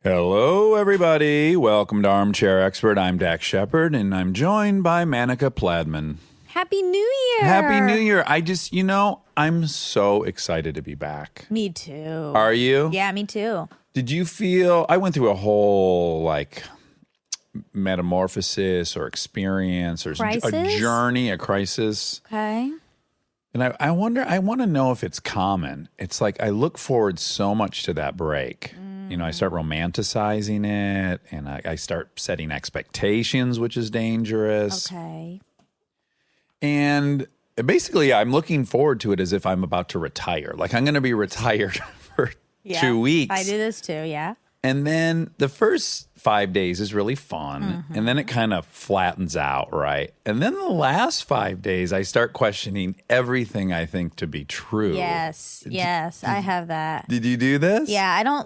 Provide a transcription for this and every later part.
Hello, everybody. Welcome to Armchair Expert. I'm Dax Shepard, and I'm joined by Manica Pladman. Happy New Year. Happy New Year. I'm so excited to be back. Me too. Are you? Yeah, me too. Did you feel, I went through a whole, metamorphosis or experience or a journey, a crisis. Okay. And I want to know if it's common. It's like I look forward so much to that break. I start romanticizing it, and I start setting expectations, which is dangerous. Okay. And basically, I'm looking forward to it as if I'm about to retire. Like I'm going to be retired for 2 weeks. I do this too, yeah. And then the first 5 days is really fun. And then it kind of flattens out, right? And then the last 5 days, I start questioning everything I think to be true. Yes, I have that. Did you do this? Yeah,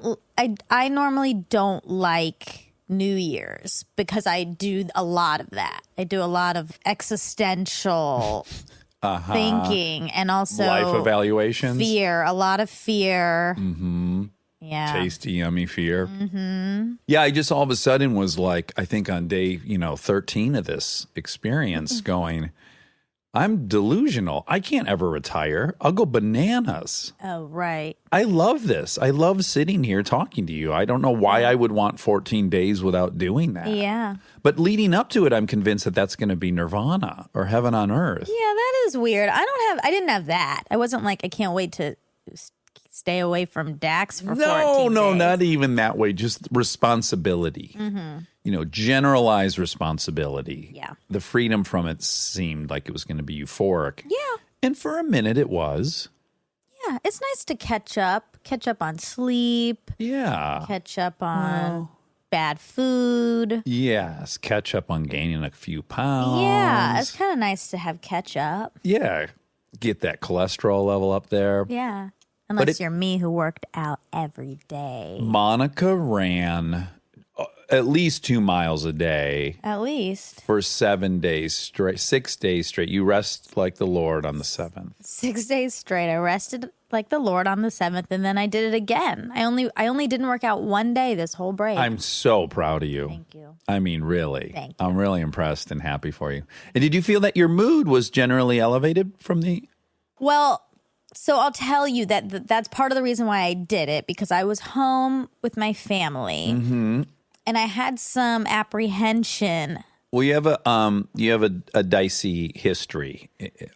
I normally don't like New Year's because I do a lot of that. I do a lot of existential thinking and also life evaluations. Fear, a lot of fear. Yeah. Tasty, yummy fear. Yeah, I just all of a sudden was like, I think on day, 13 of this experience going, I'm delusional. I can't ever retire. I'll go bananas. Oh, right. I love this. I love sitting here talking to you. I don't know why I would want 14 days without doing that. Yeah. But leading up to it, I'm convinced that that's going to be nirvana or heaven on earth. Yeah, that is weird. I didn't have that. I wasn't like, I can't wait to stay away from Dax for 14 days. No, not even that way. Just responsibility. Generalized responsibility. Yeah. The freedom from it seemed like it was going to be euphoric. Yeah. And for a minute it was. Yeah. It's nice to catch up on sleep. Yeah. Catch up on bad food. Yes. Catch up on gaining a few pounds. Yeah. It's kind of nice to have catch up. Yeah. Get that cholesterol level up there. Yeah. Unless you're me who worked out every day. Monica ran at least 2 miles a day. At least. For 7 days straight, 6 days straight. You rest like the Lord on the 7th. 6 days straight. I rested like the Lord on the 7th, and then I did it again. I only didn't work out one day this whole break. I'm so proud of you. Thank you. I mean, really. Thank you. I'm really impressed and happy for you. And did you feel that your mood was generally elevated from the... Well, so I'll tell you that's part of the reason why I did it, because I was home with my family, and I had some apprehension. Well, you have a dicey history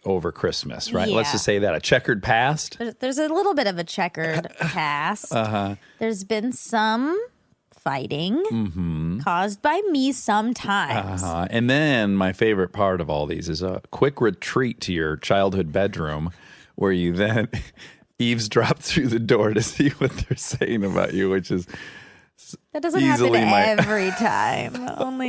over Christmas, right? Yeah. Let's just say that, a checkered past. There's a little bit of a checkered past. There's been some fighting caused by me sometimes. And then my favorite part of all these is a quick retreat to your childhood bedroom, where you then eavesdrop through the door to see what they're saying about you, which is that doesn't happen every time.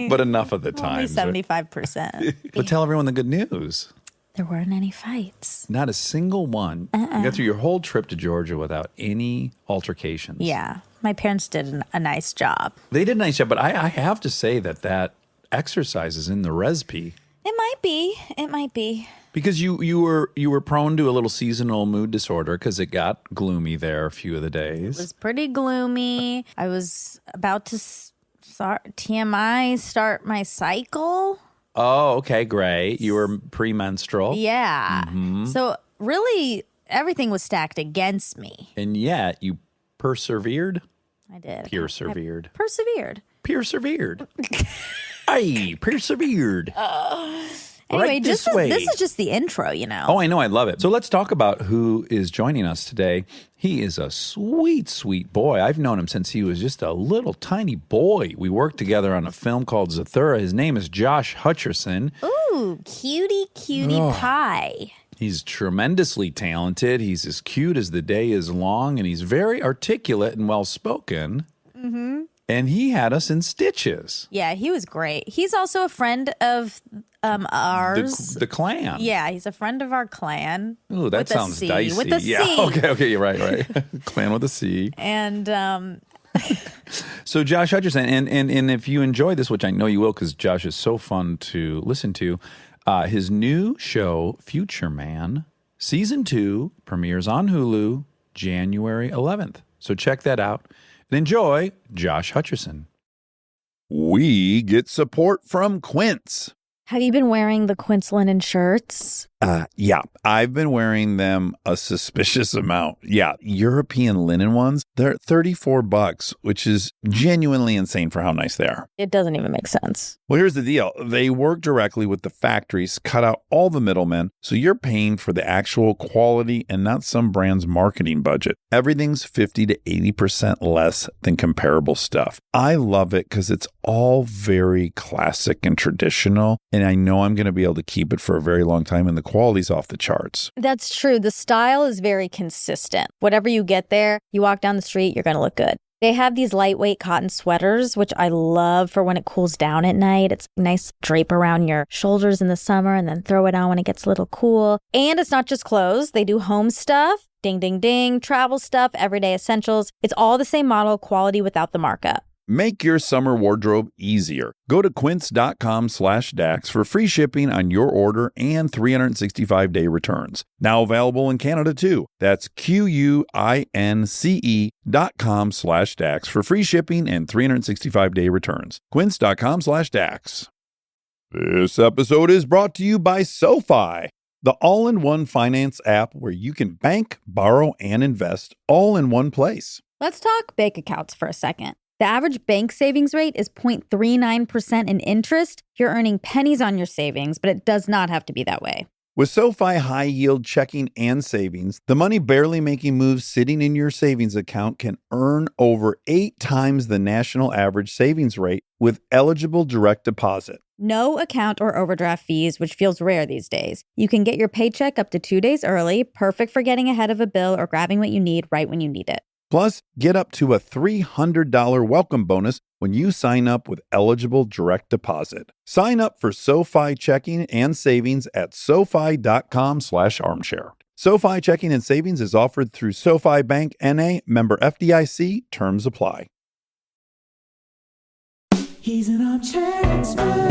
But enough of the time. Only 75%. But tell everyone the good news. There weren't any fights. Not a single one. You got through your whole trip to Georgia without any altercations. Yeah. My parents did a nice job. They did a nice job, but I have to say that exercise is in the recipe. It might be. It might be. Because you were prone to a little seasonal mood disorder because it got gloomy there a few of the days. It was pretty gloomy. I was about to start my cycle. Oh, okay, great. You were premenstrual. Yeah. So really, everything was stacked against me. And yet you persevered. I did. Persevered. Persevered. I persevered. Anyway, right this is just the intro, Oh, I know. I love it. So let's talk about who is joining us today. He is a sweet, sweet boy. I've known him since he was just a little tiny boy. We worked together on a film called Zathura. His name is Josh Hutcherson. Ooh, cutie pie. He's tremendously talented. He's as cute as the day is long, and he's very articulate and well-spoken. And he had us in stitches. Yeah, he was great. He's also a friend of ours. The clan. Yeah, he's a friend of our clan. Ooh, that sounds dicey. With a yeah, C. Okay, you're right. Clan with a C. And so Josh Hutcherson, and if you enjoy this, which I know you will because Josh is so fun to listen to, his new show, Future Man, Season 2, premieres on Hulu January 11th. So check that out. Enjoy Josh Hutcherson. We get support from Quince. Have you been wearing the Quince linen shirts? Yeah, I've been wearing them a suspicious amount. Yeah, European linen ones, they're $34, which is genuinely insane for how nice they are. It doesn't even make sense. Well, here's the deal. They work directly with the factories, cut out all the middlemen, so you're paying for the actual quality and not some brand's marketing budget. Everything's 50 to 80% less than comparable stuff. I love it because it's all very classic and traditional, and I know I'm going to be able to keep it for a very long time, and the quality's off the charts. That's true. The style is very consistent. Whatever you get there, you walk down the street, you're going to look good. They have these lightweight cotton sweaters, which I love for when it cools down at night. It's nice drape around your shoulders in the summer and then throw it on when it gets a little cool. And it's not just clothes. They do home stuff, ding, ding, ding, travel stuff, everyday essentials. It's all the same model, quality without the markup. Make your summer wardrobe easier. Go to quince.com/Dax for free shipping on your order and 365-day returns. Now available in Canada too. That's QUINCE.com/Dax for free shipping and 365-day returns. Quince.com/Dax. This episode is brought to you by SoFi, the all-in-one finance app where you can bank, borrow, and invest all in one place. Let's talk bank accounts for a second. The average bank savings rate is 0.39% in interest. You're earning pennies on your savings, but it does not have to be that way. With SoFi high-yield checking and savings, the money barely making moves sitting in your savings account can earn over 8 times the national average savings rate with eligible direct deposit. No account or overdraft fees, which feels rare these days. You can get your paycheck up to 2 days early, perfect for getting ahead of a bill or grabbing what you need right when you need it. Plus, get up to a $300 welcome bonus when you sign up with eligible direct deposit. Sign up for SoFi checking and savings at SoFi.com/armchair. SoFi checking and savings is offered through SoFi Bank N.A., member FDIC. Terms apply. He's an armchair expert.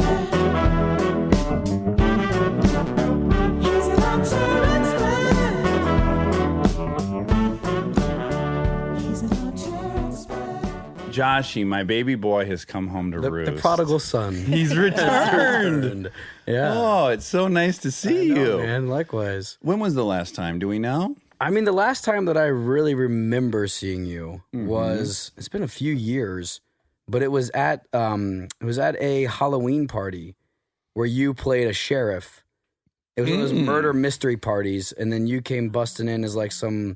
He's an armchair expert. Joshy, my baby boy has come home to roost. The prodigal son. He's returned. Yeah. Oh, it's so nice to see you. Man, likewise. When was the last time? Do we know? I mean, the last time that I really remember seeing you was, it's been a few years, but it was at a Halloween party where you played a sheriff. It was one of those murder mystery parties, and then you came busting in as like some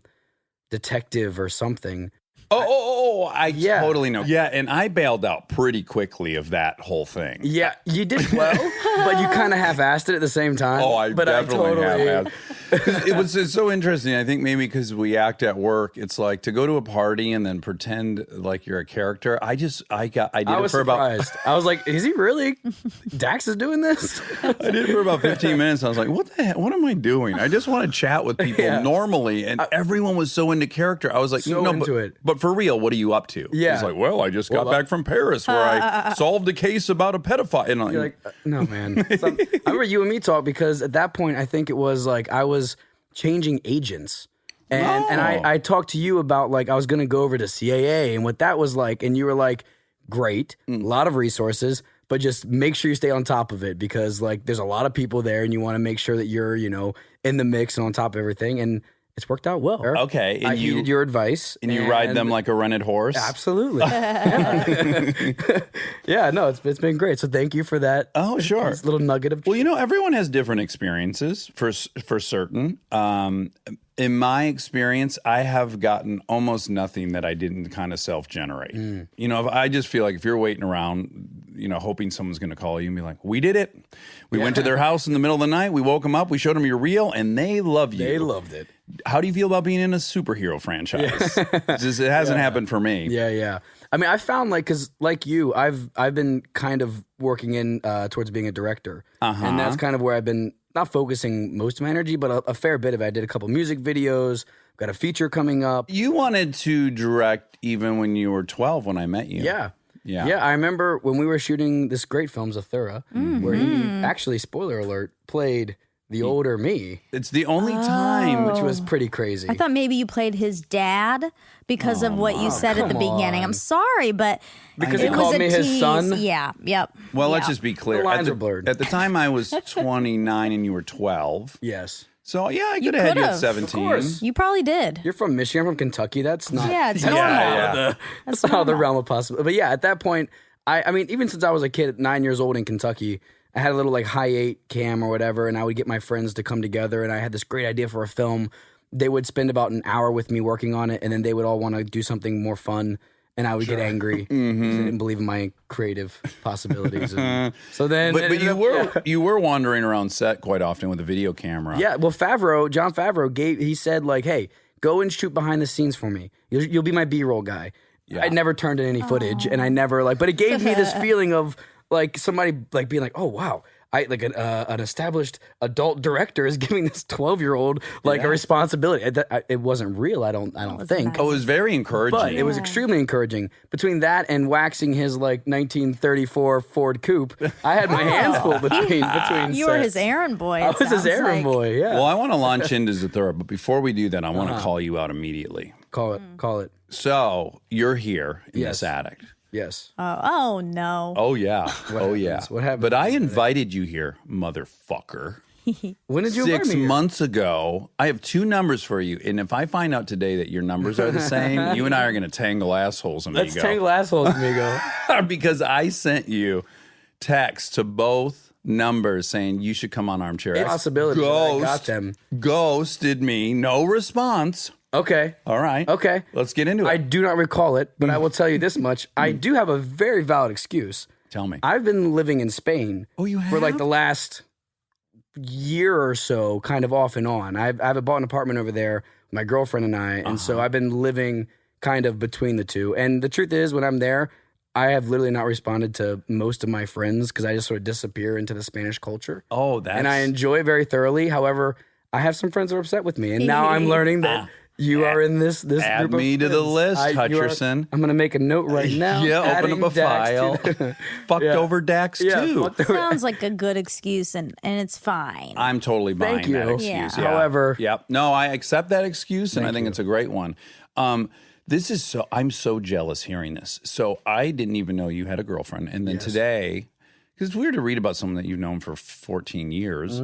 detective or something. I totally know. Yeah, and I bailed out pretty quickly of that whole thing. Yeah, you did well, but you kind of half-assed it at the same time. Oh, I definitely half-assed. It's so interesting. I think maybe because we act at work, it's like to go to a party and then pretend like you're a character. I was surprised. I was like, is he really? Dax is doing this? I did it for about 15 minutes. I was like, what the heck? What am I doing? I just want to chat with people normally. And everyone was so into character. I was like, into it. But for real, what are you up to? Yeah. He's like, well, I just got back from Paris where I solved a case about a pedophile. And you're like, no, man. I remember you and me talk because at that point, I think it was like I was changing agents. And I talked to you about like I was going to go over to CAA and what that was like. And you were like, great, a lot of resources, but just make sure you stay on top of it because like there's a lot of people there and you want to make sure that you're, in the mix and on top of everything. And it's worked out well. Okay. I heeded your advice. And you ride them like a rented horse? Absolutely. Yeah, no, it's been great. So thank you for that. Oh, sure. This little nugget of truth. Well, everyone has different experiences for certain. In my experience, I have gotten almost nothing that I didn't kind of self-generate. If I just feel like if you're waiting around, hoping someone's going to call you and be like, we did it. We went to their house in the middle of the night. We woke them up. We showed them your reel, and they love you. They loved it. How do you feel about being in a superhero franchise? It hasn't happened for me. Yeah. I mean, I found because like you, I've been kind of working in towards being a director, and that's kind of where I've been not focusing most of my energy, but a fair bit of it. I did a couple music videos, got a feature coming up. You wanted to direct even when you were 12 when I met you. Yeah. I remember when we were shooting this great film, Zathura, where he actually, spoiler alert, played the older me, It's the only time. which was pretty crazy. I thought maybe you played his dad because of what you said at the come beginning. on. I'm sorry, but Because it he was called a me his tease. son? Yeah, yep. Well, let's Yeah. just be clear. The lines at are blurred. At the time, I was 29 and you were 12. Yes. So, yeah, I could have had you at could've. 17. Of course. You probably did. You're from Michigan. I'm from Kentucky. That's not. Yeah, it's that's normal. not out of that's not out of the realm of possibility. But yeah, at that point, I mean, even since I was a kid at 9 years old in Kentucky, I had a little like high 8 cam or whatever, and I would get my friends to come together, and I had this great idea for a film. They would spend about an hour with me working on it, and then they would all want to do something more fun, and I would get angry because they didn't believe in my creative possibilities. And so then, But it you ended were up- you were wandering around set quite often with a video camera. Yeah, well, John Favreau he said like, hey, go and shoot behind the scenes for me. You'll be my B-roll guy. Yeah. I never turned in any footage, and I never but it gave me this feeling of like somebody like being like, oh wow, I like an established adult director is giving this 12-year-old like a responsibility. It wasn't real. I don't think. Oh, it was very encouraging. But it was extremely encouraging. Between that and waxing his like 1934 Ford Coupe, I had my hands full between. You were his sets. errand boy. I it was his sounds errand like. boy. Yeah. Well, I want to launch into Zathura, but before we do that, I want to call you out immediately. Call it. So you're here in Yes. this attic. Yes. Oh no. Oh yeah. Oh yeah. happens? What happened? But I invited you here, motherfucker. When did you invite 6 me here? months ago. I have 2 numbers for you, and if I find out today that your numbers are the same, you and I are going to tangle assholes, amigo. Let's tangle assholes, amigo. Because I sent you text to both numbers saying you should come on Armchair Expert. Possibility. but I got them. Ghosted me. No response. Okay. All right. Okay. Let's get into it. I do not recall it, but I will tell you this much. I do have a very valid excuse. Tell me. I've been living in Spain. Oh, you For like have? the last year or so, kind of off and on. I have bought an apartment over there, my girlfriend and I, and so I've been living kind of between the two. And the truth is, when I'm there, I have literally not responded to most of my friends because I just sort of disappear into the Spanish culture. Oh, that's... And I enjoy it very thoroughly. However, I have some friends that are upset with me, and now I'm learning that you are in this Add group of me to the friends. list, you are- Up I'm going to make a note right now. Yeah, open adding up a Dax file. to the- Fucked Yeah. over Dax, Yeah, too. fucked over- Sounds like a good excuse, and it's fine. I'm totally buying Thank you. that excuse. Yeah. Yeah. However- Yep. No, I accept that excuse, and I think it's a great one. This is so, I'm so jealous hearing this. So I didn't even know you had a girlfriend. And then today, because it's weird to read about someone that you've known for 14 years,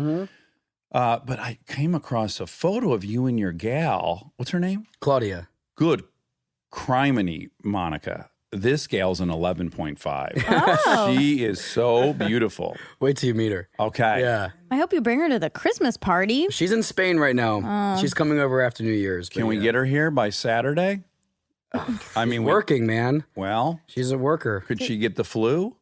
but I came across a photo of you and your gal. What's her name? Claudia. Good criminy, Monica. This gal's an 11.5. Oh. She is so beautiful. Wait till you meet her. Okay. Yeah. I hope you bring her to the Christmas party. She's in Spain right now. She's coming over after New Year's. Can we get her here by Saturday? I mean, working, man? well, She's a worker. could she get the flu?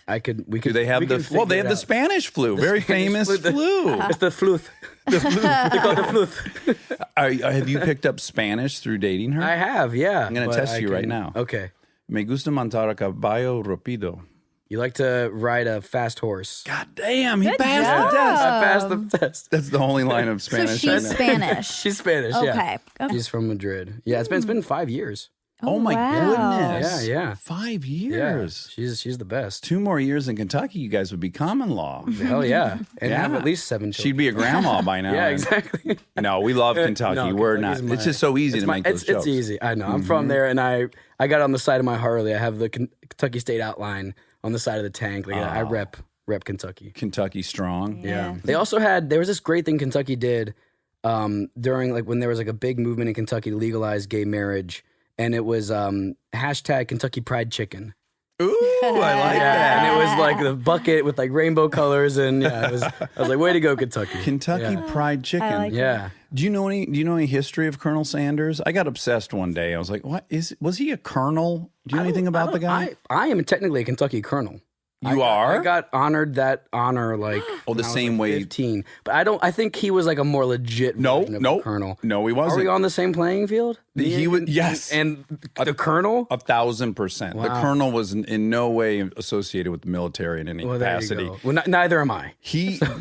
We could. Do they have the? Well, they have the Spanish flu, very famous flu, the- flu. It's the fluth. The fluth. They call it the fluth. Have you picked up Spanish through dating her? I have, yeah. I'm gonna but test I you right can- now. Okay. Me gusta montar a caballo rápido. You like to ride a fast horse. God damn, he Good passed job. the test. I passed the test. That's the only line of So Spanish. I she's know. Spanish. She's Spanish, yeah. Okay. She's from Madrid. Yeah, it's been 5 years. Oh my wow. goodness! Yeah, yeah. 5 Yeah. years. She's the best. 2 more years in Kentucky, you guys would be common law. Hell yeah. And Yeah. have at least 7 children. She'd be a grandma by now. Yeah, exactly. No, we love Kentucky. No, We're not. Kentucky's It's just so easy to make those jokes. It's easy. I know. I'm from there, and I got on the side of my Harley. I have the Kentucky State outline on the side of the tank. Like, I rep Kentucky. Kentucky strong. Yeah. They also there was this great thing Kentucky did during like when there was like a big movement in Kentucky to legalize gay marriage, and it was hashtag Kentucky Pride Chicken. Ooh, I like that. And it was like the bucket with like rainbow colors, and yeah, I was like, way to go, Kentucky. Kentucky Fried Chicken. like Yeah. Do you know any history of Colonel Sanders? I got obsessed one day. I was like, was he a colonel? Do you know anything about the guy? I am technically a Kentucky colonel. You are? I got honored that honor like Oh, the when I was, same like, way- 15. But I think he was like a more legit version of the colonel. No, he Are wasn't. we on the same playing field? He was- yes. And the colonel? 1,000%. The Wow. colonel was in no way associated with the military in any Well, there you capacity. go. Well, neither am I.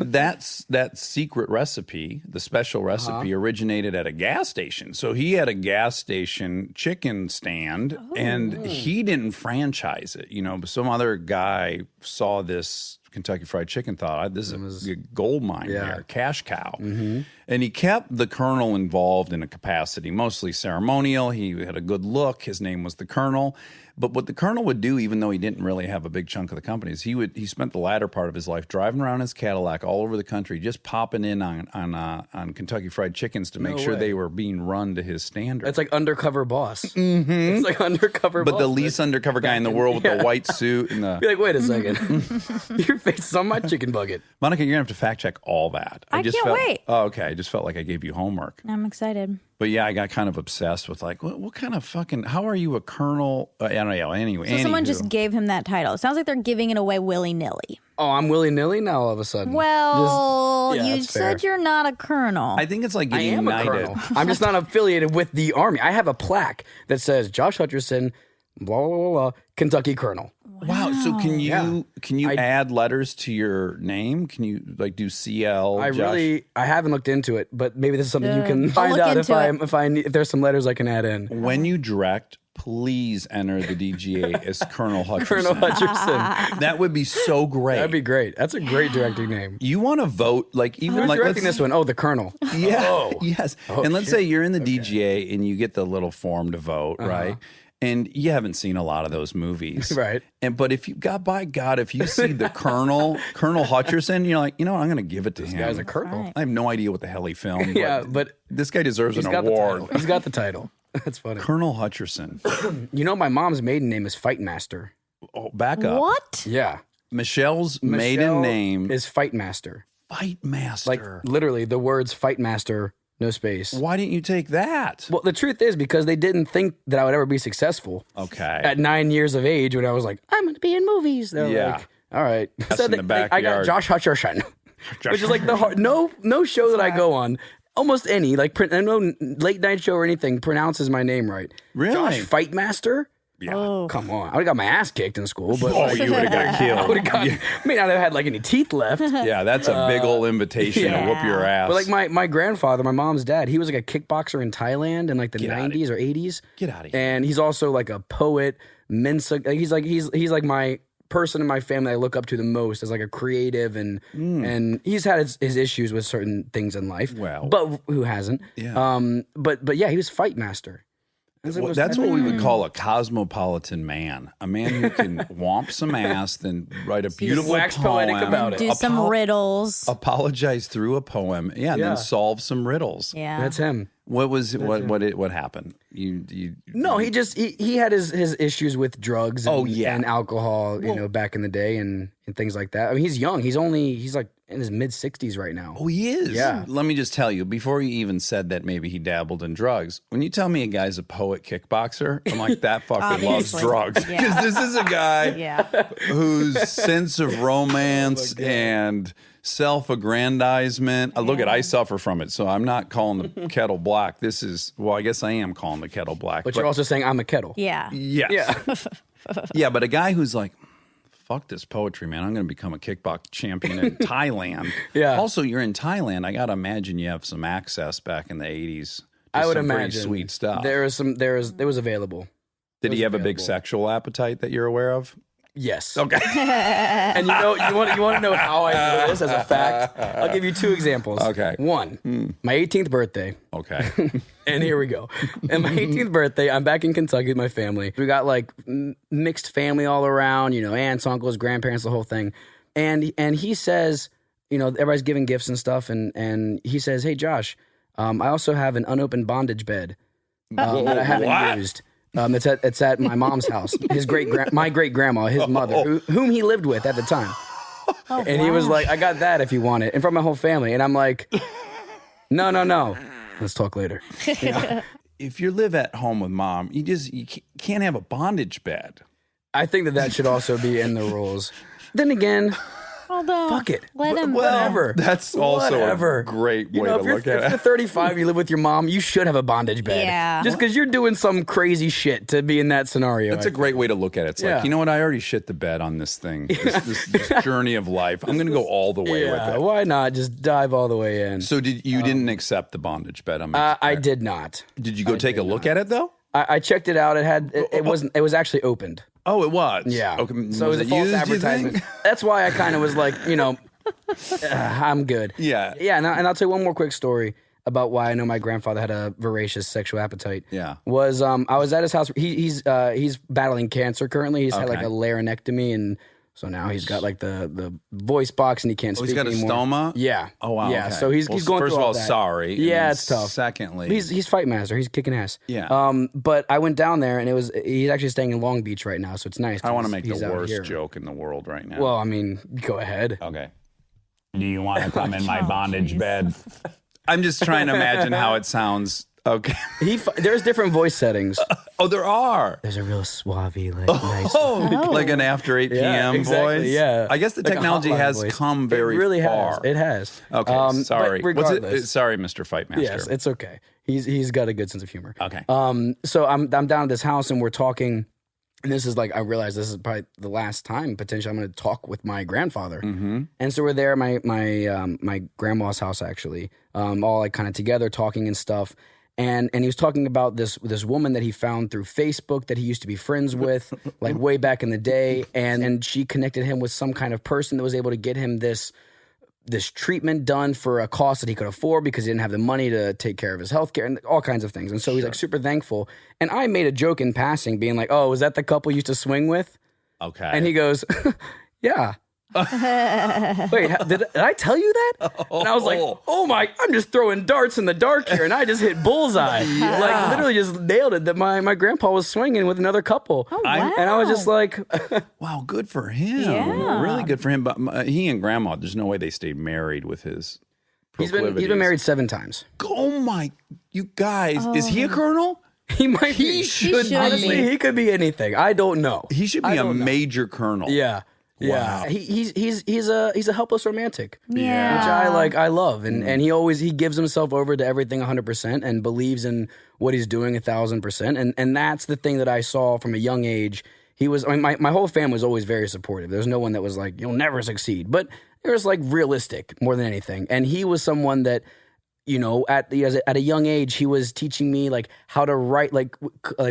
That secret recipe, the special recipe, originated at a gas station. So he had a gas station chicken stand, and he didn't franchise it. You know, but some other guy saw this Kentucky Fried Chicken thought, this is a gold mine here, cash cow. Mm-hmm. And he kept the colonel involved in a capacity, mostly ceremonial. He had a good look. His name was the colonel. But what the colonel would do, even though he didn't really have a big chunk of the companies, he spent the latter part of his life driving around his Cadillac all over the country, just popping in on Kentucky Fried Chickens to make sure they were being run to his standard. It's like undercover boss. Mm-hmm. It's like undercover boss. But the least undercover guy in the world with the white suit and the... Be like, wait a second. Your face is on my chicken bucket. Monica, you're going to have to fact check all that. I just can't wait. Oh, okay. I just felt like I gave you homework. I'm excited. But yeah, I got kind of obsessed with like, what kind of fucking, how are you a colonel? I don't know. Anyway. So someone just gave him that title. It sounds like they're giving it away willy-nilly. Oh, I'm willy-nilly now all of a sudden. Well, Yeah, you that's said fair. you're not a colonel. I think it's like I getting am a knighted. colonel. I'm just not affiliated with the army. I have a plaque that says Josh Hutcherson, blah, blah, blah, blah, Kentucky colonel. Wow. So can you add letters to your name? Can you like do CL? I haven't looked into it, but maybe this is something you can I'll find look out into if there's some letters I can add in. When you direct, please enter the DGA as Colonel Hutcherson. Colonel Hutcherson. That would be so great. That'd be great. That's a great directing name. You want to vote like even Who's like directing this one? Oh, the colonel. Yeah. Yes. And let's shit. say you're in the DGA and you get the little form to vote, right? And you haven't seen a lot of those movies. Right. But if you by God, if you see the Colonel Hutcherson, you're like, you know what, I'm gonna give it to him. Guy's a colonel. Right. I have no idea what the hell he filmed. Yeah, but this guy deserves he's an got the award. title. He's got the title. That's funny. Colonel Hutcherson. You know, my mom's maiden name is Fight Master. Oh, back up. What? Yeah. Michelle's Michelle maiden name is Fight Master. Fight Master. Like literally the words Fight Master, no space. Why didn't you take that? Well, the truth is because they didn't think that I would ever be successful. Okay. At 9 years of age, when I was like, I'm going to be in movies. They're like, all right. In the I got backyard. Josh Hutcherson, which is like the hard, no show that I go on, almost any, like no late night show or anything pronounces my name right. Really? Josh Fight Master? Yeah. Oh. Come on. I would have got my ass kicked in school, but Oh, you would have got killed. I would have got, may not have had like any teeth left. Yeah, that's a big old invitation to yeah. whoop your ass. But like my grandfather, my mom's dad, he was like a kickboxer in Thailand in like the Get outta 90s or 80s. Get outta here. And he's also like a poet, Mensa. He's like my person in my family I look up to the most as like a creative and he's had his issues with certain things in life. Well. But who hasn't? Yeah. But yeah, he was Fight Master. Well, that's what we would call a cosmopolitan man. A man who can whomp some ass, then write a beautiful wax poem. poetic about it. Do some riddles. Apologize through a poem. Yeah, and Yeah. then solve some riddles. Yeah. That's him. What was what happened? You No, he had his issues with drugs and, yeah. and alcohol, back in the day and things like that. I mean, he's young. He's like in his mid 60s right now. Oh, he is? Yeah. Let me just tell you, before you even said that maybe he dabbled in drugs, when you tell me a guy's a poet kickboxer, I'm like, that fucker loves Obviously. drugs. Yeah. Because this is a guy Yeah. whose sense of romance and self-aggrandizement. Look at, I suffer from it, so I'm not calling the kettle black. This is, well, I guess I am calling the kettle black. But you're also saying I'm a kettle. Yeah. yes. Yeah. Yeah, but a guy who's like, fuck this poetry, man. I'm going to become a kickbox champion in Thailand. Yeah. Also, you're in Thailand. I got to imagine you have some access back in the 80s. to I would some pretty imagine sweet stuff. There was available. Did he was have a big available. sexual appetite that you're aware of? Yes. Okay. And you want to know how I know this as a fact? I'll give you two examples. Okay. One, my 18th birthday. Okay. And here we go. And my 18th birthday, I'm back in Kentucky with my family. We got like mixed family all around, aunts, uncles, grandparents, the whole thing. And he says, everybody's giving gifts and stuff. And he says, hey, Josh, I also have an unopened bondage bed that I haven't used. It's at my mom's house. My great grandma, his mother, whom he lived with at the time. And he was like, I got that if you want it. And from my whole family. And I'm like, no. Let's talk later. If you live at home with mom, you can't have a bondage bed. I think that should also be in the rules. Then again, Although, fuck it. Let him. Whatever. That's also Whatever. a great way if to you're, look at if you're it. 35, you live with your mom, you should have a bondage bed. Yeah. Just because you're doing some crazy shit to be in that scenario. That's a great way to look at it. It's Yeah. like, you know what? I already shit the bed on this thing, this journey of life. I'm going to go all the way with it. Why not just dive all the way in? So you didn't accept the bondage bed? I did not. Did you go take a look at it though? I checked it out. It was actually opened. Oh, it was. Yeah. Okay. So it was a false used, you advertisement. think? That's why I kind of was like, I'm good. Yeah. Yeah. And I'll tell you one more quick story about why I know my grandfather had a voracious sexual appetite. Yeah. Was I was at his house. He's battling cancer currently. He's had like Okay. a laryngectomy, and so now he's got like the voice box and he can't speak He's got anymore. a stoma? Yeah. Oh, wow. Yeah. okay. So he's Well, going first through of all all, that. sorry. and Yeah, then it's tough. Secondly, He's fight master. He's kicking ass. Yeah. But I went down there and he's actually staying in Long Beach right now, so it's nice. I want to 'cause make he's the out worst here. joke in the world right now. Well, I mean, go ahead. okay. Do you want to come in my bondage bed? I'm just trying to imagine how it sounds. Okay. There's different voice settings. Oh, there are. There's a real suave, like nice. Oh, like an after 8 p.m. exactly, voice? yeah. I guess the Like a technology hotline has voice. come very It really far. has. It has. Okay, sorry. But What's regardless, sorry, Mr. Fightmaster. yes, it's okay. He's got a good sense of humor. Okay. So I'm down at this house and we're talking, and this is like I realize this is probably the last time potentially I'm going to talk with my grandfather. Mm-hmm. And so we're there at my grandma's house actually, all like kind of together talking and stuff. And he was talking about this woman that he found through Facebook that he used to be friends with, like way back in the day, and she connected him with some kind of person that was able to get him this treatment done for a cost that he could afford because he didn't have the money to take care of his health care and all kinds of things. And so he's like super thankful. And I made a joke in passing, being like, "Oh, is that the couple you used to swing with?" Okay. And he goes, "Yeah." Wait, did I tell you that? And I was like, oh my, I'm just throwing darts in the dark here, and I just hit bullseye. Like, literally just nailed it that my grandpa was swinging with another couple. Oh, wow. And I was just like, wow, good for him. Yeah. Really good for him. But he and Grandma, there's no way they stayed married with his he's been married 7 times. Oh, my, you guys. Is he a colonel? He might He be. should be. Honestly, he could be anything. I don't know. He should I be a don't know. major colonel. Yeah. Yeah. Wow. He's a helpless romantic. Yeah. Which I love, and he gives himself over to everything 100% and believes in what he's doing 1,000%, and that's the thing that I saw from a young age. My whole family was always very supportive. There's no one that was like, you'll never succeed, but it was like realistic more than anything, and he was someone that, at a young age, he was teaching me like how to write like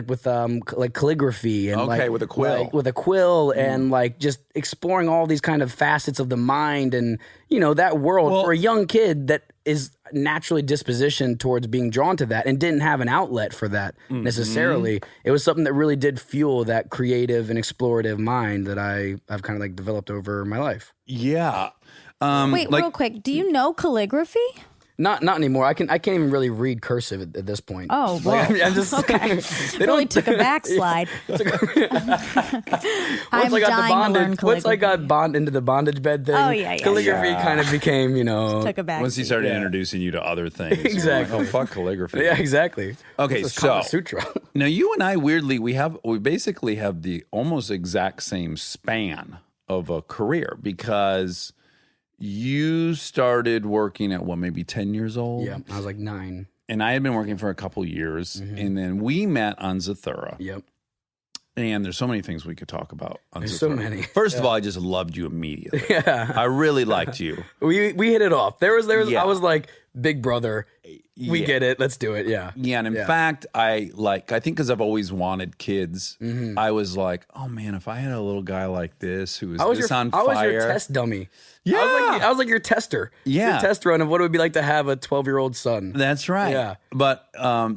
with calligraphy and Okay, with a quill. And like just exploring all these kind of facets of the mind and that world for a young kid that is naturally dispositioned towards being drawn to that and didn't have an outlet for that necessarily. It was something that really did fuel that creative and explorative mind that I've kind of like developed over my life. Yeah. Wait, real quick. Do you know calligraphy? Not anymore. I can't even really read cursive at this point. Oh, well. Like, I'm just Okay. they Really don't took a backslide. I'm dying to learn once I got calligraphy. into the bondage bed thing, Oh, yeah, yeah, calligraphy kind of became, Took a backslide. Once he started introducing you to other things. you're Exactly. Like, oh, fuck calligraphy. Yeah, exactly. Okay, This is so Kama Sutra. now you and I weirdly we basically have the almost exact same span of a career because you started working at maybe 10 years old? Yeah, I was like 9. And I had been working for a couple years, and then we met on Zathura. Yep. And there's so many things we could talk about on There's Zathura. so many. First of all, I just loved you immediately. Yeah. I really liked you. We hit it off. There was Yeah. I was like, big brother, we Yeah. get it. Let's do it. Yeah. Yeah, and in Yeah. fact, I think because I've always wanted kids, Mm-hmm. I was like, oh man, if I had a little guy like this who was I was this your on I fire. was your test dummy. Yeah. I was like your tester. Yeah. Your test run of what it would be like to have a 12-year-old son. That's right. Yeah. But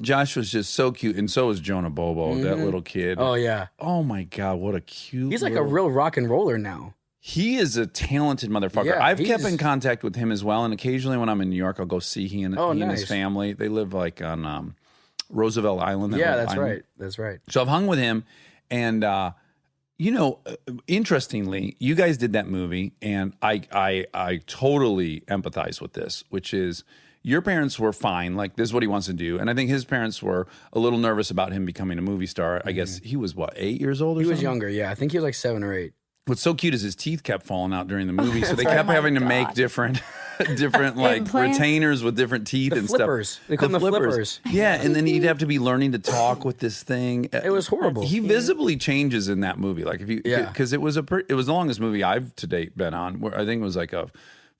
Josh was just so cute, and so was Jonah Bobo, that little kid. Oh yeah. Oh my God, what a cute. He's like a real rock and roller now. He is a talented motherfucker. Yeah, I've kept he's- in contact with him as well, and occasionally when I'm in New York, I'll go see he and his nice. family. They live like on Roosevelt Island. that Yeah, little that's island. right. That's right. So I've hung with him, and interestingly, you guys did that movie, and I totally empathize with this, which is your parents were fine, like this is what he wants to do, and I think his parents were a little nervous about him becoming a movie star. I guess he was 8 years old. Or He was something? younger. Yeah, I think he was like 7 or 8. What's so cute is his teeth kept falling out during the movie, so they right. kept Oh my having to make God. different like Implant? retainers with different teeth and flippers. stuff. They call them the flippers. Yeah, and then he'd have to be learning to talk with this thing. It was horrible. He visibly changes in that movie, like if you, Yeah. because it was the longest movie I've to date been on. Where I think it was like a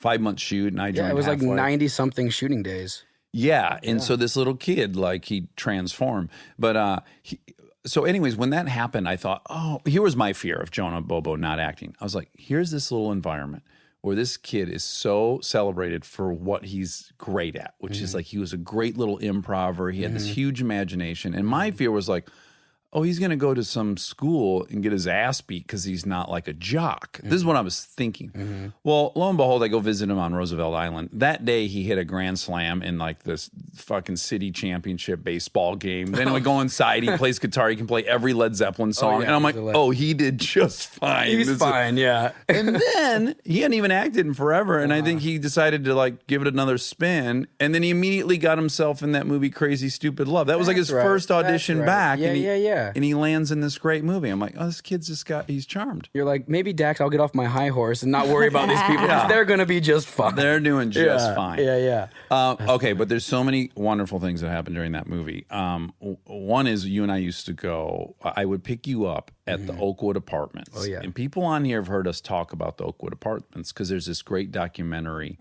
5-month shoot, and I joined. Yeah, it was like halfway. 90 something shooting days. Yeah, and so this little kid, like he transformed, but So anyways, when that happened, I thought, oh, here was my fear of Jonah Bobo not acting. I was like, here's this little environment where this kid is so celebrated for what he's great at, which is like he was a great little improver. He had this huge imagination. And my fear was like, oh, he's going to go to some school and get his ass beat because he's not like a jock. This is what I was thinking. Well, lo and behold, I go visit him on Roosevelt Island. That day, he hit a grand slam in like this fucking city championship baseball game. Then we go inside. He plays guitar. He can play every Led Zeppelin song. And I'm like, oh, he did just fine. He's fine, yeah. And then he hadn't even acted in forever. And I think he decided to like give it another spin. And then he immediately got himself in that movie, Crazy Stupid Love. That was like his first audition back. Yeah. And he lands in this great movie. I'm like, oh, this kid's he's charmed. You're like, maybe Dax, I'll get off my high horse and not worry about these people. They're going to be just fine. They're doing just fine. Yeah. Okay, but there's so many wonderful things that happened during that movie. One is you and I used to go, I would pick you up at the Oakwood Apartments. Oh, yeah. And people on here have heard us talk about the Oakwood Apartments because there's this great documentary,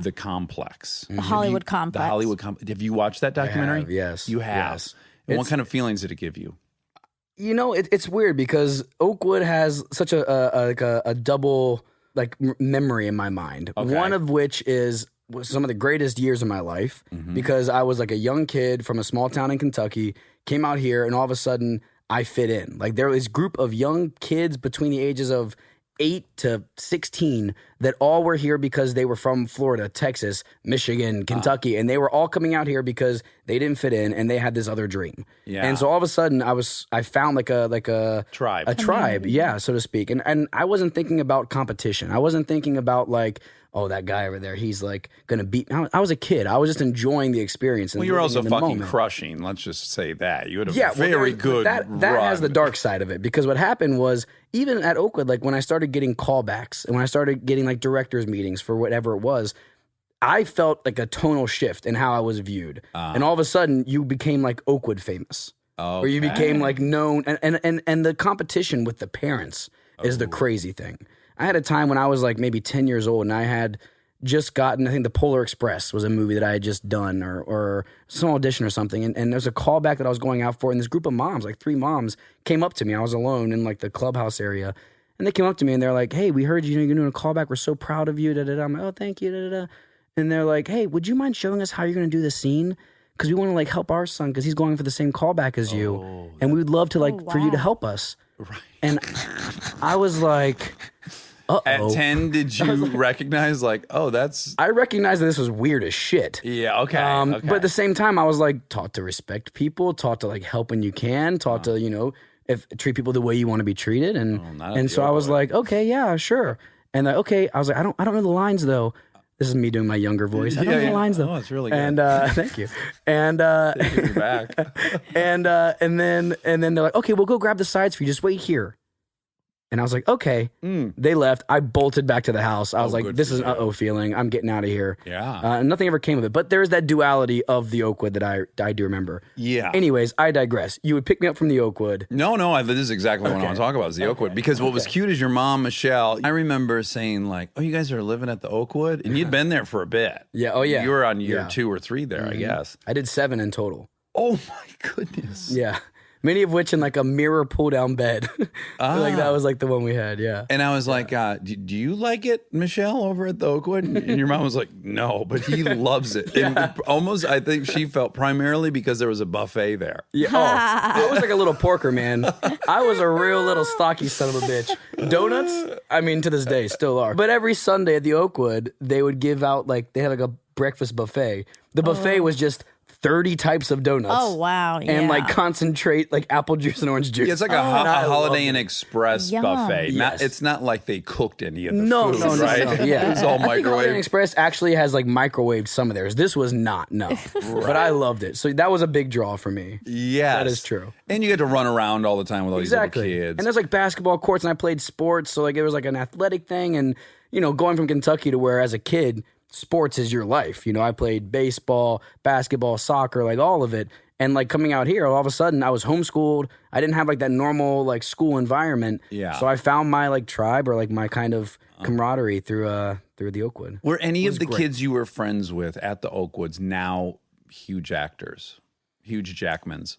The Complex. The Hollywood Complex. The Hollywood Complex. Have you watched that documentary? Yes. You have. Yes. And what kind of feelings did it give you? You know, it's weird because Oakwood has such a double like memory in my mind. Okay. One of which was some of the greatest years of my life because I was like a young kid from a small town in Kentucky, came out here, and all of a sudden I fit in. Like there was this group of young kids between the ages of 8 to 16 that all were here because they were from Florida, Texas, Michigan, Kentucky, and they were all coming out here because they didn't fit in and they had this other dream. Yeah. And so all of a sudden I found like a tribe. A tribe, yeah, so to speak. And I wasn't thinking about competition. I wasn't thinking about like, oh, that guy over there, he's like gonna beat. I was a kid. I was just enjoying the experience. And Well, you were also living in the fucking moment. crushing. Let's just say that. You had a Yeah, very good That run. has the dark side of it because what happened was even at Oakwood, like when I started getting callbacks and when I started getting like directors meetings for whatever it was, I felt like a tonal shift in how I was viewed, and all of a sudden you became like Oakwood famous, or you became like known, and the competition with the parents is the crazy thing. I had a time when I was like maybe 10 years old and I had just gotten, I think The Polar Express was a movie that I had just done or some audition or something. And there's a callback that I was going out for. And this group of moms, like 3 moms, came up to me. I was alone in like the clubhouse area. And they came up to me and they're like, hey, we heard you're doing a callback. We're so proud of you. Da, da, da. I'm like, oh, thank you. Da, da, da. And they're like, hey, would you mind showing us how you're going to do the scene? Because we want to like help our son because he's going for the same callback as you. And we would love to like for you to help us. Right. And I was like... At 10, did you recognize like, oh, that's... I recognized that this was weird as shit. Yeah, okay. But at the same time, I was like taught to respect people, taught to like help when you can, taught to, treat people the way you want to be treated. And so I was like, okay, yeah, sure. And I was like, I don't know the lines though. This is me doing my younger voice. I don't know the lines though. Oh, it's really good. And thank you. And Taking me back. and then they're like, okay, we'll go grab the sides for you. Just wait here. And I was like, okay. They left. I bolted back to the house. I was like, this is an uh-oh feeling. I'm getting out of here. Yeah. And nothing ever came of it. But there's that duality of the Oakwood that I do remember. Yeah. Anyways, I digress. You would pick me up from the Oakwood. No, this is exactly what I want to talk about is the Oakwood. Because what was cute is your mom, Michelle, I remember saying like, oh, you guys are living at the Oakwood? And you'd been there for a bit. Yeah. Oh, yeah. You were on year 2 or 3 there, I guess. I did 7 in total. Oh, my goodness. Yeah. Many of which in like a mirror pull down bed. Like that was like the one we had, yeah. And I was like, do you like it, Michelle, over at the Oakwood? And your mom was like, no, but he loves it. And almost, I think she felt primarily because there was a buffet there. Yeah. Oh, I was like a little porker, man. I was a real little stocky son of a bitch. Donuts, I mean, to this day, still are. But every Sunday at the Oakwood, they would give out like, they had like a breakfast buffet. The buffet was just 30 types of donuts. Oh, wow. Yeah. And like concentrate, like apple juice and orange juice. Yeah, it's like a Holiday Inn Express buffet. Yes. It's not like they cooked any of the food, right? No. Yeah. It's all I think Holiday Inn microwave. Express actually has like microwaved some of theirs. This was not, no. But I loved it. So that was a big draw for me. Yes. That is true. And you get to run around all the time with all these little kids. And there's like basketball courts and I played sports. So like it was like an athletic thing. And, going from Kentucky to where as a kid, sports is your life. I played baseball, basketball, soccer, like all of it. And like coming out here, all of a sudden I was homeschooled. I didn't have like that normal like school environment. Yeah. So I found my like tribe or like my kind of camaraderie through the Oakwood. Were any of the kids you were friends with at the Oakwoods now huge actors? Huge Jackman's.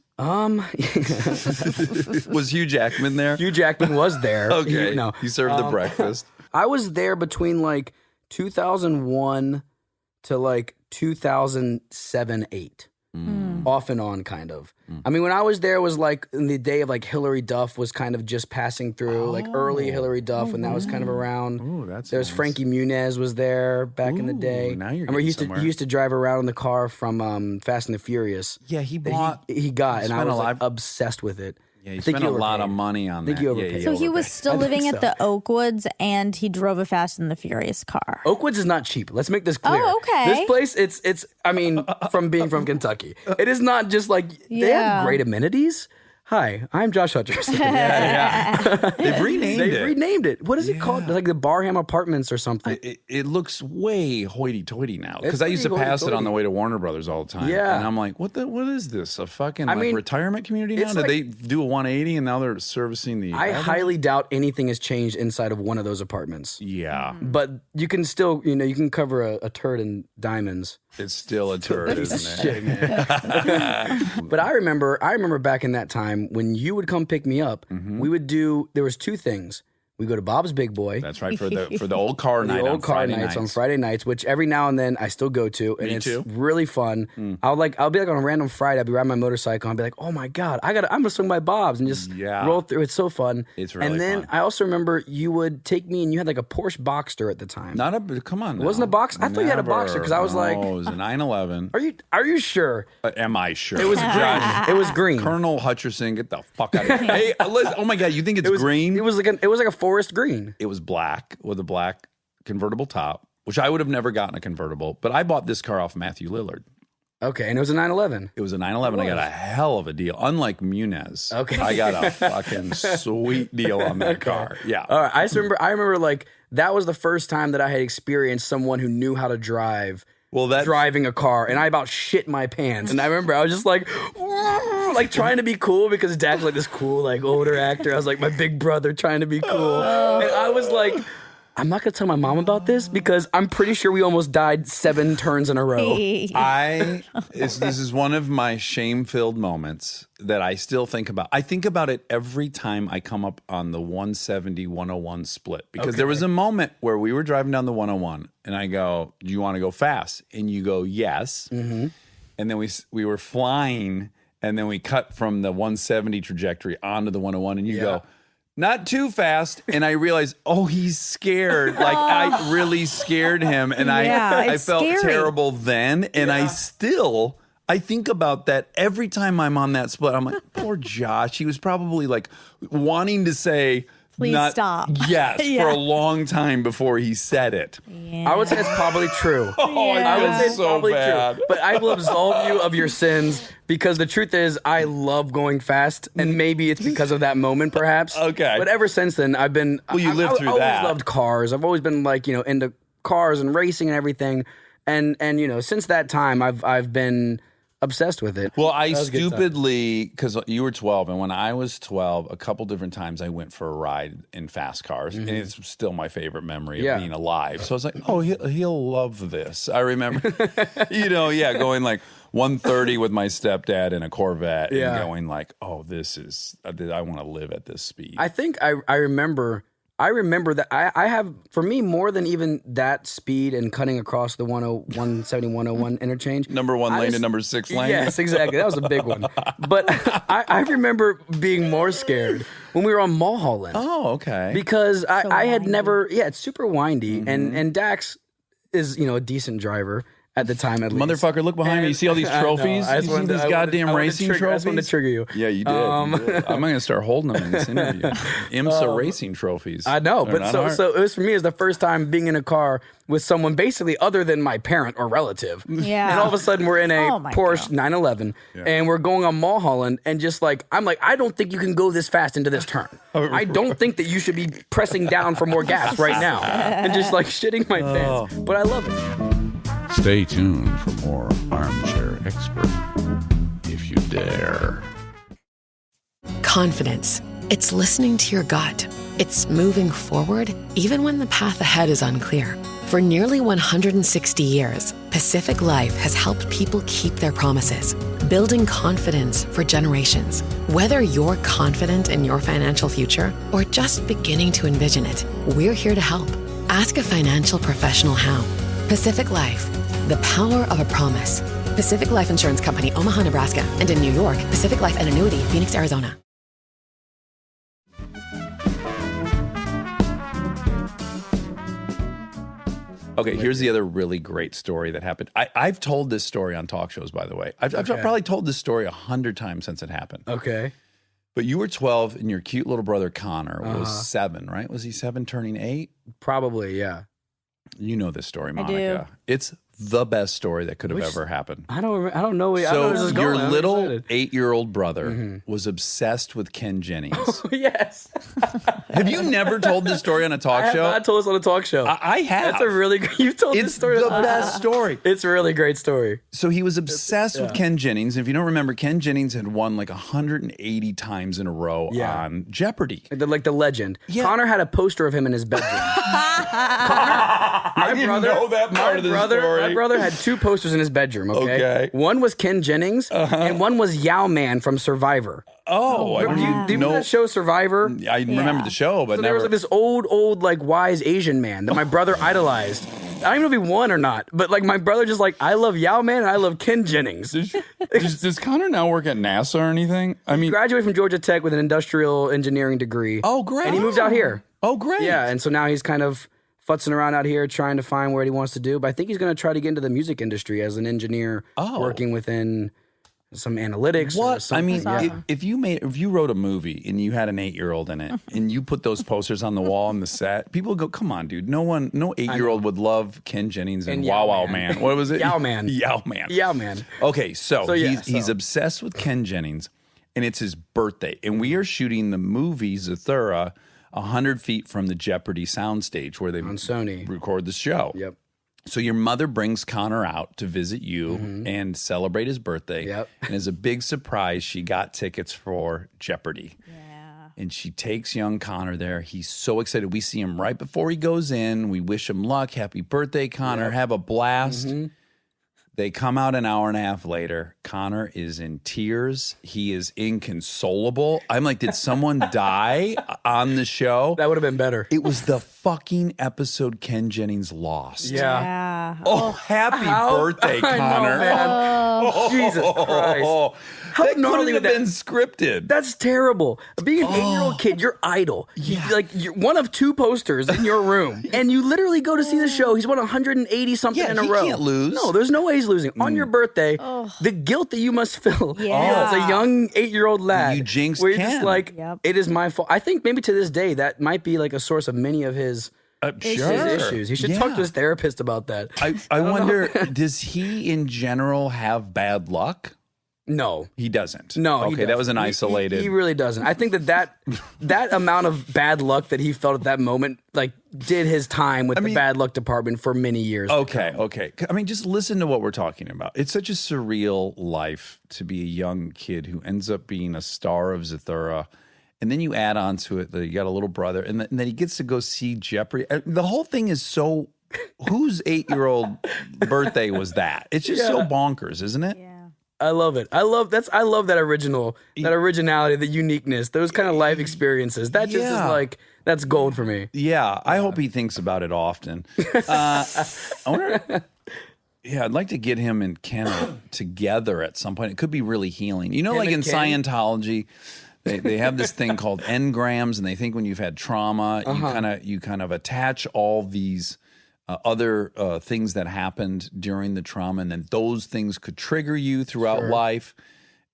Was Hugh Jackman there? Hugh Jackman was there. Okay. He served the breakfast. I was there between like 2001 to like 2007-8. Off and on, kind of. I mean, when I was there was like in the day of like Hillary Duff was kind of just passing through, like early Hillary Duff when that was kind of around. Ooh, that's There's nice. Frankie Muniz was there back in the day. Now you're I remember he getting used to drive around in the car from Fast and the Furious. Yeah, he that bought. he got, and I spent was a like, lot- obsessed with it. Yeah, he I think spent you a lot of overpaid. money on I think that. you Yeah, overpaid. he So he was overpaid. still I think living at so. the Oakwoods, and he drove a Fast and the Furious car. Oakwoods is not cheap. Let's make this clear. Oh, okay. This place, it's. I mean, from being from Kentucky, it is not just like they Yeah. have great amenities. Hi, I'm Josh Hutcherson. They've renamed They it. renamed it. What is it called? Like the Barham Apartments or something. It looks way hoity-toity now It's because I used to pretty pass it on hoity-toity. the way to Warner Brothers all the time. Yeah. and I'm like, what is this? A fucking I mean, retirement community now? it's Did like- they do a 180 and now they're servicing the? I others? highly doubt anything has changed inside of one of those apartments. Yeah, But you can still, you can cover a turd in diamonds. it's still a turd, isn't it? Shit, man. But I remember back in that time when you would come pick me up, we would do. There was two things. We go to Bob's Big Boy. That's right for the old car The night old on car Friday nights nights. on Friday nights, which every now and then I still go to, and Me it's too. really fun. I'll be like on a random Friday, I'll be riding my motorcycle, and I'll be like, oh my god, I'm gonna swing by Bob's and just Yeah. roll through. It's so fun. It's really And then fun. I also remember you would take me, and you had like a Porsche Boxster at the time. Not a come on. It wasn't a box? I thought you had a Boxster, 'cause I was like- no, it was a 911. Are you sure? Am I sure? It was green. It was green. Colonel Hutcherson, get the fuck out of here. Hey, listen, oh my god, you think it's green? It was like a forest green. It was black with a black convertible top, which I would have never gotten a convertible. But I bought this car off Matthew Lillard. Okay, and it was a 911. It was a 911. I got a hell of a deal. Unlike Muniz, Okay. I got a fucking sweet deal on that car. Yeah. All right, I remember like that was the first time that I had experienced someone who knew how to drive. Well, that's Driving a car, and I about shit my pants. And I remember I was just like trying to be cool because Dad's like this cool like older actor. I was like my big brother trying to be cool, and I was like, I'm not gonna tell my mom about this because I'm pretty sure we almost died 7 turns in a row. this is one of my shame-filled moments that I still think about. I think about it every time I come up on the 170-101 split because there was a moment where we were driving down the 101 and I go, "Do you want to go fast?" And you go, "Yes." Mm-hmm. And then we were flying and then we cut from the 170 trajectory onto the 101 and you go, "Not too fast." And I realized, oh, he's scared. Like I really scared him. And I it's felt scary. terrible then. And I think about that every time I'm on that split. I'm like, poor Josh. He was probably like wanting to say, Please stop. Yes, Yeah. for a long time before he said it. I would say it's probably true. I would say it's so probably bad. true. But I will absolve you of your sins because the truth is I love going fast, and maybe it's because of that moment, perhaps. Okay. But ever since then, I've been. Well, you lived through I that. always loved cars. I've always been like into cars and racing and everything, and since that time I've been obsessed with it. Well, I That was a good time. stupidly, because you were 12, and when I was 12, a couple different times I went for a ride in fast cars, and it's still my favorite memory of being alive. So I was like, oh, he'll love this. I remember, going like 130 with my stepdad in a Corvette, and going like, oh, this is, I want to live at this speed. I think I remember that I have, for me, more than even that speed and cutting across the 170, 101 interchange. Number 1 lane just- to number 6 lane. Yes, exactly. That was a big one. But I remember being more scared when we were on Mulholland. Oh, okay. Because I had windy. never, it's super windy. And Dax is, a decent driver at the time at least. Motherfucker, look behind me. You see all these I know. trophies? I You just see wanted to- these I wanted- goddamn I wanted to racing trigger- I just wanted trophies? to trigger you. Yeah, you did. I'm going to start holding them in this interview. IMSA racing trophies. I know, They're but not so hard. so it was for me. It was the first time being in a car with someone basically other than my parent or relative. Yeah. And all of a sudden we're in a Oh my Porsche God. 911 and we're going on Mulholland and just like I'm like I don't think you can go this fast into this turn. I don't think that you should be pressing down for more gas right now and just like shitting my pants. But I love it. Stay tuned for more Armchair Expert, if you dare. Confidence. It's listening to your gut. It's moving forward, even when the path ahead is unclear. For nearly 160 years, Pacific Life has helped people keep their promises, building confidence for generations. Whether you're confident in your financial future or just beginning to envision it, we're here to help. Ask a financial professional how. Pacific Life, the power of a promise. Pacific Life Insurance Company, Omaha, Nebraska, and in New York, Pacific Life and Annuity, Phoenix, Arizona. Okay, here's the other really great story that happened. I've told this story on talk shows, by the way. I've probably told this story 100 times since it happened. Okay. But you were 12 and your cute little brother Connor was 7, right? Was he 7 turning 8? Probably, yeah. You know this story, I Monica. do. It's the best story that could have ever happened. I don't know. I don't know where this So is your going. I'm little excited. 8-year-old brother was obsessed with Ken Jennings. Yes. Have you never told this story on a talk I have show? not told this on a talk show. I have. That's a really good. You've told this It's story. the best story. It's a really great story. So he was obsessed with Ken Jennings. If you don't remember, Ken Jennings had won like 180 times in a row on Jeopardy. Like the legend. Yeah. Connor had a poster of him in his bedroom. I didn't know that part of the story. My brother had 2 posters in his bedroom. Okay. Okay. One was Ken Jennings, and one was Yao Man from Survivor. Oh, I Do you didn't remember know. that show Survivor? I remember the show, but So there never. was like this old, like wise Asian man that my brother idolized. I don't even know if he won or not, but like my brother just like, I love Yao Man and I love Ken Jennings. Does Connor now work at NASA or anything? I mean, Graduated from Georgia Tech with an industrial engineering degree. Oh, great. And he moved out here. Oh, great. Yeah, and so now he's kind of futzing around out here trying to find what he wants to do. But I think he's going to try to get into the music industry as an engineer, working within some analytics. Or What? I something. mean, Yeah. if you wrote a movie and you had an 8-year-old in it and you put those posters on the wall on the set, people would go, "Come on, dude! No 8-year-old would love Ken Jennings and Wow Wow Man. What was it? Yao Man. Yao Man. Yeah, man. Okay, so, yeah, he's obsessed with Ken Jennings, and it's his birthday, and we are shooting the movie Zathura 100 feet from the Jeopardy soundstage where they On Sony. record the show. Yep. So your mother brings Connor out to visit you and celebrate his birthday. Yep. And as a big surprise, she got tickets for Jeopardy. Yeah. And she takes young Connor there. He's so excited. We see him right before he goes in. We wish him luck. Happy birthday, Connor. Have a blast. They come out an hour and a half later. Connor is in tears. He is inconsolable. I'm like, did someone die on the show? That would have been better. It was the fucking episode Ken Jennings lost. Yeah. Oh, happy birthday, I know, Connor. man. Jesus Christ. How That gnarly couldn't would have that been scripted. That's terrible. Being an 8-year-old kid, you're idle. You're one of 2 posters in your room, and you literally go to see the show. He's won 180 something in a he row. can't lose. No, there's no way he's losing. On your birthday, the guilt that you must feel as a young 8-year-old lad. You jinxed where you're Ken. just like, Yep. it is my fault. I think maybe to this day that might be like a source of many of his Sure. issues. He should talk to his therapist about that. I wonder, does he in general have bad luck? No. He doesn't. No. Okay, that was an isolated. He really doesn't. I think that amount of bad luck that he felt at that moment, like, did his time with the bad luck department for many years. Okay. I mean, just listen to what we're talking about. It's such a surreal life to be a young kid who ends up being a star of Zathura. And then you add on to it that you got a little brother, and then he gets to go see Jeopardy. The whole thing is so. Whose 8-year-old birthday was that? It's just so bonkers, isn't it? Yeah. I love it. I love that originality, the uniqueness, those kind of life experiences. That just is like, that's gold for me. Yeah, I hope he thinks about it often. I wonder. Yeah, I'd like to get him and Ken together at some point. It could be really healing. You know, like in and Ken? Scientology, they have this thing called engrams, and they think when you've had trauma, you kind of attach all these other things that happened during the trauma, and then those things could trigger you throughout life,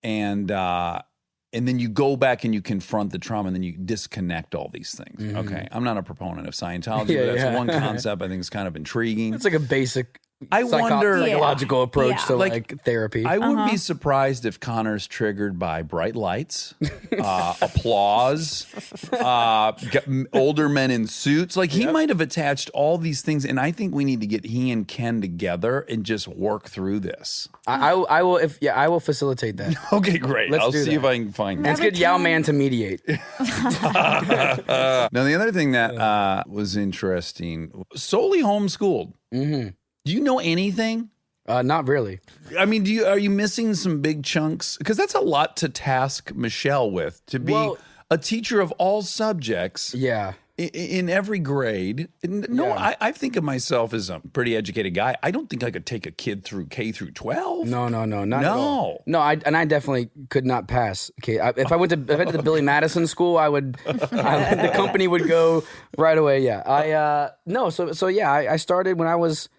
and then you go back and you confront the trauma, and then you disconnect all these things. Okay, I'm not a proponent of Scientology, but that's one concept I think is kind of intriguing. It's like a basic I wonder. psychological approach Yeah. to Like, like therapy. I would be surprised if Connor's triggered by bright lights, applause, older men in suits. Like he might have attached all these things, and I think we need to get he and Ken together and just work through this. I will I will facilitate that. Okay, great. Let's I'll do see that. if I can find Let's it. get Yao Man to mediate. Now, the other thing that was interesting, solely homeschooled. Mm-hmm. Do you know anything? Not really. I mean, are you missing some big chunks? Because that's a lot to task Michelle with, to be a teacher of all subjects. Yeah. In every grade. No, I think of myself as a pretty educated guy. I don't think I could take a kid through K through 12. No, not at all. No, I definitely could not pass. Okay, if I went to the Billy Madison school, I would. The company would go right away. Yeah, I started when I was,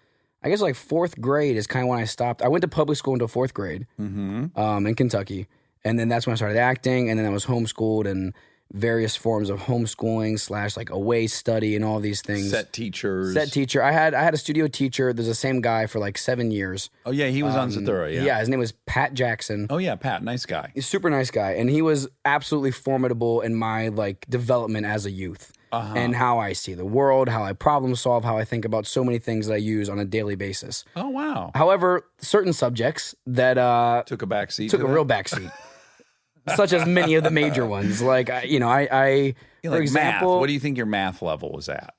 I guess like fourth grade is kind of when I stopped. I went to public school until fourth grade, in Kentucky, and then that's when I started acting, and then I was homeschooled and various forms of homeschooling / like away study and all these things. Set teachers. I had a studio teacher. There's the same guy for like 7 years. Oh yeah, he was on Zathura. Yeah. His name was Pat Jackson. Oh yeah, Pat, nice guy. He's a super nice guy, and he was absolutely formidable in my like development as a youth and how I see the world, how I problem solve, how I think about so many things that I use on a daily basis. Oh wow. However, certain subjects that Took a back seat. took a real backseat. Such as many of the major ones. Like, for example... math. What do you think your math level was at?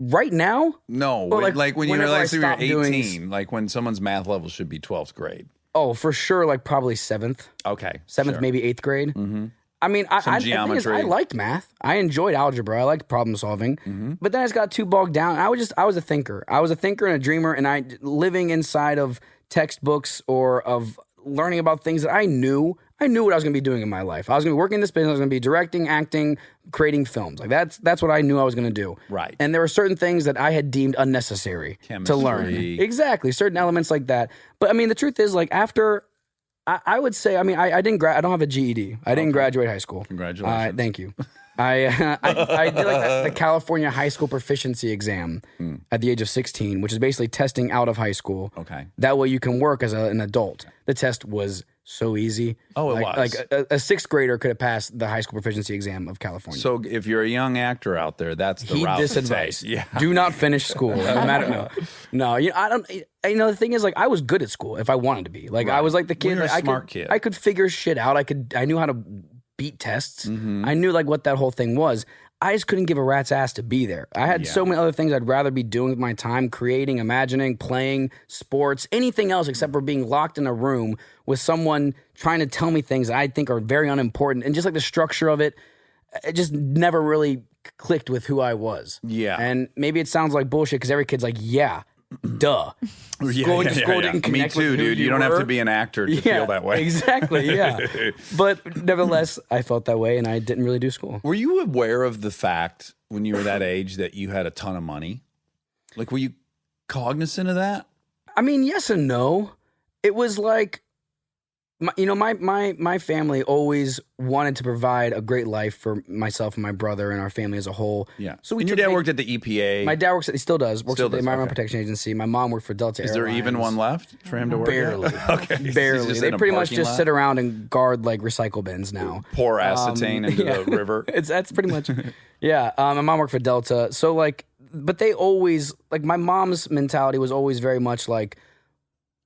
Right now? No, Or like when whenever I you're stopped doing 18, like when someone's math level should be 12th grade. Oh, for sure, like probably 7th. Okay. 7th, sure. maybe 8th grade. Mm-hmm. I mean, the thing is, geometry. I liked math. I enjoyed algebra. I liked problem solving. Mm-hmm. But then I just got too bogged down. I was a thinker. I was a thinker and a dreamer, and living inside of textbooks or of learning about things that I knew what I was going to be doing in my life. I was going to be working in this business. I was going to be directing, acting, creating films. Like that's what I knew I was going to do. Right. And there were certain things that I had deemed unnecessary to learn. Chemistry. Exactly. Certain elements like that. But I mean, the truth is, like after, I would say, I mean, I didn't. I don't have a GED. I didn't graduate high school. Congratulations. Thank you. I did like the California high school proficiency exam at the age of 16, which is basically testing out of high school. Okay. That way you can work as an adult. The test was so easy. Oh, it was. Like a sixth grader could have passed the high school proficiency exam of California. So if you're a young actor out there, that's the Heed route this to advice. take. Yeah. Do not finish school. No matter no. I don't. The thing is, like, I was good at school if I wanted to be. Like, I was like the kid. Well, you're a like, smart kid. I could figure shit out. I knew how to beat tests. Mm-hmm. I knew like what that whole thing was. I just couldn't give a rat's ass to be there. I had so many other things I'd rather be doing with my time, creating, imagining, playing, sports, anything else except for being locked in a room with someone trying to tell me things that I think are very unimportant. And just like the structure of it just never really clicked with who I was. Yeah. And maybe it sounds like bullshit because every kid's like, yeah, duh. Going to school didn't Me connect too, with who dude. You don't have were. to be an actor to feel that way. Exactly, yeah. But nevertheless, I felt that way and I didn't really do school. Were you aware of the fact when you were that age that you had a ton of money? Like, were you cognizant of that? I mean, yes and no. It was like, my family always wanted to provide a great life for myself and my brother and our family as a whole. Yeah. So and your dad worked at the EPA. My dad he still does. Works Still at the does, Environmental okay. Protection Agency. My mom worked for Delta Is Airlines. there even one left for him to work Barely. at? Okay. Barely. He's just They in a pretty much parking just lot? sit around and guard like recycle bins now. Pour acetane into the river. That's pretty much, yeah. My mom worked for Delta. So like, but they always, like my mom's mentality was always very much like,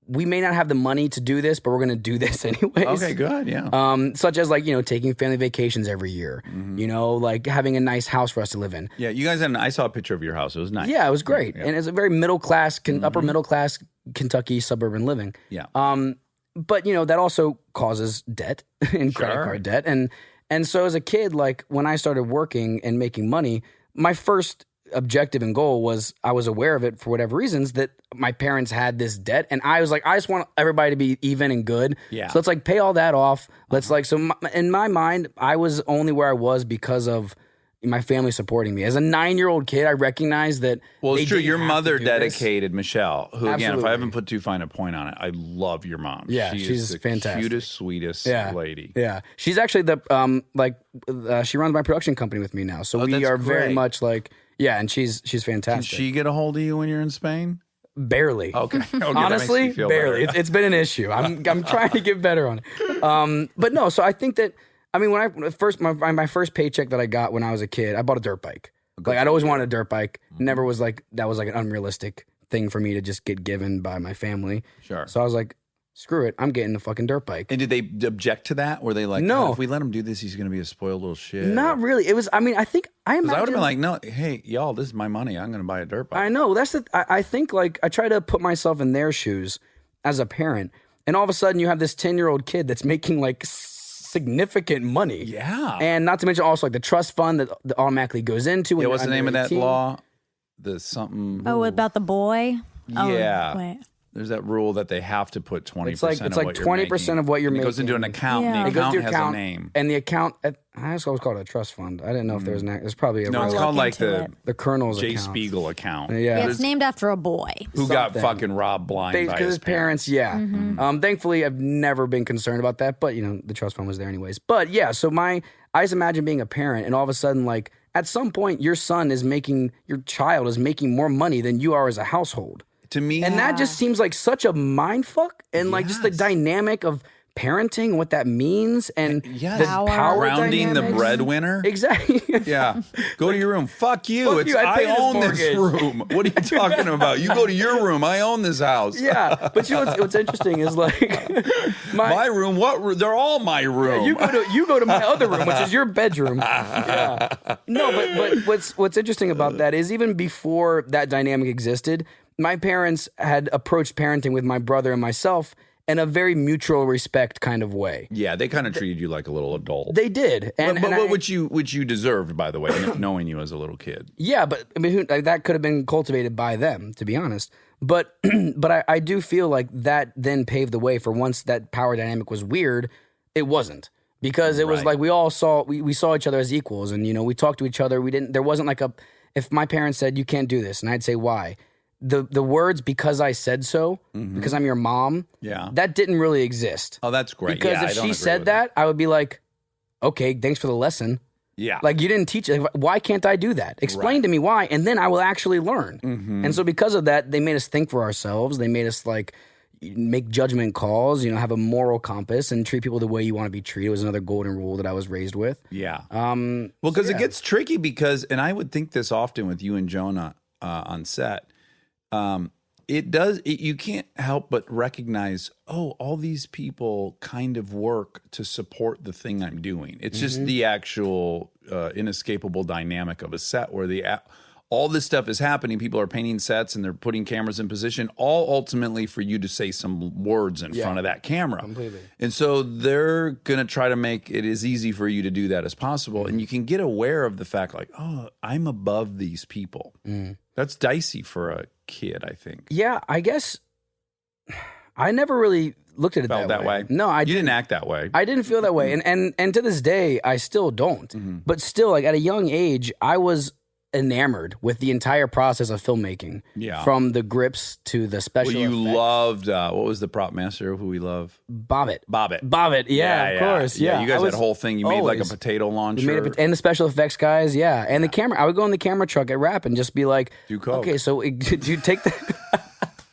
we may not have the money to do this, but we're going to do this anyways. Okay, good, yeah. Such as like, taking family vacations every year, like having a nice house for us to live in. Yeah, you guys had I saw a picture of your house. It was nice. Yeah, it was great. Yeah. And it's a very middle class, upper middle class Kentucky suburban living. Yeah. But that also causes debt and credit Sure. card debt. And so as a kid, like when I started working and making money, my first objective and goal was I was aware of it for whatever reasons that my parents had this debt. And I was like, I just want everybody to be even and good. Yeah. So let's like pay all that off. Let's in my mind, I was only where I was because of my family supporting me. As a 9-year-old kid, I recognized that. Well, it's they true. didn't Your have mother to do this. dedicated Michelle, who again, if Absolutely. I haven't put too fine a point on it, I love your mom. Yeah, she she's is the fantastic. cutest, sweetest lady. Yeah, she's actually she runs my production company with me now. So we that's are very great. much like, yeah, and she's Can fantastic. she get a hold of you when you're in Spain? Barely. Okay. Okay, that makes Honestly, me feel barely. better. It's been an issue. I'm trying to get better on it. But no, so I think that, I mean, when I first, my first paycheck that I got when I was a kid, I bought a dirt bike. Like, I'd always wanted a dirt bike. Never was like, that was like an unrealistic thing for me to just get given by my family. Sure. So I was like, screw it. I'm getting a fucking dirt bike. And did they object to that? Were they like, No. "Oh, if we let him do this, he's going to be a spoiled little shit"? Not really. It was, I mean, I think, I Because I would have imagine. been like, "No, hey, y'all, this is my money. I'm going to buy a dirt bike." I know. That's the. I think like I try to put myself in their shoes as a parent, and all of a sudden you have this 10-year-old kid that's making like significant money. Yeah. And not to mention also like the trust fund that automatically goes into. When Yeah, you're what's the under name of that 18. law? The something. Oh, about the boy? Yeah. Oh, wait. There's that rule that they have to put 20%. It's like of what you're 20% of what you're making. making. It goes into an account. Yeah. And It the goes to account your has account, a name. and the account. I just always called it a trust fund. I didn't know if there was an. There's probably a. No, it's I'll called look like into the it. the Colonel's Jay account. Spiegel account. Yeah. Yeah, it's named after a boy. Who got something. fucking robbed blind by Because his his parents, yeah. Thankfully, I've never been concerned about that, but you know, the trust fund was there anyways. But yeah, so I just imagine being a parent, and all of a sudden, like at some point, your child is making more money than you are as a household, To me, and that just seems like such a mind fuck, and like just the Yes. dynamic of parenting and what that means, and yes. the Power power grounding the dynamics. breadwinner. Exactly. Yeah. Go to your room. Fuck you. Fuck you, I pay this own this mortgage. room. What are you talking about? You go to your room. I own this house. Yeah, but you know what's interesting is like My room. What room? They're all my room. You go to my other room, which is your bedroom. Yeah. No, but what's interesting about that is even before that dynamic existed, my parents had approached parenting with my brother and myself in a very mutual respect kind of way. Yeah, they kind of treated you like a little adult. They did, but which you deserved, by the way, knowing you as a little kid. yeah, but I mean, that could have been cultivated by them, to be honest. But I do feel like that then paved the way for once that power dynamic was weird, it wasn't. Because it was Right. like we all saw we saw each other as equals, and you know, we talked to each other. There wasn't like if my parents said you can't do this, and I'd say why. The words "because I said so," because I'm your mom, Yeah. that didn't really exist. Oh, that's great. Because Yeah, I if don't she agree said with that, I would be like, okay, thanks for the lesson. Yeah. Like, you didn't teach it. Why can't I do that? Explain to me why, and then I will actually learn. And so because of that, they made us think for ourselves. They made us like make judgment calls, you know, have a moral compass and treat people the way you want to be treated was another golden rule that I was raised with. Yeah. Well, because it gets tricky because, and I would think this often with you and Jonah on set, you can't help but recognize, all these people kind of work to support the thing I'm doing. It's just the actual inescapable dynamic of a set where all this stuff is happening. People are painting sets and they're putting cameras in position, all ultimately for you to say some words in front of that camera. Completely. And so they're going to try to make it as easy for you to do that as possible. And you can get aware of the fact like, I'm above these people. That's dicey for a kid, I think. Yeah, I guess I never really looked at it Felt that way? No, You didn't act that way. I didn't feel that way. And to this day, I still don't. But still, like at a young age, I was enamored with the entire process of filmmaking. Yeah. From the grips to the special Well, you effects. loved, what was the prop master who we love? Bobbit. Bobbit. Yeah, of course. Yeah. You guys I had a was whole thing. You made like a always- potato launcher. We made and the special effects guys, yeah. And the camera, I would go in the camera truck at Rap and just be like, Do coke. okay, so do you take the...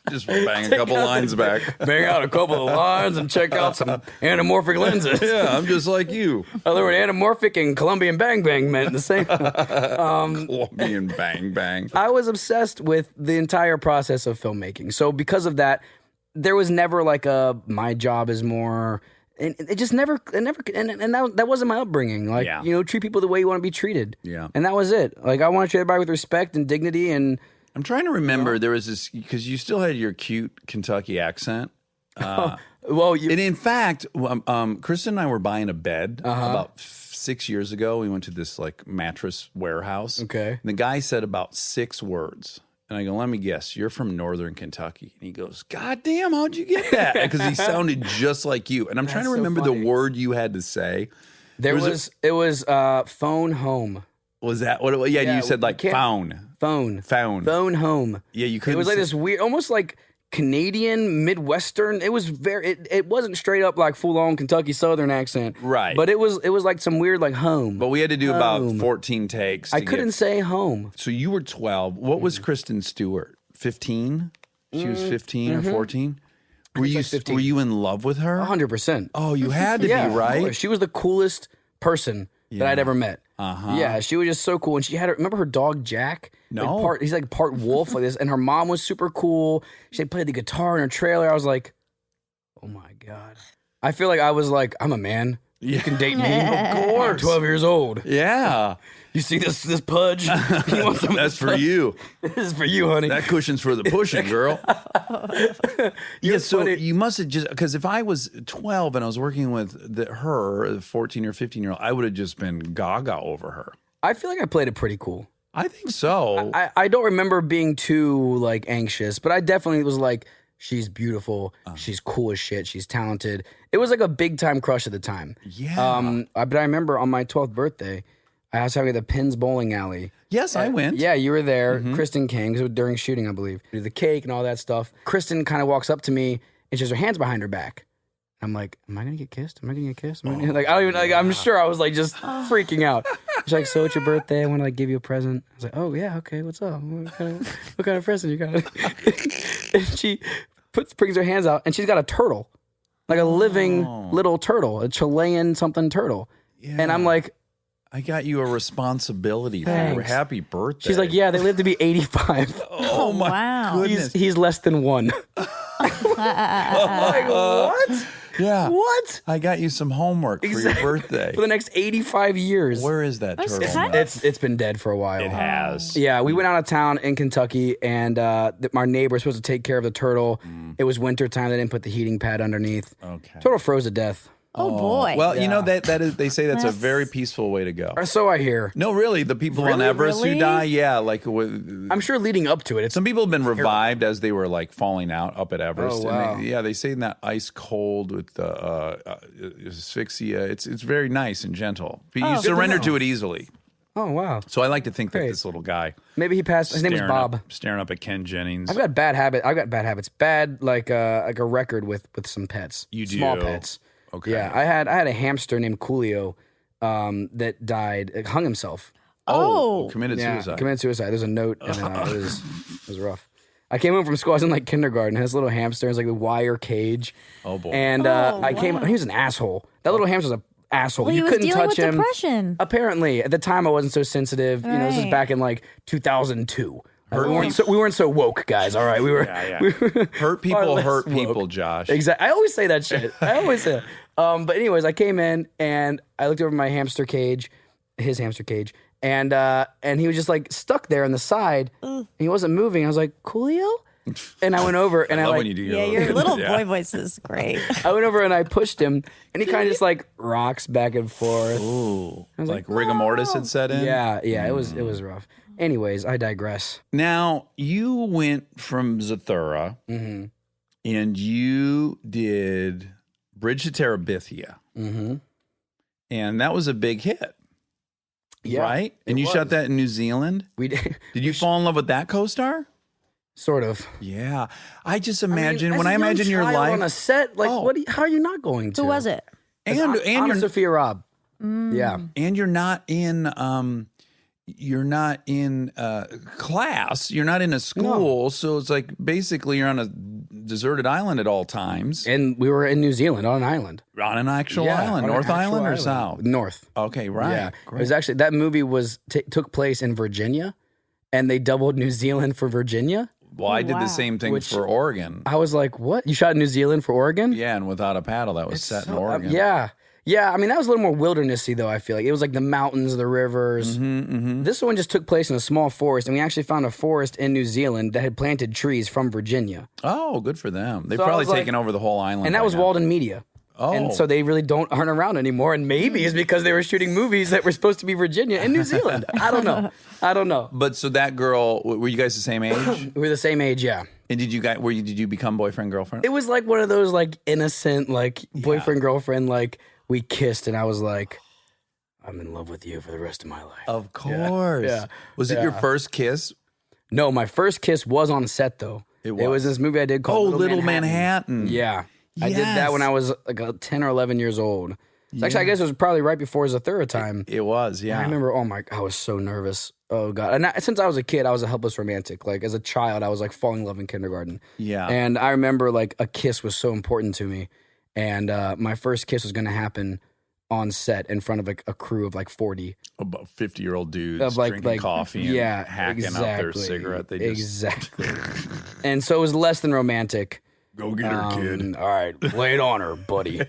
Just bang a couple lines back. Bang out a couple of lines and check out some anamorphic lenses. Yeah, I'm just like you. I learned anamorphic and Colombian bang bang meant the same. Colombian bang bang. I was obsessed with the entire process of filmmaking. So because of that, there was never like my job is more, and it just never, and that wasn't my upbringing. Like, Yeah. you know, treat people the way you want to be treated. Yeah. And that was it. Like, I want to treat everybody with respect and dignity. And I'm trying to remember. There was this because you still had your cute Kentucky accent. well, And in fact, Kristen and I were buying a bed about 6 years ago. We went to this like mattress warehouse. Okay. And the guy said about 6 words. And I go, let me guess, you're from Northern Kentucky. And he goes, God damn, how'd you get that? Because he sounded just like you. And I'm trying to so remember funny. the word you had to say. it was phone home. Was that what it was? Yeah, Yeah, you said like we can't- phone. Phone home. Yeah, you It couldn't was like say- this weird, almost like Canadian, Midwestern. It was it wasn't straight up like full on Kentucky Southern accent. Right. But it was like some weird like home. But we had to do about Home. 14 takes. I to couldn't get- say home. So you were 12. What was Kristen Stewart? 15? She was 15 or 14. Were she you was 15. were you in love with her? 100%. Oh, you had to Yeah, be, of right? course. She was the coolest person that I'd ever met. Yeah, she was just so cool. And she had remember her dog Jack? No. Like he's like part wolf like this. And her mom was super cool. She played the guitar in her trailer. I was like, oh my God. I feel like I was like, I'm a man. You can date me. Of course. I'm 12 years old. Yeah. You see this pudge? You want some of That's this for pudge? you. This is for you, honey. That cushion's for the pushing, girl. Yeah, so funny. you must have just, because if I was 12 and I was working with her, the 14 or 15-year-old, I would have just been gaga over her. I feel like I played it pretty cool. I think so. I don't remember being too like anxious, but I definitely was like, she's beautiful, she's cool as shit, she's talented. It was like a big time crush at the time. Yeah. But I remember on my 12th birthday, I was having at the Pins Bowling Alley. Yes, I went. Yeah, you were there. Kristen came 'cause it was during shooting, I believe. We did the cake and all that stuff. Kristen kind of walks up to me and she has her hands behind her back. I'm like, am I gonna get kissed? Am I gonna get kissed? Like, I don't even like. I'm sure I was like just freaking out. She's like, so it's your birthday. I want to like give you a present. I was like, oh yeah, okay. What's up? What kind of present you got? And she brings her hands out and she's got a turtle, like a living little turtle, a Chilean something turtle. Yeah. And I'm like, I got you a responsibility for Thanks. happy birthday. she's like, yeah, they live to be 85. oh my wow. goodness. He's less than one. Like, what? Yeah. What? I got you some homework for your birthday. For the next 85 years. Where is that That's turtle? kind now? It's been dead for a while. It has. Yeah, we went out of town in Kentucky, and our neighbor was supposed to take care of the turtle. It was winter time; they didn't put the heating pad underneath. Okay. Turtle froze to death. Oh boy. Well, you know that is. They say that's a very peaceful way to go. Or so I hear. No, really, the people on Really? Everest Really? who die, yeah, like with, I'm sure leading up to it, it's some people have been revived as they were like falling out up at Everest. Oh, wow. And they say in that ice cold with the asphyxia, it's very nice and gentle. But you surrender to it easily. oh wow. So I like to think that Great. this little guy, Maybe he passed. His name was Bob. staring up at Ken Jennings. I've got bad habits. Bad like a record with some pets. You do? Small pets. Okay. Yeah, I had a hamster named Coolio that died, hung himself. Committed suicide. Committed suicide. There's a note, and it was rough. I came home from school. I was in like kindergarten. Had this little hamster. It was like the wire cage. Oh boy. And I came. He was an asshole. That little hamster was an asshole. well, he you was couldn't dealing touch with him. depression. Apparently, at the time, I wasn't so sensitive. You know, this was Right. back in like 2002. We weren't so woke, guys. All right, we were. Yeah. we were Hurt far people less hurt woke. people, Josh. Exactly. I always say that shit. I always say that. But anyways, I came in and I looked over my hamster cage, his hamster cage, and he was just like stuck there on the side. And he wasn't moving. I was like, Coolio? And I went over and I love like when you do Yeah, your your little Yeah. boy voice is great. I went over and I pushed him and he kind of just like rocks back and forth. Ooh, was like like, rigor mortis had set in. Yeah, it was rough. Anyways, I digress. Now you went from Zathura, and you did Bridge to Terabithia, and that was a big hit, Yeah, right? And it you shot was. that in New Zealand. We did Did you fall in love with that co-star? sort of. Yeah, I just I mean, imagine as when a I young imagine your child life on a set, like Oh. what? How are you not going to? Who was it? and Anna you're Sophia Robb. Yeah. and you're not in class. You're not in a school, so it's like basically you're on a deserted island at all times. And we were in New Zealand on an island. On an actual island, on an North actual Island or island. South? North. Okay, right. Yeah. It Great. was actually that movie took place in Virginia, and they doubled New Zealand for Virginia. Well, I did wow. the same thing Which- for Oregon. I was like, "What? You shot in New Zealand for Oregon?" Yeah, and Without a Paddle, that was set in Oregon. Yeah. I mean, that was a little more wildernessy, though. I feel like it was like the mountains, the rivers. This one just took place in a small forest, and we actually found a forest in New Zealand that had planted trees from Virginia, Oh, good for them. They've So I probably was like- taken over the whole island. and that by was now. Walden Media. Oh. And so they really aren't around anymore. And maybe it's because they were shooting movies that were supposed to be Virginia and New Zealand. I don't know. But so that girl, were you guys the same age? We were the same age, yeah. And did you become boyfriend girlfriend? It was like one of those like innocent like boyfriend girlfriend like we kissed and I was like, I'm in love with you for the rest of my life. Of course. Yeah. Was it your first kiss? No, my first kiss was on set though. It was was? this movie I did Oh, called Little Manhattan. Yeah. I did that when I was like 10 or 11 years old. So actually, I guess it was probably right before Zathura time. It was, yeah. I remember, I was so nervous. Oh, God. And since I was a kid, I was a helpless romantic. Like, as a child, I was, like, falling in love in kindergarten. Yeah. And I remember, like, a kiss was so important to me. And my first kiss was going to happen on set in front of, like, a crew of, like, 40. About 50-year-old dudes Of, like, drinking coffee and yeah, hacking up their cigarette. They just, Exactly. And so it was less than romantic. go get her, kid. All right, lay it on her, buddy.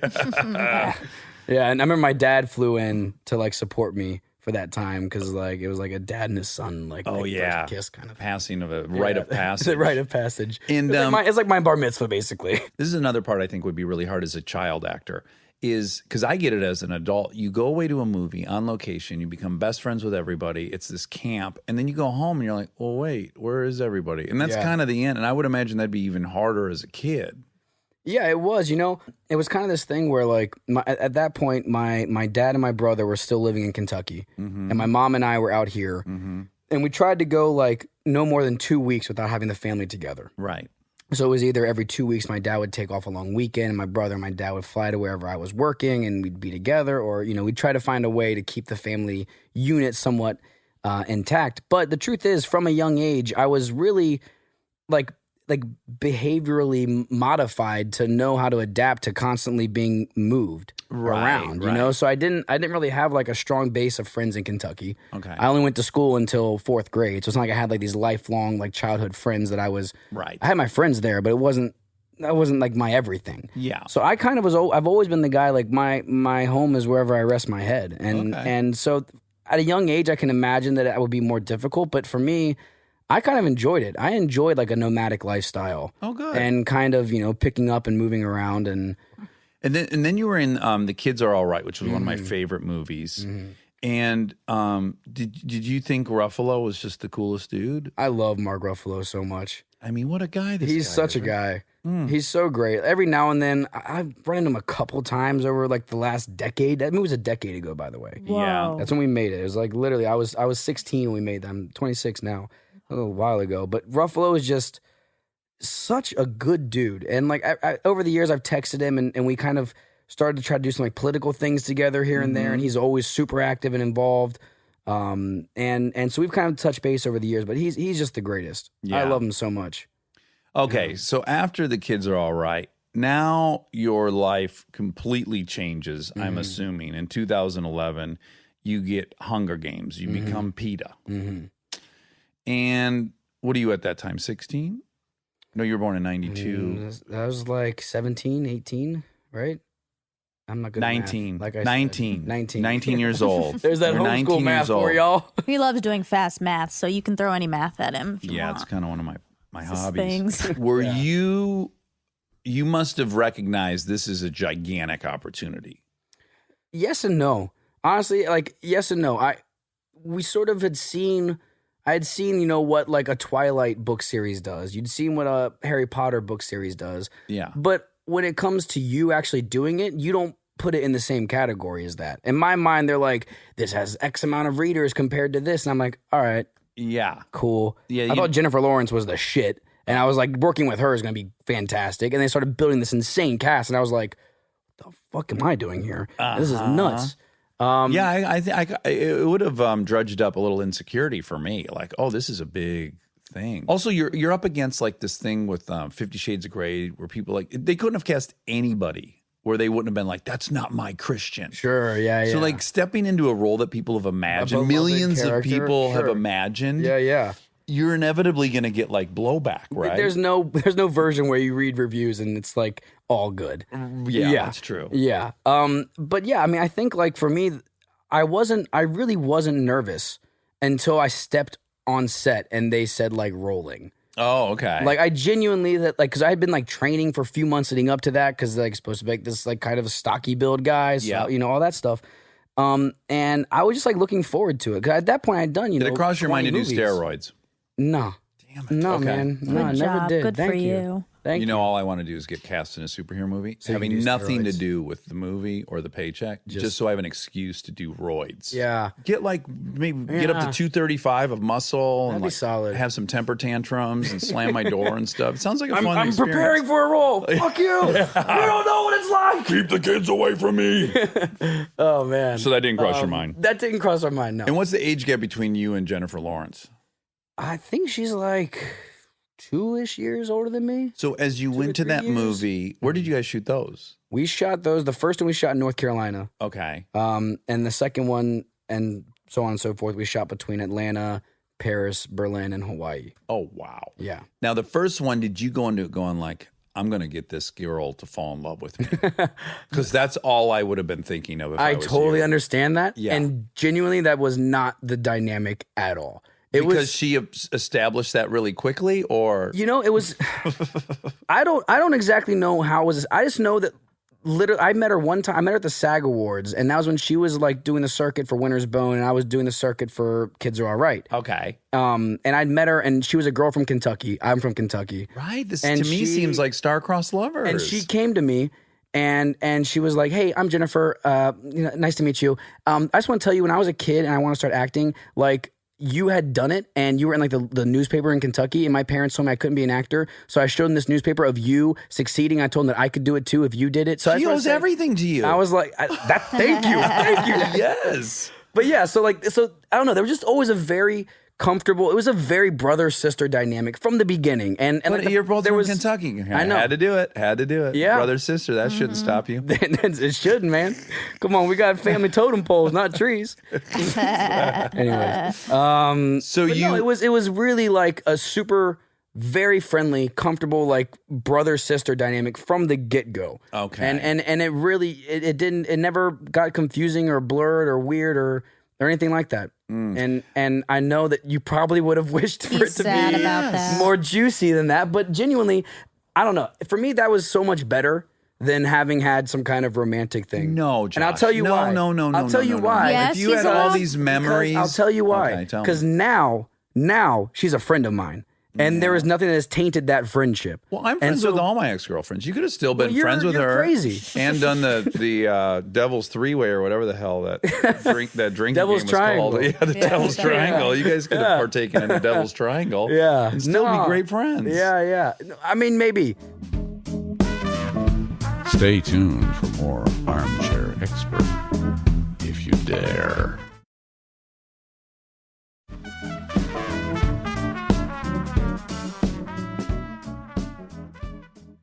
Yeah, and I remember my dad flew in to, like, support me for that time because, like, it was like a dad and his son, like, Oh, like, yeah. first kiss kind of Passing of a rite of passage. It's a rite of passage. And, It's like my bar mitzvah, basically. This is another part I think would be really hard as a child actor is because I get it as an adult. You go away to a movie on location, you become best friends with everybody. It's this camp. And then you go home and you're like, well, wait, where is everybody? And that's Yeah. kind of the end. And I would imagine that'd be even harder as a kid. Yeah, it was. You know, it was kind of this thing where, like, at that point, my dad and my brother were still living in Kentucky, and my mom and I were out here, and we tried to go, like, no more than 2 weeks without having the family together. Right. So it was either every 2 weeks my dad would take off a long weekend, and my brother and my dad would fly to wherever I was working, and we'd be together, or, you know, we'd try to find a way to keep the family unit somewhat intact. But the truth is, from a young age, I was really, like behaviorally modified to know how to adapt to constantly being moved around, you know? So I didn't really have, like, a strong base of friends in Kentucky. Okay. I only went to school until 4th grade. So it's not like I had, like, these lifelong, like, childhood friends that I was. Right. I had my friends there, but that wasn't like my everything. Yeah. So I kind of I've always been the guy, like, my home is wherever I rest my head. And so at a young age, I can imagine that it would be more difficult, but for me, I kind of enjoyed it. I enjoyed, like, a nomadic lifestyle. Oh, good. And kind of, you know, picking up and moving around and then you were in The Kids Are All Right, which was one of my favorite movies. And did you think Ruffalo was just the coolest dude? I love Mark Ruffalo so much. I mean, what a guy this He's guy such is, a right? guy. He's so great. Every now and then, I've run into him a couple times over, like, the last decade. That movie was a decade ago, by the way. Yeah. That's when we made it. It was like literally, I was 16 when we made that. I'm 26 now. A little while ago. But Ruffalo is just such a good dude. And, like, I over the years, I've texted him and we kind of started to try to do some, like, political things together here and there. And he's always super active and involved. And so we've kind of touched base over the years, but he's just the greatest. Yeah. I love him so much. Okay, so after The Kids Are All Right, now your life completely changes, I'm assuming. In 2011, you get Hunger Games. You become PETA. And what are you at that time, 16? No, you were born in 92. That was like 17, 18, right? I'm not good 19. at math. Like I 19. said. 19. 19 years old. There's that You're 19 homeschool math years old. for y'all. He loves doing fast math, so you can throw any math at him. If you Yeah, want. it's kind of one of my His hobbies. things. Were you must have recognized this is a gigantic opportunity. Yes and no. Honestly, like, yes and no. We sort of had seen. I had seen, you know, what, like, a Twilight book series does. You'd seen what a Harry Potter book series does. Yeah. But when it comes to you actually doing it, you don't put it in the same category as that. In my mind, they're like, this has X amount of readers compared to this. And I'm like, all right, Yeah. cool. Yeah, I thought Jennifer Lawrence was the shit. And I was like, working with her is going to be fantastic. And they started building this insane cast. And I was like, what the fuck am I doing here? This is nuts. Yeah, it would have drudged up a little insecurity for me. Like, oh, this is a big thing. Also, you're up against, like, this thing with 50 Shades of Grey where people, like, they couldn't have cast anybody where they wouldn't have been like, that's not my Christian. Sure, yeah. So, like, stepping into a role that people have imagined, beloved millions of character, people have sure. imagined, Yeah. you're inevitably going to get, like, blowback, right? There's no version where you read reviews and it's like all good. yeah, that's true. Yeah. But yeah, I mean, I think, like, for me, I really wasn't nervous until I stepped on set and they said, like, rolling. Oh, okay. Like, I genuinely, because I had been, like, training for a few months leading up to that because, like, supposed to be, like, this, like, kind of a stocky build guy. So, Yeah. you know, all that stuff. And I was just, like, looking forward to it because at that point I'd done, Did it cross your mind to do steroids? No. Damn it. No, Okay. man. No, I Good never job. did. Good Thank for you. Thank You you. know, all I want to do is get cast in a superhero movie, So you can having do nothing to steroids. do with the movie or the paycheck, just so I have an excuse to do roids. Yeah. Get like maybe get up to Yeah. 235 of muscle and That'd be like solid. have some temper tantrums and slam my door and stuff. It sounds like a fun I'm experience. preparing for a role. Fuck you. You don't know what it's like. Keep the kids away from me. Oh man. So that didn't cross your mind. That didn't cross our mind. No. And what's the age gap between you and Jennifer Lawrence? I think she's like 2-ish years older than me. So as you went to 3 that years. movie, where did you guys shoot those? We shot those. The first one we shot in North Carolina. Okay. And the second one, and so on and so forth, we shot between Atlanta, Paris, Berlin, and Hawaii. Oh, wow. Yeah. Now, the first one, did you go into it going like, I'm going to get this girl to fall in love with me? Because that's all I would have been thinking of if I I was totally you. understand that. Yeah. And genuinely, that was not the dynamic at all. It Because was, she established that really quickly, or you know, it was, I don't exactly know how it was. I just know that literally, I met her one time. I met her at the SAG Awards, and that was when she was like doing the circuit for Winter's Bone, and I was doing the circuit for Kids Are All Right. okay, And I'd met her, and she was a girl from Kentucky. I'm from Kentucky. right? This And to me she- seems like star-crossed lovers. And she came to me and she was like, "Hey, I'm Jennifer. Nice to meet you. I just want to tell you, when I was a kid and I want to start acting, like you had done it and you were in like the newspaper in Kentucky, and my parents told me I couldn't be an actor. So I showed them this newspaper of you succeeding. I told them that I could do it too if you did it. So I She just wanna owes say- everything to you. I was like, thank you. Thank you. yes. But yeah, so I don't know. There was just always a very comfortable. It was a very brother sister dynamic from the beginning. And But like you're both there from was Kentucky. I know. Had to do it. Had to do it. Yeah. Brother, sister, that shouldn't stop you. It shouldn't, man. Come on, we got family totem poles, not trees. Anyways, So but you no, it was really like a super, very friendly, comfortable, like brother sister dynamic from the get go. Okay. and it really it never got confusing or blurred or weird or anything like that. And I know that you probably would have wished for He's it to sad be about that. more juicy than that, but genuinely, I don't know. For me, that was so much better than having had some kind of romantic thing. No, and I'll Josh. tell you No, why. no, I'll tell you why. Yes, If you he's had all a- these memories, I'll tell you why. Okay, tell me. Because now she's a friend of mine, and there is nothing that has tainted that friendship. Well, I'm And friends so- with all my ex-girlfriends. You could have still been Well, friends with you're her, crazy. and done the Devil's Three-Way or whatever the hell that drinking Devil's game was Triangle. called. Yeah, the Devil's Triangle. You guys could have partaken in the Devil's Triangle. Yeah. and still No. be great friends. Yeah. I mean, maybe. Stay tuned for more Armchair Expert, if you dare.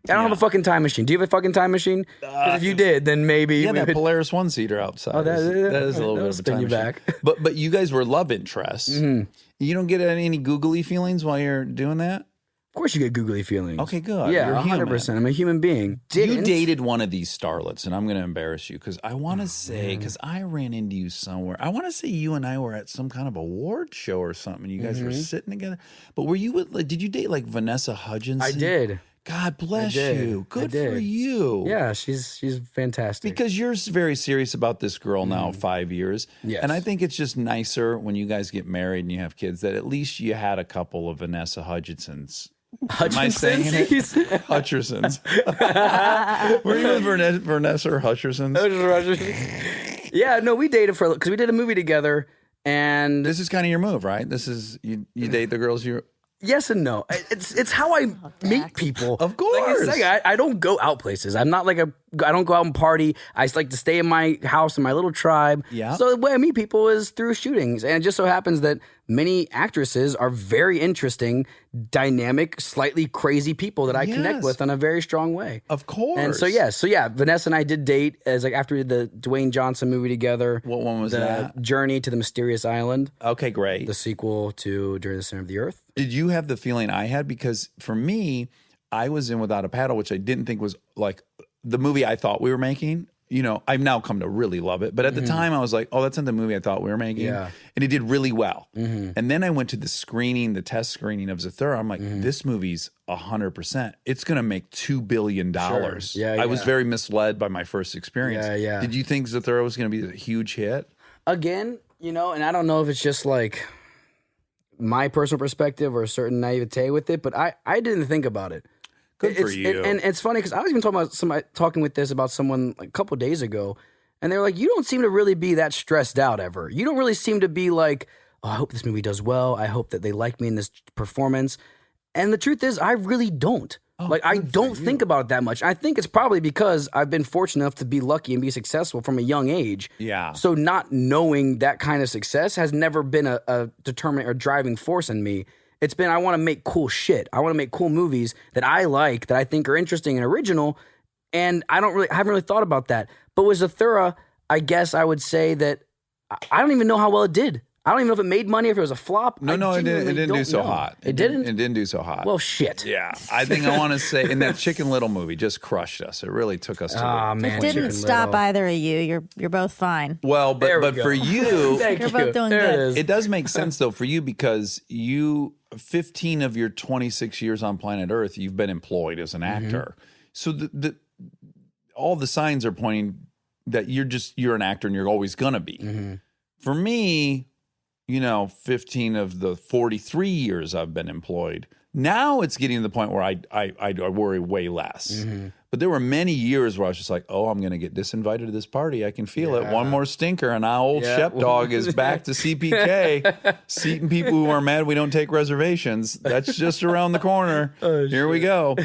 I don't have a fucking time machine. Do you have a fucking time machine? 'Cause if you did, then maybe Yeah, we that would- Polaris one-seater outside. Oh, that- that is a little that'll bit of a spin time you machine. back. But you guys were love interests. You don't get any googly feelings while you're doing that? Of course, you get googly feelings. Okay, good. Yeah, You're human. 100%. I'm a human being. You Didn't. dated one of these starlets, and I'm going to embarrass you because I want to say, because I ran into you somewhere. I want to say you and I were at some kind of award show or something. You guys were sitting together. But were you with, like, did you date like Vanessa Hutchinson? I did. God bless did. you. I Good did. for you. Yeah, she's fantastic. Because you're very serious about this girl now, 5 years. Yes. And I think it's just nicer when you guys get married and you have kids that at least you had a couple of Vanessa Hutchinsons. Am I saying it? Hutchersons. Were you with Vanessa or Hutchersons? Yeah, no, we dated because we did a movie together, and This is kind of your move, right? This is you date the girls you. yes and no. It's how I meet people. Of Like I course. say, I don't go out places. I'm not like I don't go out and party. I just like to stay in my house in my little tribe. Yeah. So the way I meet people is through shootings, and it just so happens that many actresses are very interesting, dynamic, slightly crazy people that I connect Yes. with in a very strong way. Of course. And so yeah, Vanessa and I did date as like after we did the Dwayne Johnson movie together. What one was the that? Journey to the Mysterious Island, Okay, great. the sequel to Journey to the Center of the Earth. Did you have the feeling I had? Because for me, I was in Without a Paddle, which I didn't think was like the movie I thought we were making. You know, I've now come to really love it. But at the time, I was like, oh, that's not the movie I thought we were making. Yeah. And it did really well. And then I went to the test screening of Zathura. I'm like, this movie's 100%. It's going to make $2 billion. Yeah, I was yeah. very misled by my first experience. Yeah. Did you think Zathura was going to be a huge hit? Again, you know, and I don't know if it's just like my personal perspective or a certain naivete with it, but I didn't think about it. Good for you. And it's funny because I was even talking with this about someone like a couple of days ago, and they were like, "You don't seem to really be that stressed out ever. You don't really seem to be like, oh, I hope this movie does well. I hope that they like me in this performance." And the truth is, I really don't. I don't think about it that much. I think it's probably because I've been fortunate enough to be lucky and be successful from a young age. Yeah. So not knowing that kind of success has never been a determinant or driving force in me. It's been, I want to make cool shit. I want to make cool movies that I like, that I think are interesting and original. And I haven't really thought about that. But with Zathura, I guess I would say that I don't even know how well it did. I don't even know if it made money, if it was a flop. No, it didn't do so hot. It didn't? It didn't do so hot. Well, shit. Yeah. I think I want to say, in that Chicken Little movie just crushed us. It really took us to man. It didn't stop either of you. You're both fine. Well, but for you, You're both doing good. it does make sense though for you because 15 of your 26 years on planet Earth, you've been employed as an actor. So all the signs are pointing that you're an actor and you're always gonna be. For me, 15 of the 43 years I've been employed. Now it's getting to the point where I worry way less. But there were many years where I was just like, oh, I'm going to get disinvited to this party. I can feel it. One more stinker, and our old Shep dog is back to CPK, seating people who are mad we don't take reservations. That's just around the corner. Here we go.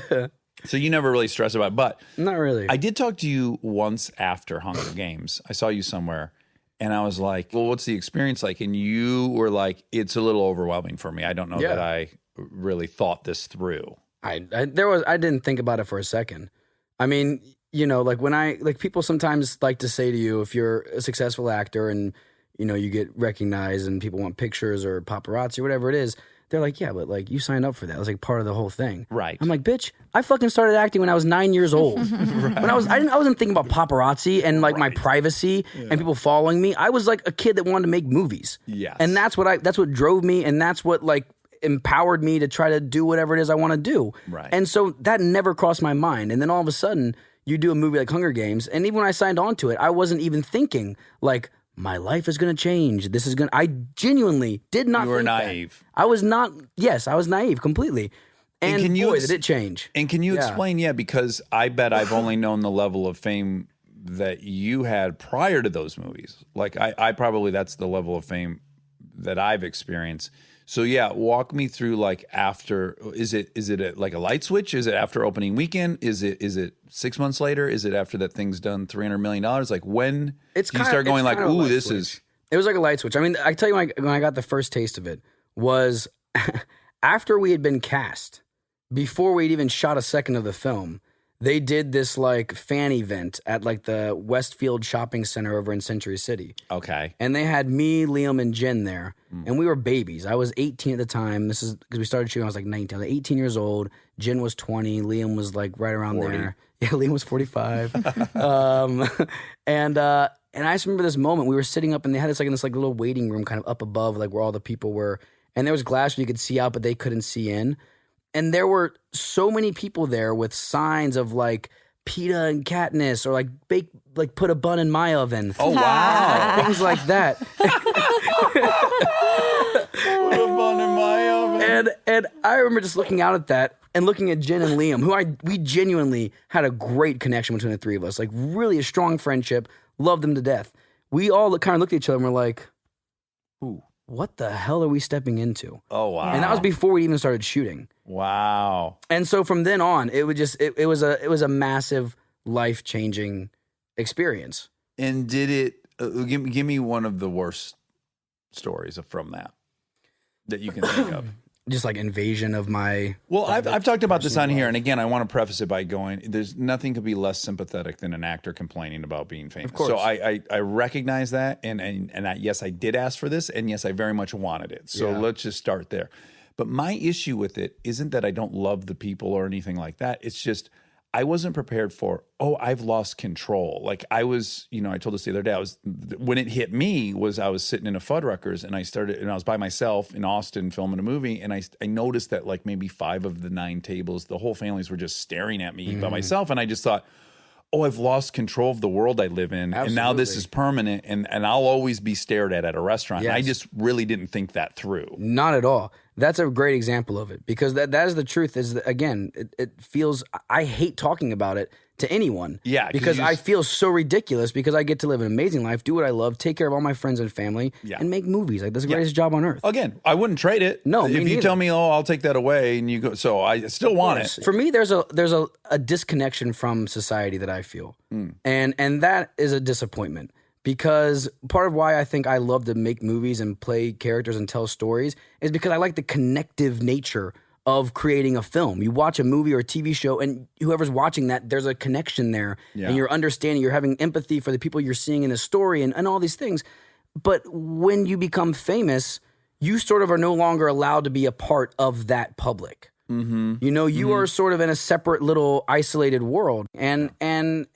So you never really stress about it. But not really. I did talk to you once after Hunger Games. I saw you somewhere. And I was like, well, what's the experience like? And you were like, it's a little overwhelming for me. I don't know that I really thought this through. I didn't think about it for a second. I mean, when people sometimes like to say to you, if you're a successful actor and, you get recognized and people want pictures or paparazzi or whatever it is, they're like, yeah, but like you signed up for that. It was like part of the whole thing. Right. I'm like, bitch, I fucking started acting when I was 9 years old. When I wasn't thinking about paparazzi and like my privacy and people following me. I was like a kid that wanted to make movies. Yes. And that's what drove me, and that's what like empowered me to try to do whatever it is I want to do. Right. And so that never crossed my mind. And then all of a sudden you do a movie like Hunger Games, and even when I signed on to it, I wasn't even thinking like, my life is going to change. I genuinely did not think You were naive. that. I was not, yes, I was naive completely. And did it change. And can you explain, because I bet I've only known the level of fame that you had prior to those movies. Like I probably, that's the level of fame that I've experienced. So walk me through like after, is it like a light switch? Is it after opening weekend? Is it 6 months later? Is it after that thing's done $300 million? Like when do you start going like, ooh, this is... It was like a light switch. I mean, I tell you when I got the first taste of it was after we had been cast, before we'd even shot a second of the film, they did this like fan event at like the Westfield Shopping Center over in Century City. Okay. And they had me, Liam, and Jen there. And we were babies. I was 18 at the time. This is because we started shooting, I was like 19. I was 18 years old. Jen was 20. Liam was like right around 40. there. Yeah, Liam was 45. And I just remember this moment. We were sitting up and they had this like in this like little waiting room kind of up above like where all the people were. And there was glass where you could see out, but they couldn't see in. And there were so many people there with signs of like pita and Katniss or like bake, like put a bun in my oven. Oh, wow. Things like that. Put a bun in my oven. And I remember just looking out at that and looking at Jen and Liam, we genuinely had a great connection between the three of us, like really a strong friendship, loved them to death. We all kind of looked at each other and were like, ooh, what the hell are we stepping into? Oh, wow. And that was before we even started shooting. Wow. And so from then on, it would just it was a massive life-changing experience. And did it give me one of the worst stories from that you can think of? Just like invasion of my... Well, I've talked about this on here, and again, I want to preface it by going, there's nothing could be less sympathetic than an actor complaining about being famous. Of course. So I recognize that, and yes, I did ask for this, and yes, I very much wanted it. So let's just start there. But my issue with it isn't that I don't love the people or anything like that. It's just I wasn't prepared for, I've lost control. Like I was, I told this the other day, when it hit me was I was sitting in a Fuddruckers and I was by myself in Austin filming a movie, and I noticed that like maybe 5 of the 9 tables, the whole families were just staring at me by myself. And I just thought, I've lost control of the world I live in. Absolutely. And now this is permanent and I'll always be stared at a restaurant. Yes. I just really didn't think that through. Not at all. That's a great example of it, because that is the truth. Is that, again, it feels, I hate talking about it to anyone. Yeah, because I feel so ridiculous, because I get to live an amazing life, do what I love, take care of all my friends and family, and make movies. Like, that's the greatest job on earth. Again, I wouldn't trade it. No, if you tell me, oh, I'll take that away, and you go, so I still want it. For me, there's a disconnection from society that I feel, and that is a disappointment. Because part of why I think I love to make movies and play characters and tell stories is because I like the connective nature of creating a film. You watch a movie or a TV show, and whoever's watching that, there's a connection there, and you're understanding, you're having empathy for the people you're seeing in the story, and all these things. But when you become famous, you sort of are no longer allowed to be a part of that public. You know, you are sort of in a separate little isolated world, and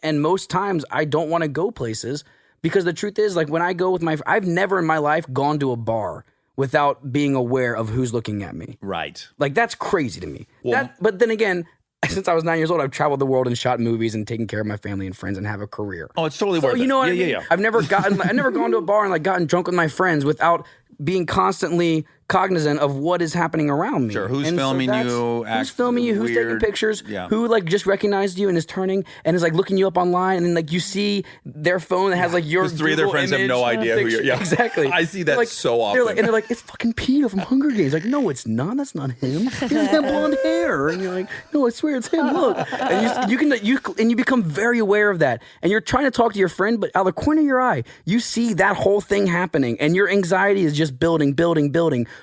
most times I don't want to go places. Because the truth is, like, when I go with I've never in my life gone to a bar without being aware of who's looking at me. Right. Like, that's crazy to me. But then again, since I was 9 years old, I've traveled the world and shot movies and taken care of my family and friends and have a career. Oh, it's totally worth it. You know what I mean? Yeah. I've never gone to a bar and like gotten drunk with my friends without being constantly cognizant of what is happening around me. Sure, who's And filming you? Who's filming you? Who's taking weird. pictures? Yeah. Who like just recognized you and is turning and is like looking you up online, and then like you see their phone that has like your Because three of their Google friends have image no idea who picture. you're. Yeah, Exactly. I see that Like, so often. They're like, it's fucking Peter from Hunger Games. Like, no, it's not. That's not him. He doesn't have blonde hair. And you're like, no, I swear it's him. Look, and you become very aware of that, and you're trying to talk to your friend, but out of the corner of your eye, you see that whole thing happening, and your anxiety is just building,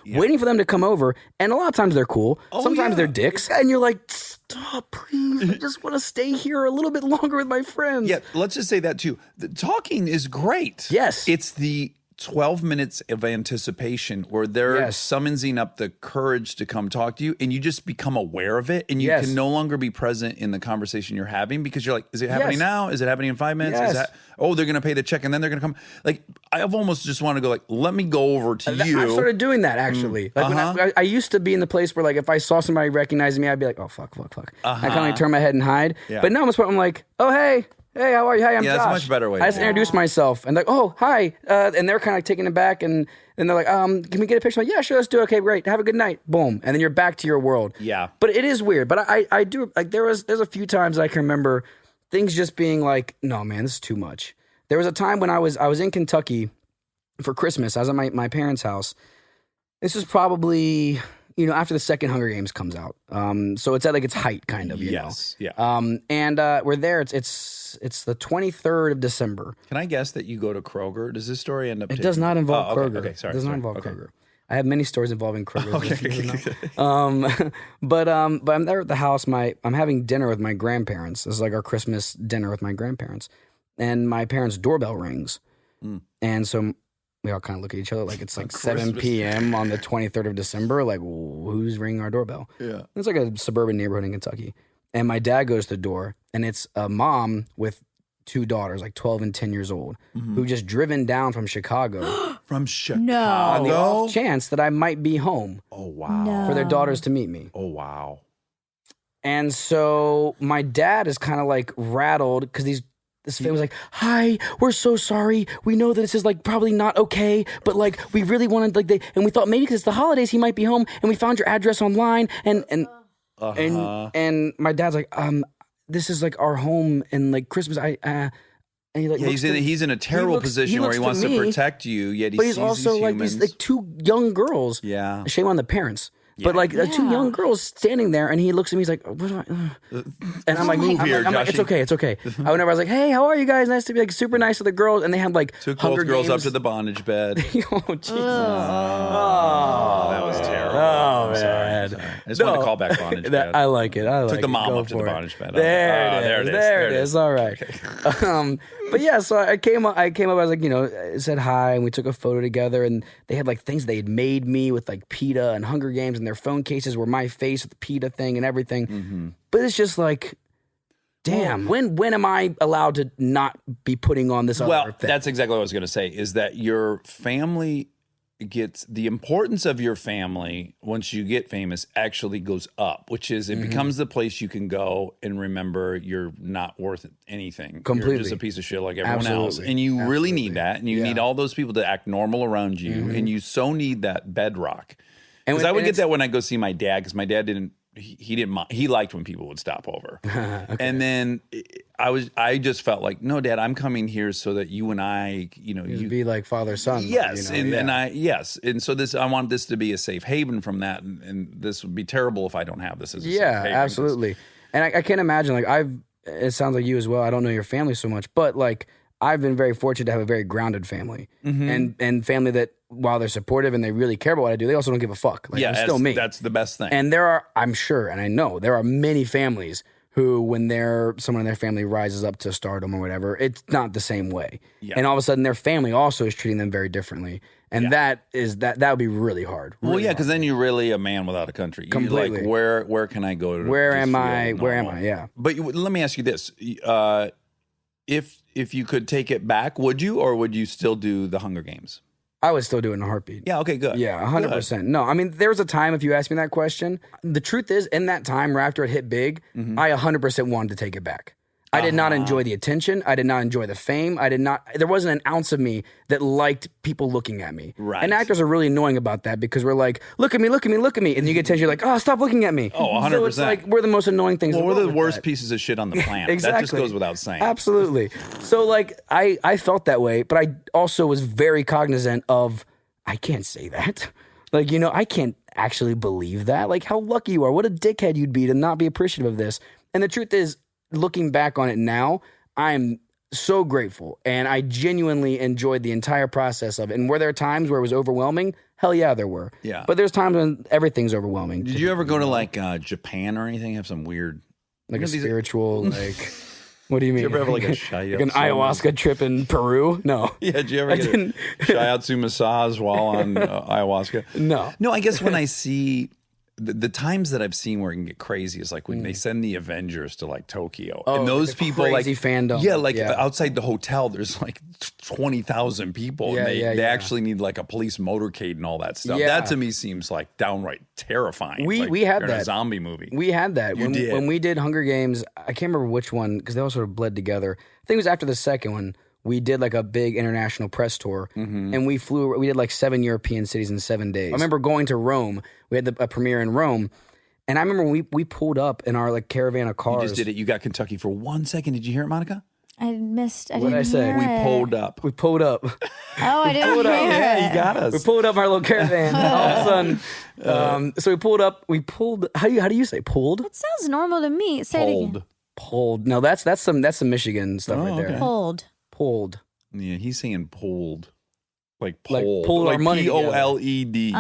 waiting for them to come over. And a lot of times they're cool. Sometimes they're dicks. And you're like, stop, please. I just want to stay here a little bit longer with my friends. Yeah, let's just say that too. The talking is great. Yes. It's the 12 minutes of anticipation where they're summoning up the courage to come talk to you, and you just become aware of it, and you can no longer be present in the conversation you're having, because you're like, is it happening now? Is it happening in 5 minutes? Is that, oh, they're going to pay the check and then they're going to come. Like, I've almost just want to go like, let me go over to you. I started doing that, actually. Like, when I used to be in the place where, like, if I saw somebody recognizing me, I'd be like, oh, fuck. I kind of like turn my head and hide. But now I'm like, oh, hey, how are you? Hey, I'm Josh. That's a much better way. I just introduced myself, and like, oh, hi. And they're kind of like taken aback, and they're like, can we get a picture? I'm like, yeah, sure, let's do it. Okay, great. Have a good night. Boom. And then you're back to your world. Yeah. But it is weird. But I do, like, there's a few times I can remember things just being like, no, man, this is too much. There was a time when I was in Kentucky for Christmas. I was at my parents' house. This was probably, after the second Hunger Games comes out. So it's at like its height, kind of, you know. Yeah. And we're there. It's the 23rd of December. Can I guess that you go to Kroger? Does this story end up? It does not involve Kroger. Okay, sorry. It does not involve Okay. Kroger. I have many stories involving Kroger. But I'm there at the house. I'm having dinner with my grandparents. This is like our Christmas dinner with my grandparents, and my parents' doorbell rings, and so we all kind of look at each other like it's like 7 p.m. on the 23rd of December. Like, who's ringing our doorbell? Yeah, it's like a suburban neighborhood in Kentucky, and my dad goes to the door, and it's a mom with two daughters, like 12 and 10 years old, who just driven down from Chicago. From Chicago? No. On the off chance that I might be home. Oh, wow. No. For their daughters to meet me. Oh, wow. And so my dad is kind of like rattled because this family was like, hi, we're so sorry. We know that this is like probably not okay, but like we really wanted and we thought maybe because it's the holidays he might be home, and we found your address online, and my dad's like, this is like our home and like Christmas. And he like he's in a terrible position where he wants to protect you, yet but he's also like these like two young girls. Yeah, shame on the parents. But like two young girls standing there, and he looks at me. He's like, "What do I?" And I'm like, "It's okay." Whenever I was like, "Hey, how are you guys? Nice to be like super nice to the girls." And they had like took Hunger both girls Games. up to the bondage bed. Oh, Jesus. That was terrible. Oh, I'm man. sorry. I just wanted to call back bondage bed. I like it. Took the mom up to the bondage bed. There it is. All right. But yeah, so I came up. I was like, I said hi, and we took a photo together. And they had like things they had made me with like PETA and Hunger Games, and their phone cases were my face with the PETA thing and everything. Mm-hmm. But it's just like, damn, when am I allowed to not be putting on this other thing? That's exactly what I was going to say, is that your family gets, the importance of your family once you get famous actually goes up, which is it becomes the place you can go and remember you're not worth anything. Completely. You're just a piece of shit like everyone else. And you really need that. And you need all those people to act normal around you. And you so need that bedrock. Because I would get that when I go see my dad, because my dad didn't. He didn't mind. He liked when people would stop over. Okay. And then I just felt like, no, Dad, I'm coming here so that you and I, you be like father son. Yes, and so I want this to be a safe haven from that, and this would be terrible if I don't have this as a safe haven. Yeah, absolutely. And I can't imagine, like, it sounds like you as well. I don't know your family so much, but like I've been very fortunate to have a very grounded family, and family that, while they're supportive and they really care about what I do, they also don't give a fuck. Like, they're still me. That's the best thing. And I'm sure, and I know there are many families who, when someone in their family rises up to stardom or whatever, it's not the same way. Yeah. And all of a sudden, their family also is treating them very differently. And that would be really hard. Really because then you're really a man without a country. Completely. You're like, where can I go to? Where am I? Where am I? Yeah. But let me ask you this: if you could take it back, would you, or would you still do the Hunger Games? I would still do it in a heartbeat. Yeah, okay, good. Yeah, 100%. No, I mean, there was a time, if you asked me that question, the truth is, in that time, right after it hit big, I 100% wanted to take it back. I did not enjoy the attention. I did not enjoy the fame. There wasn't an ounce of me that liked people looking at me. Right. And actors are really annoying about that, because we're like, look at me, look at me, look at me. And you get attention, you're like, oh, stop looking at me. Oh, 100%. So it's like, we're the most annoying things. Well, we're the worst pieces of shit on the planet. Exactly. That just goes without saying. Absolutely. So like, I felt that way, but I also was very cognizant of, I can't say that. Like, I can't actually believe that. Like, how lucky you are. What a dickhead you'd be to not be appreciative of this. And the truth is, looking back on it now, I'm so grateful, and I genuinely enjoyed the entire process of it. And were there times where it was overwhelming? Hell yeah, there were. Yeah. But there's times when everything's overwhelming. Did you ever go to like Japan or anything? Have some weird, like a spiritual, like, what do you mean? Did you ever have like like an ayahuasca trip in Peru? No. Yeah, did you ever get a shiatsu massage while on ayahuasca? No. I guess when I see the times that I've seen where it can get crazy is like when they send the Avengers to like Tokyo, and those like people crazy like fandom. outside the hotel, there's like 20,000 people, and they actually need like a police motorcade and all that stuff. Yeah. That to me seems like downright terrifying. We like had you're that in a zombie movie. We had that when we did Hunger Games. I can't remember which one, because they all sort of bled together. I think it was after the second one. We did like a big international press tour, and we did like 7 European cities in 7 days. I remember going to Rome. We had a premiere in Rome, and I remember we pulled up in our like caravan of cars. You just did it. You got Kentucky for 1 second. Did you hear it, Monica? I missed. What did I say? Hear We it. pulled up. We pulled up. Oh, I didn't hear it. Yeah, you got us. We pulled up our little caravan. And all of a sudden, so we pulled up. We pulled. How do you say pulled? It sounds normal to me. Say it again. Pulled. No, that's some Michigan stuff right there. okay. Pulled. Yeah, he's saying pulled. Like Like pulled. pulled our money together. POLED.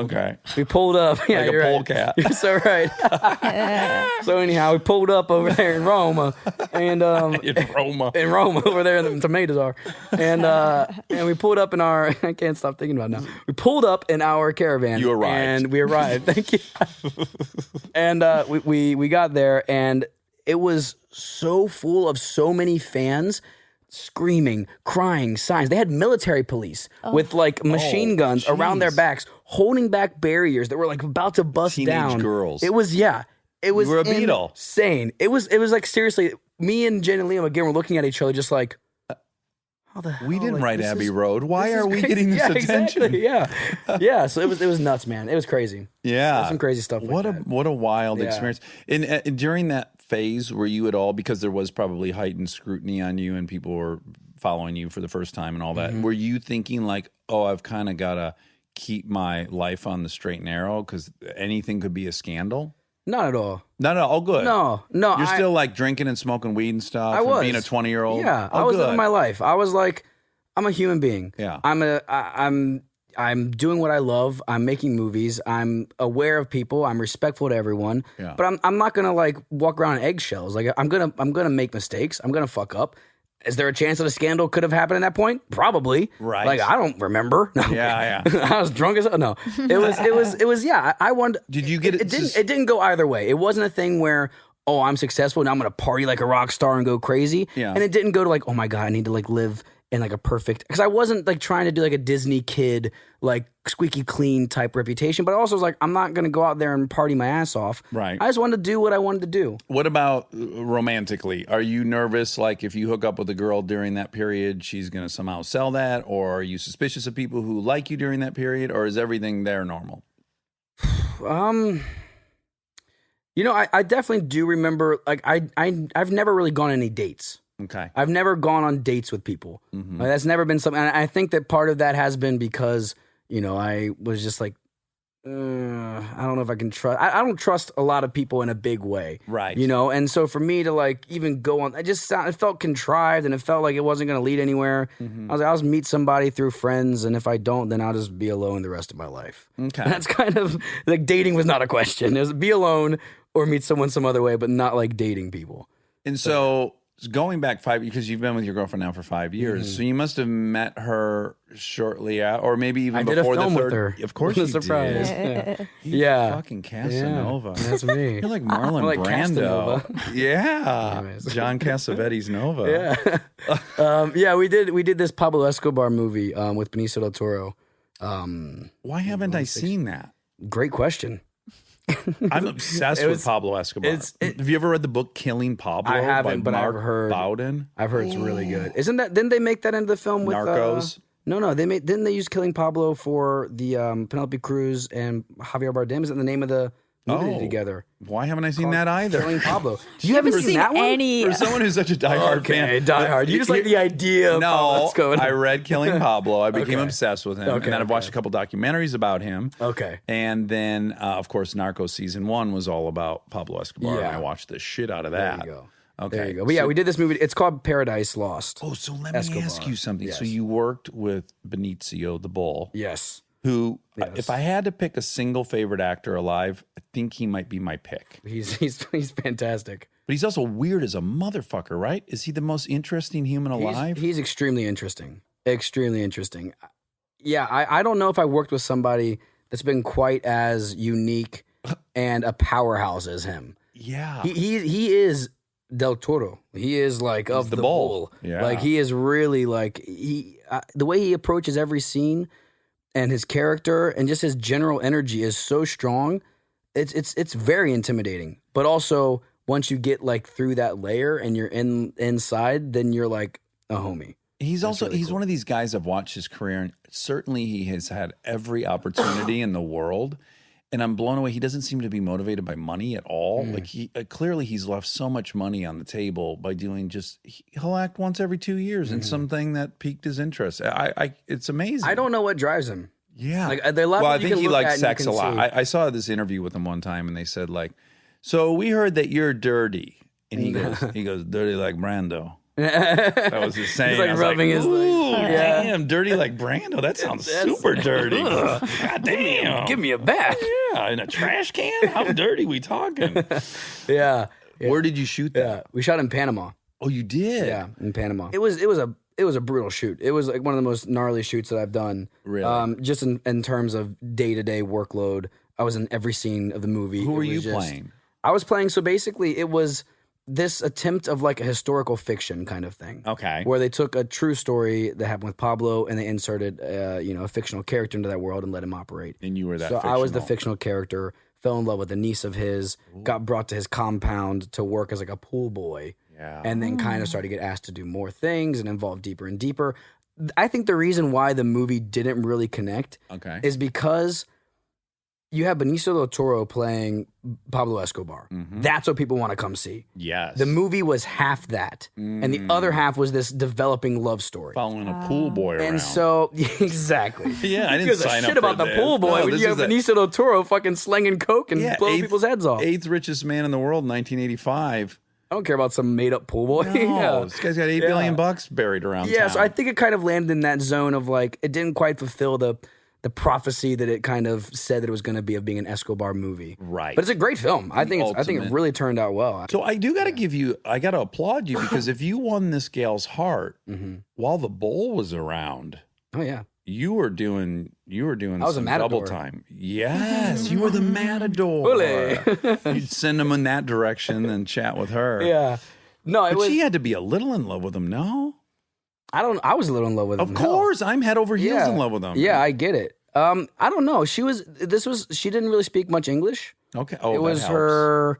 Okay. We pulled up. Yeah, Like a you're right. polecat. You're so right. So anyhow, we pulled up over there in Rome, and In Roma. in Rome over there, the tomatoes are, and we pulled up in our. I can't stop thinking about it now. We pulled up in our caravan. You arrived. and we arrived. Thank you. And we got there, and it was so full of so many fans. Screaming, crying, signs. They had military police with like machine guns around their backs, holding back barriers that were like about to bust Teenage down. girls. It was It was You were a Beatle. insane. It was like seriously. Me and Jen and Liam again were looking at each other, just like, how the hell? We didn't like, write this Abbey is- Road. Why this is are we crazy. getting this attention? Exactly. Yeah. So it was nuts, man. It was crazy. Yeah. There's some crazy stuff like that. What a wild Yeah. experience. And during that phase, were you at all, because there was probably heightened scrutiny on you and people were following you for the first time and all that, were you thinking like, oh, I've kind of got to keep my life on the straight and narrow because anything could be a scandal? Not at all. No, all good. No. You're still like drinking and smoking weed and stuff. I and was being a 20-year-old. Yeah, Oh, I was good. living my life. I was like, I'm a human being. Yeah. I'm doing what I love. I'm making movies. I'm aware of people. I'm respectful to everyone. Yeah. But I'm not gonna like walk around on eggshells. Like I'm gonna make mistakes. I'm gonna fuck up. Is there a chance that a scandal could have happened at that point? Probably. Right. Like I don't remember. No. Yeah. I was drunk as no. It was. Yeah. I wanted. Did you get it? It didn't go either way. It wasn't a thing where, oh, I'm successful now I'm gonna party like a rock star and go crazy. Yeah. And it didn't go to like, oh my God, I need to like live in like a perfect, because I wasn't like trying to do like a Disney kid, like squeaky clean type reputation, but I also was like, I'm not gonna go out there and party my ass off. Right. I just wanted to do what I wanted to do. What about romantically? Are you nervous, like if you hook up with a girl during that period, she's going to somehow sell that? Or are you suspicious of people who like you during that period? Or is everything there normal? I definitely do remember. Like, I've never really gone on any dates. Okay. I've never gone on dates with people. Like, that's never been something. And I think that part of that has been because I was just like, I don't know if I can trust. I don't trust a lot of people in a big way, Right. And so for me to like even go on, it felt contrived, and it felt like it wasn't going to lead anywhere. I was like, I'll just meet somebody through friends, and if I don't, then I'll just be alone the rest of my life. Okay. And that's kind of like dating was not a question. It was be alone or meet someone some other way, but not like dating people. And so going back 5 years, because you've been with your girlfriend now for 5 years, so you must have met her shortly out, or maybe even I did a before film the with third. her. Of course, What a you surprise. did. Yeah. Fucking Casanova. Yeah, that's me. You're like Marlon I'm like Brando. Castanova. Yeah. Anyways. John Cassavetes Nova. Yeah. We did this Pablo Escobar movie with Benicio del Toro. Why haven't I seen that? Great question. I'm obsessed with Pablo Escobar. Have you ever read the book Killing Pablo? I haven't, by but Mark I've heard. Bowden? I've heard it's really good. Didn't they make that into the film with Narcos? No. Didn't they use Killing Pablo for the Penelope Cruz and Javier Bardem? Is that the name of the movie they did together? Why haven't I seen that either? Killing Pablo. You haven't seen that one? any. For someone who's such a diehard fan. diehard. You just like the idea of Pablo No, Escobar. I read Killing Pablo. I became Okay. obsessed with him. Okay, and then I've watched a okay. couple documentaries about him. Okay. And then, of course, Narcos season 1 was all about Pablo Escobar. Yeah. And I watched the shit out of that. There you go. Okay. There you go. But yeah, we did this movie. It's called Paradise Lost. Oh, so let me Escobar. ask you something. Yes. So you worked with Benicio the Bull, Yes. who, Yes. if I had to pick a single favorite actor alive, I think he might be my pick. He's fantastic. But he's also weird as a motherfucker, right? Is he the most interesting human alive? He's extremely interesting. Extremely interesting. Yeah, I don't know if I worked with somebody that's been quite as unique and a powerhouse as him. Yeah. He is Del Toro. He is like of the the bull. bull. Yeah. Like he is really like the way he approaches every scene and his character and just his general energy is so strong. It's very intimidating. But also once you get like through that layer and you're inside, then you're like a homie. He's also really he's cool. one of these guys I've watched his career, and certainly he has had every opportunity in the world. And I'm blown away. He doesn't seem to be motivated by money at all. Like he clearly he's left so much money on the table by doing he'll act once every 2 years in something that piqued his interest. It's amazing. I don't know what drives him. Yeah. Like, there are a lot of well, I people think you he can look likes at and sex you a can lot. see. I saw this interview with him one time, and they said like, "So we heard that you're dirty," and he goes, "Dirty like Brando." That was his saying. He's like I was rubbing his leg. "Ooh, Yeah. damn, dirty like Brando. That sounds super dirty. God damn. Give me a bath. Yeah, in a trash can? How dirty we talking? Yeah. Where did you shoot that? Yeah. We shot in Panama. Oh, you did? Yeah, in Panama. It was a brutal shoot. It was like one of the most gnarly shoots that I've done. Really? Just in terms of day-to-day workload. I was in every scene of the movie. Who It were was you just- playing? I was playing, so basically it was this attempt of like a historical fiction kind of thing. Okay. Where they took a true story that happened with Pablo and they inserted a fictional character into that world and let him operate. And you were that So I was the fictional. fictional character, fell in love with a niece of his, got brought to his compound to work as like a pool boy. Yeah. And then kind of started to get asked to do more things and involved deeper and deeper. I think the reason why the movie didn't really connect Okay. is because you have Benicio del Toro playing Pablo Escobar. That's what people want to come see. Yes. The movie was half that, and the other half was this developing love story. Following a pool boy around. And so, exactly. Yeah, I didn't Who gives a sign up shit for about the this. pool boy No, when this you have is a- Benicio del Toro fucking slinging coke and blowing eighth- people's heads off. Eighth richest man in the world in 1985. I don't care about some made up pool boy. No, Yeah. this guy's got $8 billion bucks buried around Yeah, town. so I think it kind of landed in that zone of like it didn't quite fulfill the prophecy that it kind of said that it was going to be of being an Escobar movie. Right. But it's a great film. I think it ultimate. really turned out well. So I do got to I got to applaud you because if you won this gal's heart while the bull was around, Oh yeah. you were doing I was a some matador. double time. Yes, you were the matador. Ole. You'd send him in that direction and chat with her. Yeah. No, it But was she had to be a little in love with him, no? I was a little in love with him. Of course, I'm head over heels in love with him. Yeah, I get it. I don't know. She didn't really speak much English. Okay. Oh, It that was helps. her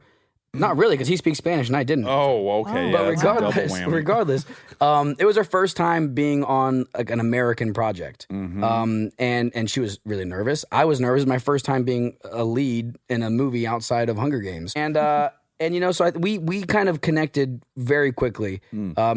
Not really, because he speaks Spanish and I didn't. Oh, okay. Yeah, But that's a double regardless, whammy. it was her first time being on like an American project, and she was really nervous. I was nervous. My first time being a lead in a movie outside of Hunger Games, and so we kind of connected very quickly,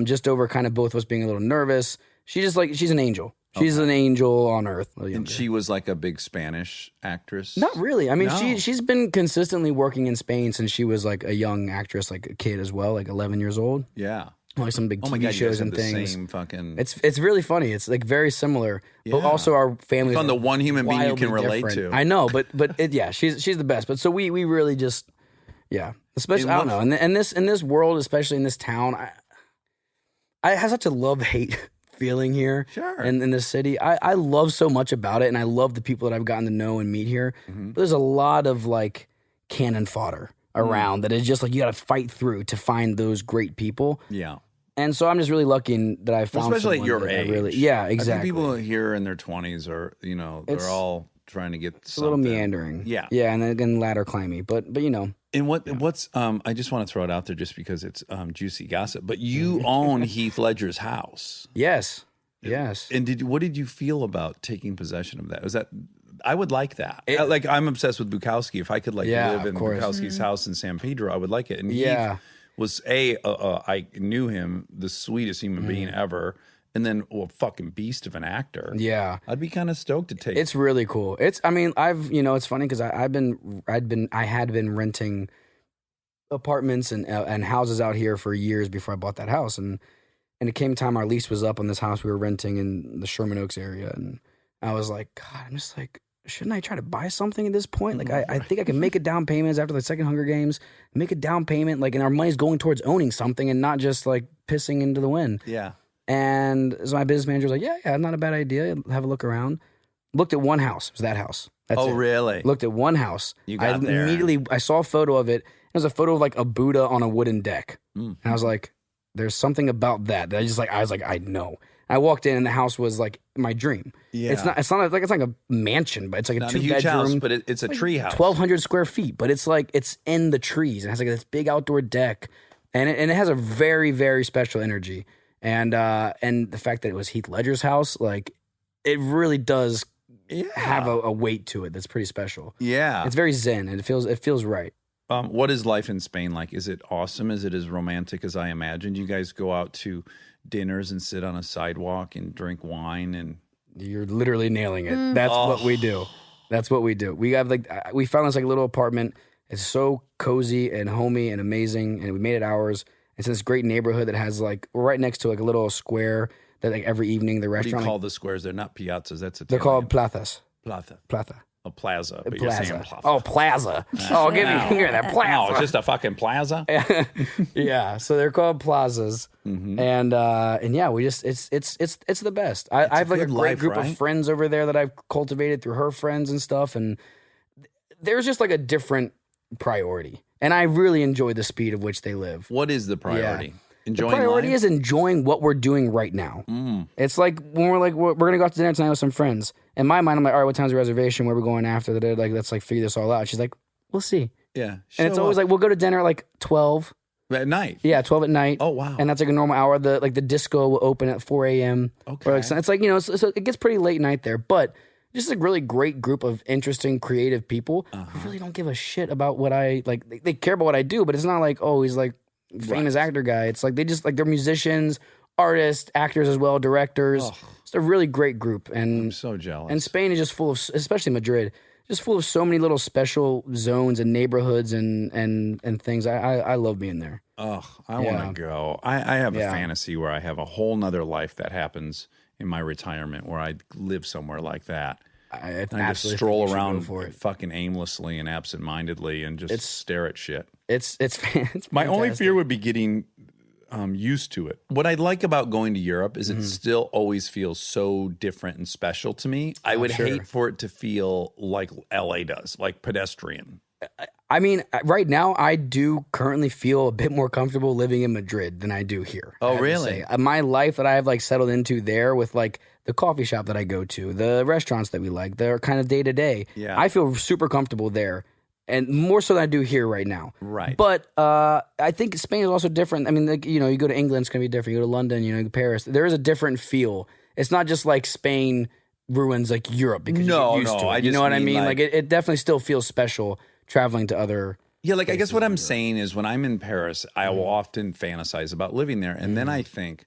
just over kind of both of us being a little nervous. She's an angel. She's an angel on earth. And she was like a big Spanish actress? Not really. I mean, No. she's been consistently working in Spain since she was like a young actress, like a kid as well, like 11 years old. Yeah. Like some big Oh my TV God, you guys shows have and the things. same fucking... It's really funny. It's like very similar, but Yeah. also our families. Found the are one human being you can wildly relate different. to. I know, but she's the best. But so we really just especially I don't know, in this world, especially in this town, I have such a love-hate feeling here. Sure. In this city, I love so much about it, and I love the people that I've gotten to know and meet here. But there's a lot of like cannon fodder around that is just like you got to fight through to find those great people. Yeah. And so I'm just really lucky that I found Especially at someone your that I age. really, yeah, I think exactly. people here in their 20s are, they're It's- all trying to get It's a little something. meandering. Yeah. Yeah, and then again ladder climby. But And what's I just want to throw it out there just because it's juicy gossip, but you own Heath Ledger's house. yes. Yes. And what did you feel about taking possession of that? Was that I would like that. Like I'm obsessed with Bukowski. If I could Yeah, live of in course. Bukowski's house in San Pedro, I would like it. And Yeah. Heath was I knew him, the sweetest human being ever, and then a fucking beast of an actor. Yeah. I'd be kind of stoked to take. It's really cool. It's funny because I had been renting apartments and houses out here for years before I bought that house, and it came time our lease was up on this house we were renting in the Sherman Oaks area, and I was like, God, I'm just like, shouldn't I try to buy something at this point? Like, I think I can make a down payment after the second Hunger Games, make a down payment, like, and our money's going towards owning something and not just like pissing into the wind. Yeah. And so my business manager was like, yeah, not a bad idea. Have a look around. Looked at one house. It was that house. That's Oh, it. really? Looked at one house. You got there. Immediately, I saw a photo of it. It was a photo of like a Buddha on a wooden deck. And I was like, there's something about that I was like, I know. I walked in and the house was like my dream. Yeah. It's not like a mansion, but it's like a Not a huge 2-bedroom, house, but it's a tree house. 1,200 square feet, but it's like it's in the trees and it has like this big outdoor deck, and it has a very, very special energy. And the fact that it was Heath Ledger's house, like it really does have a weight to it that's pretty special. Yeah. It's very zen and it feels right. What is life in Spain like? Is it awesome? Is it as romantic as I imagined? You guys go out to dinners and sit on a sidewalk and drink wine and You're literally nailing it. That's what we do. That's what we do. We have we found this like little apartment. It's so cozy and homey and amazing, and we made it ours. It's in this great neighborhood that has we're right next to like a little square that like every evening the what do you restaurant call the squares? They're not piazzas. That's they're called plazas. plaza. Plaza. A plaza. But you're saying Plaza. plaza. Oh, plaza. Oh, give me that plaza. No, it's just a fucking plaza. Yeah, so they're called plazas, and yeah, we just it's the best. I have like a good great life, group right? of friends over there that I've cultivated through her friends and stuff, and there's just like a different priority, and I really enjoy the speed of which they live. What is the priority? Yeah. Enjoying The priority life? is enjoying what we're doing right now. It's like when we're gonna go out to dinner tonight with some friends. In my mind, I'm like, all right, what time's the reservation? Where we're going after the day? Like, let's like figure this all out. She's like, we'll see. Yeah. And it's always like we'll go to dinner at like 12. at night. Yeah, 12 at night. Oh, wow. And that's like a normal hour. The disco will open at 4 a.m. Okay. Or like, so it's like, so it gets pretty late night there. But just a really great group of interesting, creative people who really don't give a shit about what I like. They care about what I do, but it's not like, oh, he's like famous actor guy. It's like they just like they're musicians, artists, actors as well, directors. It's a really great group. And I'm so jealous. and Spain is just full of, especially Madrid, just full of so many little special zones and neighborhoods and things. I love being there. Oh, I want to go. I have a fantasy where I have a whole nother life that happens in my retirement where I live somewhere like that. I just absolutely stroll think you should around go for it. fucking aimlessly and absentmindedly and just stare at shit. It's My only fantastic. fear would be getting used to it. What I like about going to Europe is it still always feels so different and special to me. I would hate for it to feel like LA does, like pedestrian. I mean, right now, I do currently feel a bit more comfortable living in Madrid than I do here. Oh, I have to really? say. My life that I have like settled into there with like the coffee shop that I go to, the restaurants that we like, they're kind of day to day. Yeah. I feel super comfortable there. and more so than I do here right now. Right. But I think Spain is also different. I mean, like, you know, you go to England, it's going to be different. You go to London, you know, Paris. There is a different feel. It's not just like Spain ruins like Europe because you get used to it. You know what I mean? Like it definitely still feels special traveling to other. Yeah, like I guess what I'm saying is when I'm in Paris, I will often fantasize about living there. And then I think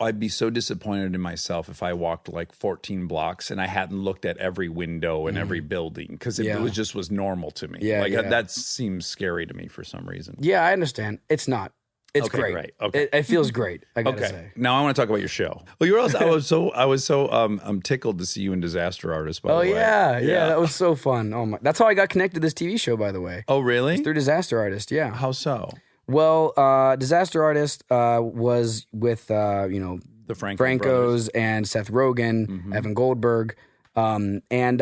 I'd be so disappointed in myself if I walked like 14 blocks and I hadn't looked at every window and every building because it was normal to me. Yeah, that seems scary to me for some reason. Yeah, I understand. It's not. It's Okay, great. great. Okay. It feels great. I gotta Okay. say. Now I want to talk about your show. Well, you're also I was so tickled to see you in Disaster Artist. By the way. Yeah, that was so fun. Oh my, that's how I got connected to this TV show, by the way. Oh, really? Through Disaster Artist. Yeah. How so? Well, Disaster Artist was with The Franco brothers. Franco's and Seth Rogen, Evan Goldberg, and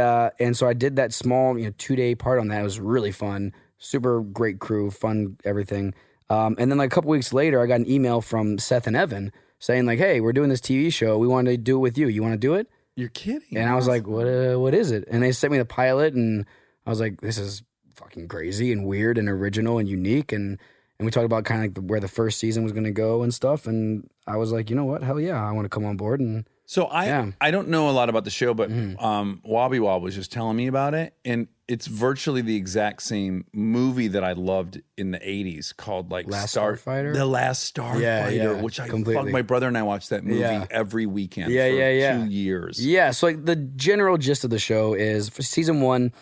so I did that small 2-day part on that. It was really fun, super great crew, fun everything. And then like a couple weeks later, I got an email from Seth and Evan saying like, "Hey, we're doing this TV show. We want to do it with you. You want to do it?" You're kidding. And I was like, "What is it?" And they sent me the pilot, and I was like, "This is fucking crazy and weird and original and unique." And we talked about kind of like where the first season was going to go and stuff. And I was like, you know what? Hell yeah, I want to come on board. And So I don't know a lot about the show, but Wobby Wob was just telling me about it, and it's virtually the exact same movie that I loved in the 80s called like Last Starfighter? The Last Starfighter, Yeah, which I completely. fuck, my brother and I watched that movie Yeah. every weekend Yeah, for yeah. 2 years. Yeah, so like the general gist of the show is for season 1,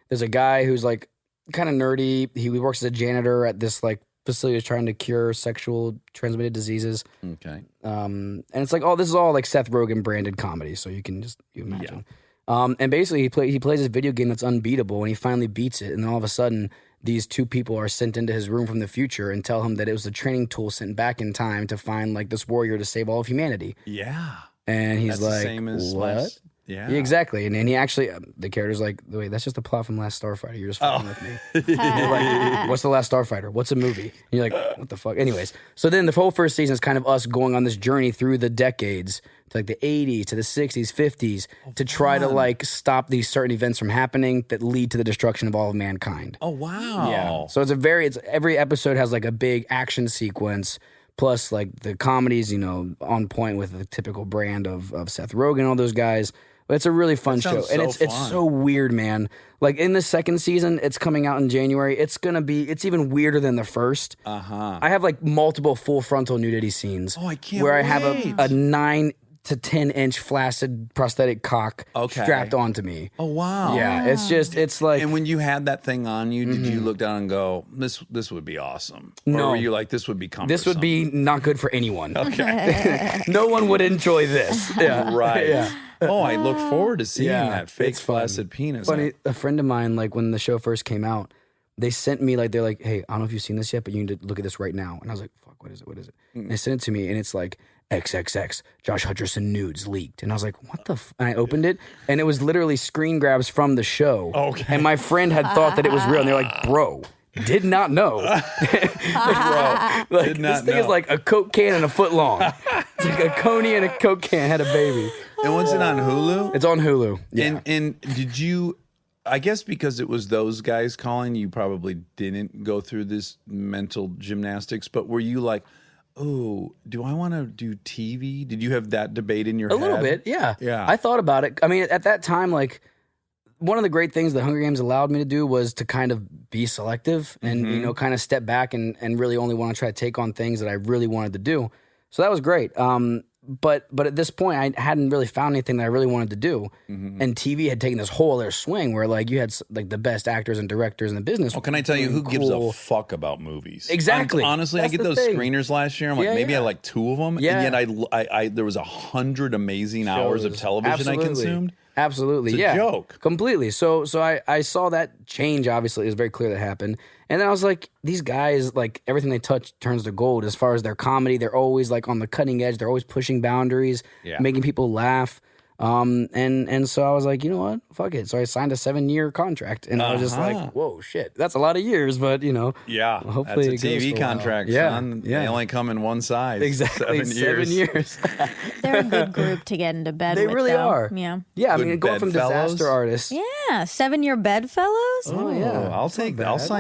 there's a guy who's like kind of nerdy. He works as a janitor at this like facility that's trying to cure sexual transmitted diseases. Okay. And it's like, this is all like Seth Rogen branded comedy, so you imagine. And basically he plays this video game that's unbeatable, and he finally beats it, and then all of a sudden these 2 people are sent into his room from the future and tell him that it was a training tool sent back in time to find like this warrior to save all of humanity. Yeah. And he's That's the like, same as what? Last- Yeah. Yeah, exactly. And he actually, the character's like, wait, that's just the plot from Last Starfighter. You're just fucking with me. You're like, what's the Last Starfighter? What's a movie? And you're like, what the fuck? Anyways, so then the whole first season is kind of us going on this journey through the decades to like the 80s, to the 60s, 50s, to try to like stop these certain events from happening that lead to the destruction of all of mankind. Oh, wow. Yeah. So it's every episode has like a big action sequence. Plus, like the comedies, on point with the typical brand of Seth Rogen, all those guys. But it's a really fun show, and it's so weird, man. Like in the second season, it's coming out in January. It's even weirder than the first. I have like multiple full frontal nudity scenes. Oh, I can't where wait. I have a 9 to 10 inch flaccid prosthetic cock strapped onto me. Oh, wow. Yeah, it's like. And when you had that thing on you, did you look down and go, this would be awesome? No. Or were you like, this would be cumbersome? This would be not good for anyone. Okay. No one would enjoy this. Yeah. Right. Yeah. Oh, I look forward to seeing Yeah, that fake it's fun. flaccid penis. Funny, a friend of mine, like when the show first came out, they sent me they're like, hey, I don't know if you've seen this yet, but you need to look at this right now. And I was like, fuck, what is it? And they sent it to me, and it's like, XXX, Josh Hutcherson nudes leaked. And I was like, what the And I opened it, and it was literally screen grabs from the show. Okay. And my friend had thought that it was real, and they're like, bro, did not know. Bro, did not This thing know. is like a Coke can and a foot long. It's like a Coney and a Coke can had a baby. And was it on Hulu? It's on Hulu. Yeah. And did you, I guess because it was those guys calling, you probably didn't go through this mental gymnastics, but were you like, oh, do I want to do TV? Did you have that debate in your head? A little bit, yeah. Yeah. I thought about it. I mean, at that time, like, one of the great things the Hunger Games allowed me to do was to kind of be selective and, kind of step back and really only want to try to take on things that I really wanted to do. So that was great. But at this point, I hadn't really found anything that I really wanted to do. And TV had taken this whole other swing where, like, you had, like, the best actors and directors in the business. Well, can I tell you who gives a Cool. fuck about movies? Exactly. Honestly, That's I get the those thing. screeners last year. I'm like, Yeah, maybe yeah. I like 2 of them. Yeah. And yet I there was 100 amazing hours of Shows. television I consumed. Absolutely. It's a yeah. joke. Completely. So I saw that change, obviously. It was very clear that happened. And then I was like, these guys, like, everything they touch turns to gold as far as their comedy. They're always, like, on the cutting edge. They're always pushing boundaries, making people laugh. And so I was like, you know what? Fuck it. So I signed a 7-year contract. And I was just like, whoa, shit. That's a lot of years, but, Yeah, hopefully that's a it goes TV for a while. contract, Yeah, son. yeah. They only come in one size. Exactly. 7 years. 7 years. They're a good group to get into bed They with, really though. are. Yeah. Yeah, I Good mean, going from bedfellows. disaster artist. Yeah. Yeah, 7-year bedfellows. Oh, yeah. I'll sign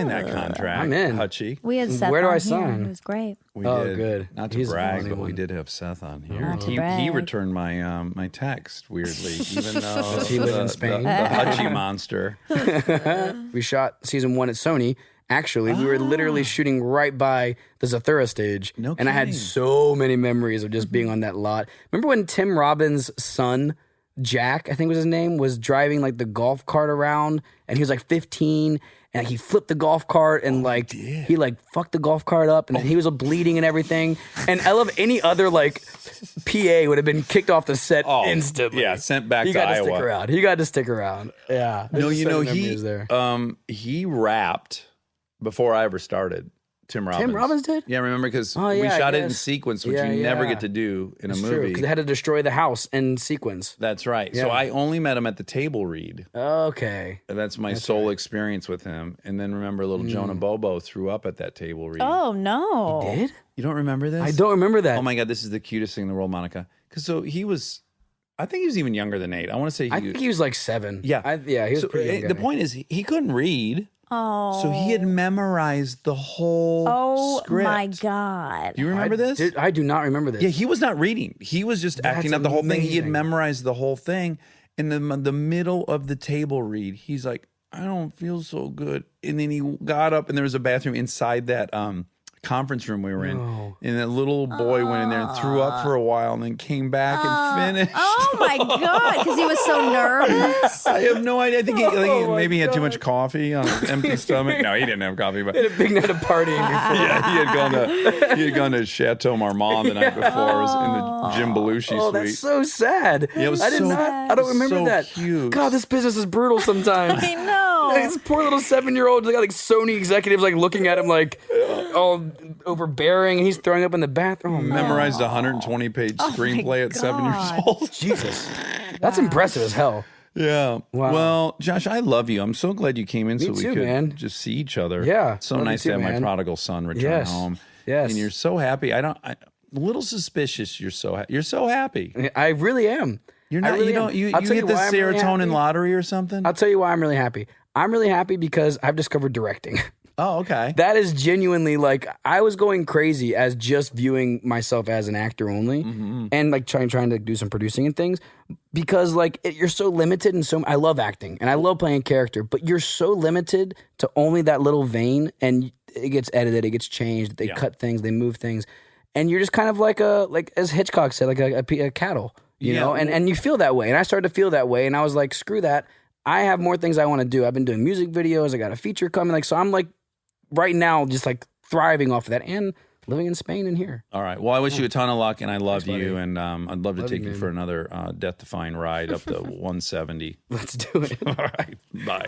that contract. I'm in. Hutchie. We had Seth Where do on I here. sign? It was great. We Oh, did. good. Not to He's a brag, funny but we one. did have Seth on here. Not to He brag. returned my text weirdly, even though he live in Spain? The Hutchie monster. We shot season 1 at Sony. Actually, we were literally shooting right by the Zathura stage. No and I had kidding. so many memories of just being on that lot. Remember when Tim Robbins' son, Jack, I think was his name, was driving like the golf cart around and he was like 15 and he flipped the golf cart and he fucked the golf cart up and then he was bleeding and everything. And I love any other like PA would have been kicked off the set instantly. Yeah, sent back He to got Iowa. to stick around. He got to stick around. Yeah. No, There's you so know, many memories there. he rapped before I ever started. Tim Robbins. Did? Yeah, remember because Oh, we yeah, I shot it in guess. sequence, which Yeah, you never yeah. get to do in It's a true, movie. because they had to destroy the house in sequence. That's right. Yeah. So I only met him at the table read. Okay. That's my sole experience with him. And then remember, little Jonah Bobo threw up at that table read. Oh no! Did? You don't remember this? I don't remember that. Oh my God, this is the cutest thing in the world, Monica. Because so he was, I think he was even younger than 8. I want to say I think he was like 7. Yeah. He was So, pretty young. the point is, he couldn't read. Oh, So he had memorized the whole script. my God! Do you remember this? I do not remember this. Yeah, he was not reading. He was just acting out the whole thing. He had amazing. memorized the whole thing. In the middle of the table read, he's like, I don't feel so good. And then he got up and there was a bathroom inside that conference room we were in. And that little boy went in there and threw up for a while and then came back and finished. Oh my God! Because he was so nervous. I have no idea. I think maybe he had too much coffee on an empty stomach. No, he didn't have coffee, but A big night of partying before. yeah, he had gone to Chateau Marmont the night before. It was in the Jim Belushi Oh, suite. that's so sad. Yeah, it was I did so- not. I don't remember so that. cute. God, this business is brutal sometimes. I know. This poor little 7-year-old, they got like Sony executives like looking at him like all overbearing, and he's throwing up in the bathroom. Oh, man. Memorized a 120-page screenplay at 7 years God. old. Jesus, that's impressive as hell. Yeah. Wow. Well, Josh, I love you. I'm so glad you came in so we too, could man. just see each other. Yeah, So love you nice too, to have my man. prodigal son return Yes. home. Yes. And you're so happy. I'm a little suspicious you're so happy. I really am. You're I not really you am. don't you I'll tell hit the why I'm really serotonin happy. lottery or something? I'll tell you why I'm really happy. I'm really happy because I've discovered directing. Oh, okay. That is genuinely like I was going crazy as just viewing myself as an actor only, and like trying to do some producing and things because like you're so limited and so I love acting and I love playing a character, but you're so limited to only that little vein, and it gets edited, it gets changed, they cut things, they move things, and you're just kind of like as Hitchcock said, like a cattle, you know, and you feel that way, and I started to feel that way, and I was like, screw that. I have more things I want to do. I've been doing music videos. I got a feature coming. Like, so I'm like right now just like thriving off of that and living in Spain and here. All right. Well, I wish you a ton of luck, and I love you, buddy. and I'd love to take you man. for another death-defying ride up to 170. Let's do it. All right. Bye.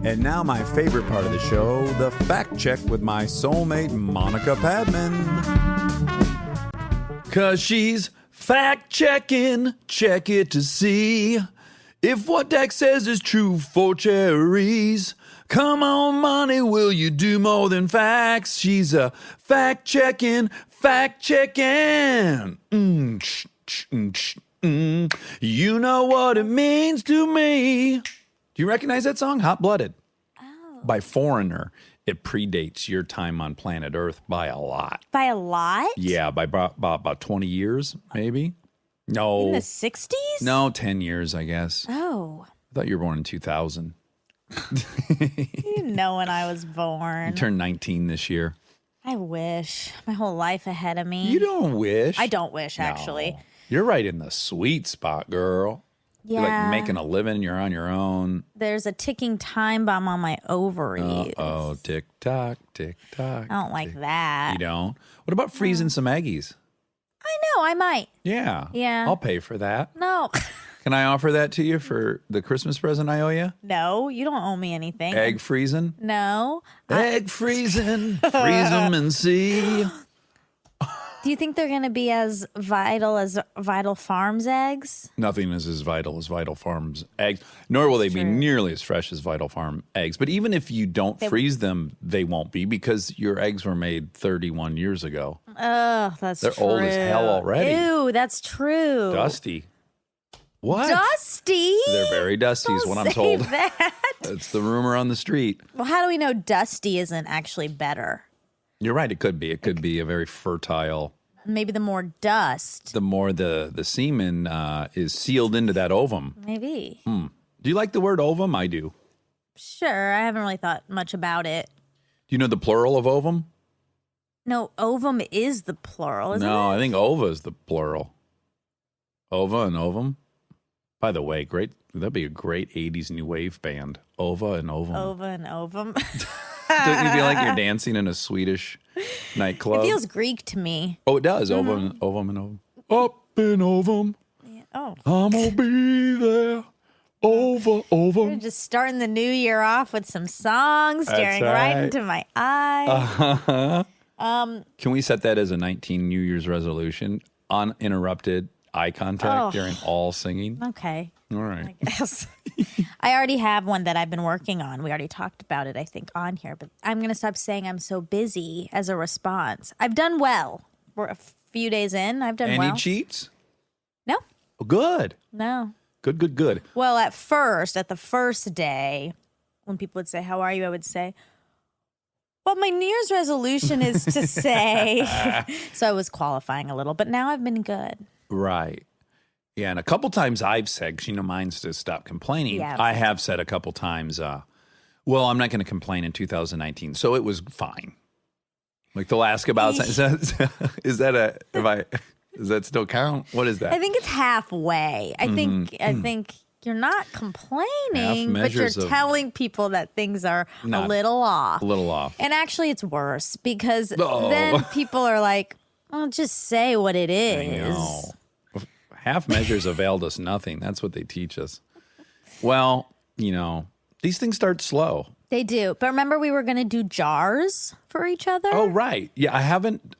And now my favorite part of the show, the fact check with my soulmate, Monica Padman. Cause she's fact-checking, check it to see if what Dak says is true for cherries. Come on, money, will you do more than facts? She's a fact-checking. You know what it means to me. Do you recognize that song? Hot-Blooded. By Foreigner. It predates your time on planet Earth by a lot. By a lot? Yeah, by about 20 years, maybe. No. In the 60s? No, 10 years, I guess. Oh. I thought you were born in 2000. You know when I was born. You turned 19 this year. I wish. My whole life ahead of me. You don't wish. I don't wish, actually. No. You're right in the sweet spot, girl. Yeah. You're like making a living. You're on your own. There's a ticking time bomb on my ovaries. Oh, tick tock, tick tock. I don't like that. You don't? What about freezing some eggies? I know, I might. Yeah. Yeah. I'll pay for that. No. Can I offer that to you for the Christmas present I owe you? No, you don't owe me anything. Egg freezing? No. Egg freezing. Freeze them and see. Do you think they're going to be as Vital Farms eggs? Nothing is as vital as Vital Farms eggs, nor will they be nearly as fresh as Vital Farm eggs. But even if you don't freeze them, they won't be because your eggs were made 31 years ago. Oh, that's They're true. old as hell already. Ew, that's true. Dusty. What? Dusty? They're very dusty is Don't what I'm say told. That. That's the rumor on the street. Well, how do we know dusty isn't actually better? You're right. It could be. It could be a very fertile. Maybe the more dust. The more the semen is sealed into that ovum. Maybe. Do you like the word ovum? I do. Sure. I haven't really thought much about it. Do you know the plural of ovum? No, ovum is the plural, isn't No, it? I think ova is the plural. Ova and ovum. By the way, great. That'd be a great 80s new wave band. Ova and ovum. Ova and ovum. Don't you feel like you're dancing in a Swedish nightclub? It feels Greek to me. Oh, it does. Ova and ovum and ovum. Up in ovum. Oh. I'm gonna be there. Over, over. We're just starting the new year off with some songs, staring right right. into my eyes. Can we set that as a 19 New Year's resolution? Uninterrupted eye contact during all singing. Okay. All right. Yes. I already have one that I've been working on. We already talked about it, I think, on here. But I'm going to stop saying I'm so busy as a response. I've done well. We're a few days in. I've done Any well. cheats? No. Oh, good. No. Good, good, good. Well, at the first day, when people would say, "How are you?" I would say, "Well, my New Year's resolution is to say." So I was qualifying a little, but now I've been good. Right. Yeah, and a couple times I've said, 'cause mine's to stop complaining. Yeah. I have said a couple times, well, I'm not going to complain in 2019, so it was fine. Like they'll ask about, does that still count? What is that? I think it's halfway. I think you're not complaining, but you're measures of- telling people that things are a Not- little off. A little off. And actually, it's worse because Oh. then people are like, "Well, just say what it is." No. Half measures availed us nothing. That's what they teach us. Well, these things start slow. They do. But remember, we were going to do jars for each other? Oh, right. Yeah,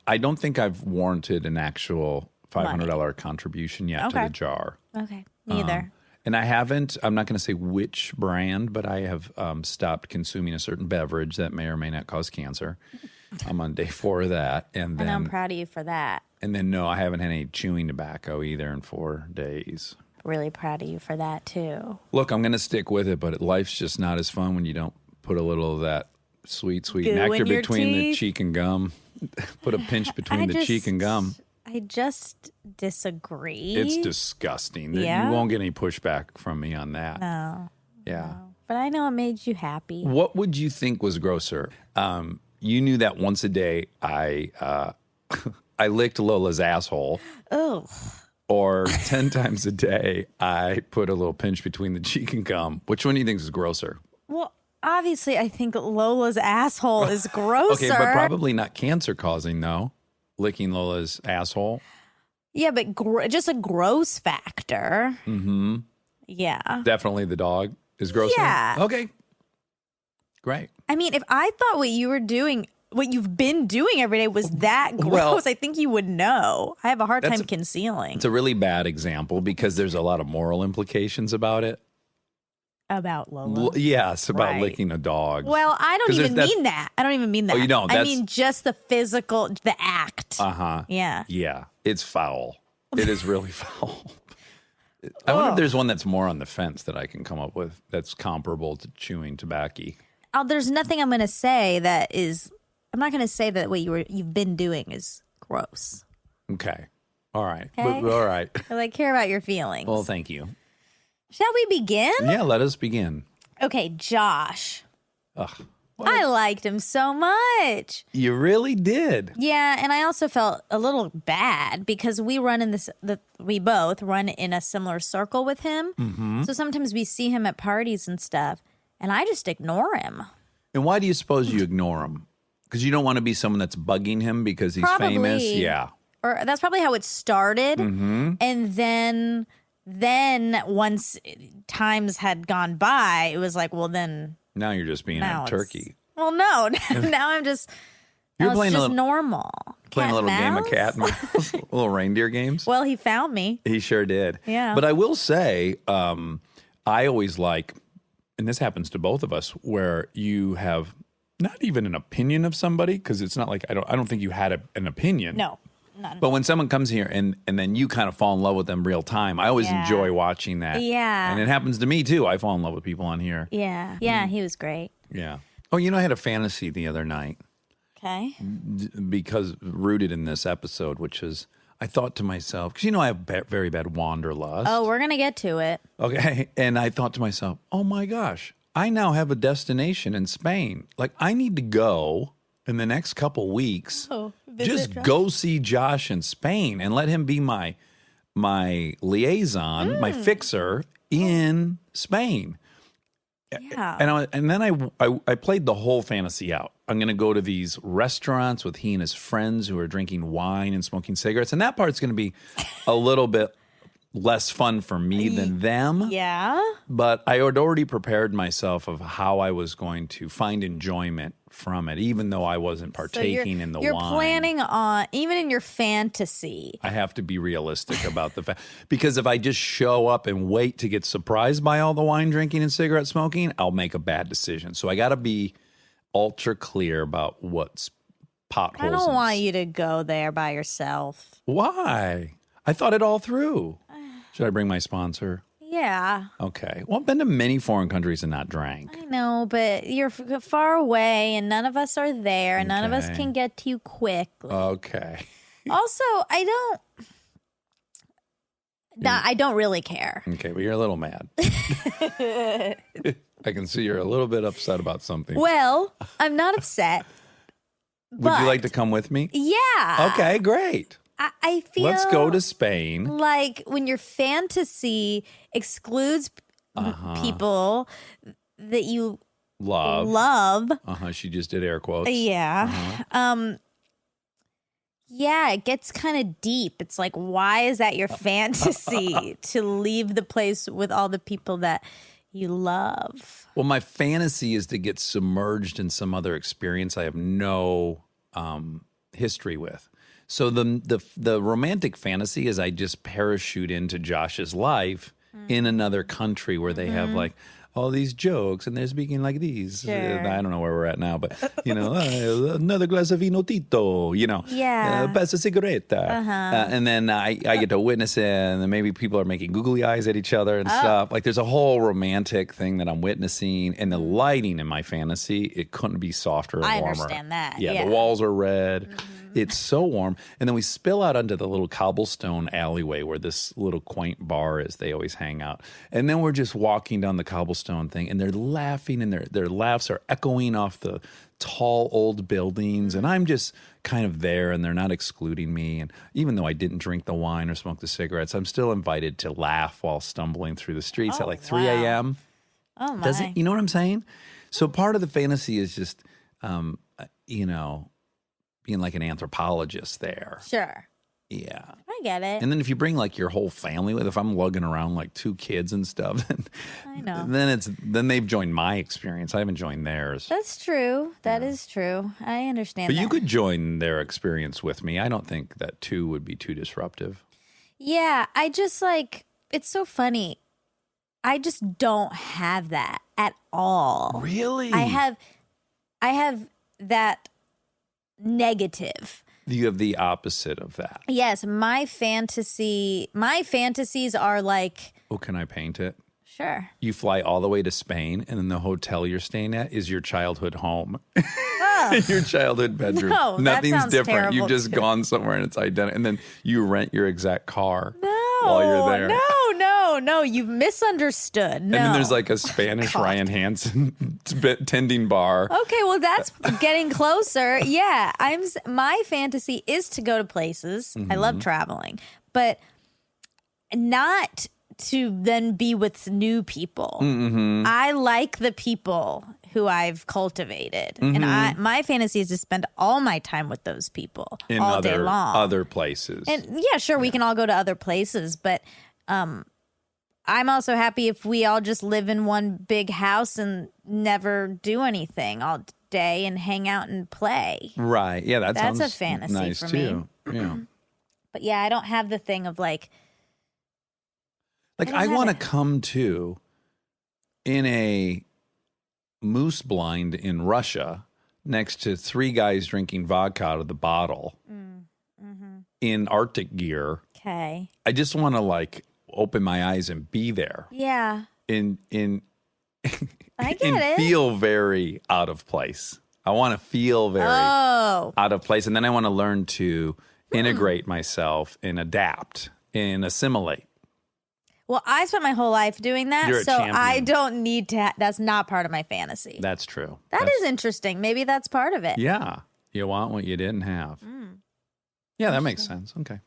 I don't think I've warranted an actual $500 contribution yet to Okay. the jar. Okay. Neither. And I haven't, I'm not going to say which brand, but I have stopped consuming a certain beverage that may or may not cause cancer. I'm on day 4 of that. And And I'm then, proud of you for that. no, I haven't had any chewing tobacco either in 4 days. Really proud of you for that, too. Look, I'm going to stick with it, but life's just not as fun when you don't put a little of that sweet, sweet Goo nectar in your between the teeth. cheek and gum. Put a pinch between the cheek and gum. I just disagree. It's disgusting. Yeah? You won't get any pushback from me on that. No. Yeah. But I know it made you happy. What would you think was grosser? You knew that once a day I I licked Lola's asshole, Oh. or 10 times a day I put a little pinch between the cheek and gum. Which one do you think is grosser? Well, obviously, I think Lola's asshole is grosser. Okay, but probably not cancer causing though. Licking Lola's asshole. Yeah, but just a gross factor. Mm-hmm. Yeah. Definitely the dog is grosser. Yeah. Okay. Great. I mean, if I thought what you've been doing every day was that gross, Well- I think you would know. I have a hard That's time concealing It's a really bad example because there's a lot of moral implications about it. about Lola. Yes, about Right. licking a dog. Well, I don't 'Cause even that's- mean that. I don't even mean that. you don't. I That's- mean just the physical, the act. Uh-huh. Yeah. Yeah. It's foul. It is really foul. I wonder if there's one that's more on the fence that I can come up with that's comparable to chewing tobacco. Oh, there's nothing I'm going to say that is. I'm not going to say that what you've been doing is gross. Okay. All right. Okay. All right. I care about your feelings. Well, thank you. Shall we begin? Yeah, let us begin. Okay, Josh. Ugh. I liked him so much. You really did. Yeah, and I also felt a little bad because we both run in a similar circle with him. Mm-hmm. So sometimes we see him at parties and stuff, and I just ignore him. And why do you suppose you ignore him? Because you don't want to be someone that's bugging him because he's Probably. famous? Yeah. Or that's probably how it started. Mm-hmm. And then once times had gone by, it was like, well, then Now you're just being now a it's- turkey. Well, no, now I'm just. You're Now playing it's a just little- normal. Playing a little game of mouse? cat and mouse, little reindeer games. Well, he found me. He sure did. Yeah. But I will say, I always like, and this happens to both of us, where you have not even an opinion of somebody, because it's not like I don't think you had an opinion. No. But when someone comes here and then you kind of fall in love with them real time, I always enjoy watching that. Yeah. And it happens to me too. I fall in love with people on here. Yeah. Yeah, he was great. Yeah. Oh, I had a fantasy the other night Okay. because rooted in this episode, which is I thought to myself, because I have very bad wanderlust. Oh, we're going to get to it. Okay. And I thought to myself, oh my gosh, I now have a destination in Spain. Like, I need to go in the next couple weeks. Just go see Josh in Spain and let him be my liaison, my fixer in Spain. Yeah. And then I played the whole fantasy out. I'm going to go to these restaurants with he and his friends who are drinking wine and smoking cigarettes. And that part's going to be a little bit less fun for me than them. Yeah. But I had already prepared myself of how I was going to find enjoyment from it, even though I wasn't partaking in the You're wine. planning on, even in your fantasy. I have to be realistic about the fact, because if I just show up and wait to get surprised by all the wine drinking and cigarette smoking, I'll make a bad decision. So I got to be ultra clear about what's potholes. I don't want you to go there by yourself. Why? I thought it all through. Should I bring my sponsor? Yeah. Okay. Well, I've been to many foreign countries and not drank. I know, but you're far away and none of us are there and none of us can get to you quickly. Okay. Also, I don't really care. Okay, but you're a little mad. I can see you're a little bit upset about something. Well, I'm not upset. Would you like to come with me? Yeah. Okay, great. I feel Let's go to Spain. like when your fantasy excludes people that you love. She just did air quotes. Yeah. Yeah, it gets kind of deep. It's like, why is that your fantasy to leave the place with all the people that you love? Well, my fantasy is to get submerged in some other experience I have no history with. So the romantic fantasy is I just parachute into Josh's life in another country where they have like all these jokes and they're speaking like these. Sure. I don't know where we're at now, but another glass of vino tito, pass a cigaretta. And then I get to witness it, and then maybe people are making googly eyes at each other and stuff. Like there's a whole romantic thing that I'm witnessing, and the lighting in my fantasy, it couldn't be softer or warmer. I understand that. Yeah, the walls are red. It's so warm. And then we spill out onto the little cobblestone alleyway where this little quaint bar is. They always hang out. And then we're just walking down the cobblestone thing, and they're laughing, and their laughs are echoing off the tall old buildings. And I'm just kind of there, and they're not excluding me. And even though I didn't drink the wine or smoke the cigarettes, I'm still invited to laugh while stumbling through the streets at like 3 a.m. Oh, my. Does it? You know what I'm saying? So part of the fantasy is just, being like an anthropologist there. Sure. Yeah. I get it. And then if you bring like your whole family with, if I'm lugging around like 2 kids and stuff, I know. then they've joined my experience. I haven't joined theirs. That's true. That is true. I understand But that. you could join their experience with me. I don't think that 2 would be too disruptive. Yeah, I just like, it's so funny. I just don't have that at all. Really? I have that negative. You have the opposite of that. Yes, my fantasies are like, Oh, can I paint it? sure. You fly all the way to Spain, and then the hotel you're staying at is your childhood home. Your childhood bedroom. No, that Nothing's sounds different. terrible, You've just too. gone somewhere and it's identical. And then you rent your exact car No, while you're there. no, you've misunderstood. No. And then there's like a Spanish Ryan Hansen tending bar. Okay, well that's getting closer. Yeah, my fantasy is to go to places. I love traveling, but not to then be with new people. I like the people who I've cultivated, and my fantasy is to spend all my time with those people In all day long. other places. And yeah, sure, we can all go to other places, but I'm also happy if we all just live in one big house and never do anything all day and hang out and play. Right. Yeah, That's sounds a fantasy nice for too. me. Yeah. But yeah, I don't have the thing of like, Like I I don't want to have it. come to in a moose blind in Russia next to 3 guys drinking vodka out of the bottle. in Arctic gear. Okay. I just want to like open my eyes and be there. Yeah. In I get and it. feel very out of place. I want to feel very Oh. out of place, and then I want to learn to integrate myself and adapt and assimilate. Well, I spent my whole life doing that, You're a so champion. I don't need to. That's not part of my fantasy. That's true. That is interesting. Maybe that's part of it. Yeah. You want what you didn't have. Yeah, that makes sense. Okay.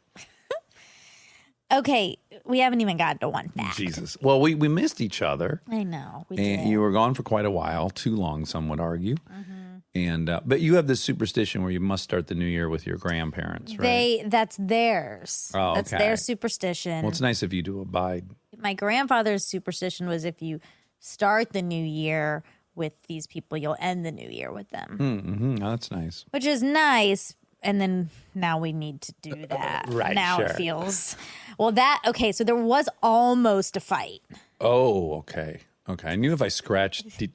Okay, we haven't even gotten to one fact. Jesus. Well, we missed each other. I know. We And did. you were gone for quite a while, too long, some would argue. Mm-hmm. And but you have this superstition where you must start the new year with your grandparents, right? That's theirs. Oh, That's okay. their superstition. Well, it's nice if you do abide. My grandfather's superstition was if you start the new year with these people, you'll end the new year with them, Mm-hmm. Oh, that's nice. which is nice. And then now we need to do that. Right, Now sure. it feels okay. So there was almost a fight. Oh, okay. Okay. I knew if I scratched deep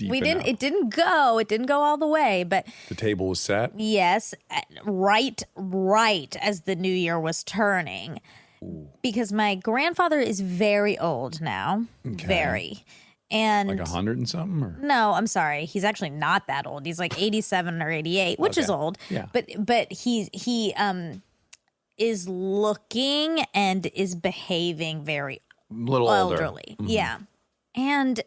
We didn't. enough, It didn't go. It didn't go all the way, but the table was set. yes, right as the new year was turning. Because my grandfather is very old now. Very. And Like 100 and something? Or? no, I'm sorry. He's actually not that old. He's like 87 or 88, which is Okay. old. Yeah. But he is looking and is behaving very A little older. elderly. Yeah. And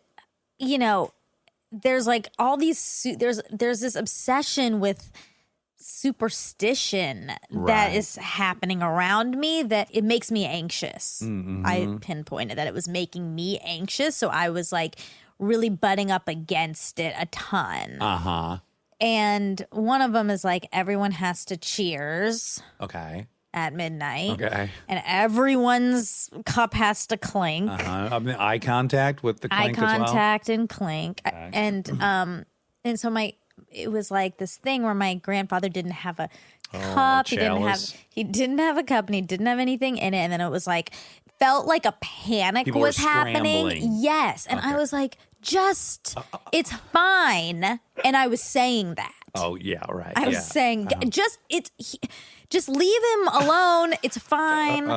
there's like all these there's this obsession with superstition that Right. is happening around me that it makes me anxious. Mm-hmm. I pinpointed that it was making me anxious, so I was like really butting up against it a ton. Uh-huh. And one of them is like everyone has to cheers Okay. at midnight. Okay. And everyone's cup has to clink. I mean, eye contact with the Eye clink as well? contact and clink. And so it was like this thing where my grandfather didn't have a cup. chalice. He didn't have a cup and he didn't have anything in it. And then it was like felt like a panic People was were happening. scrambling. Yes. And I was like, it's fine. And I was saying that. Oh, yeah, right. I was yeah. saying, just leave him alone. It's fine.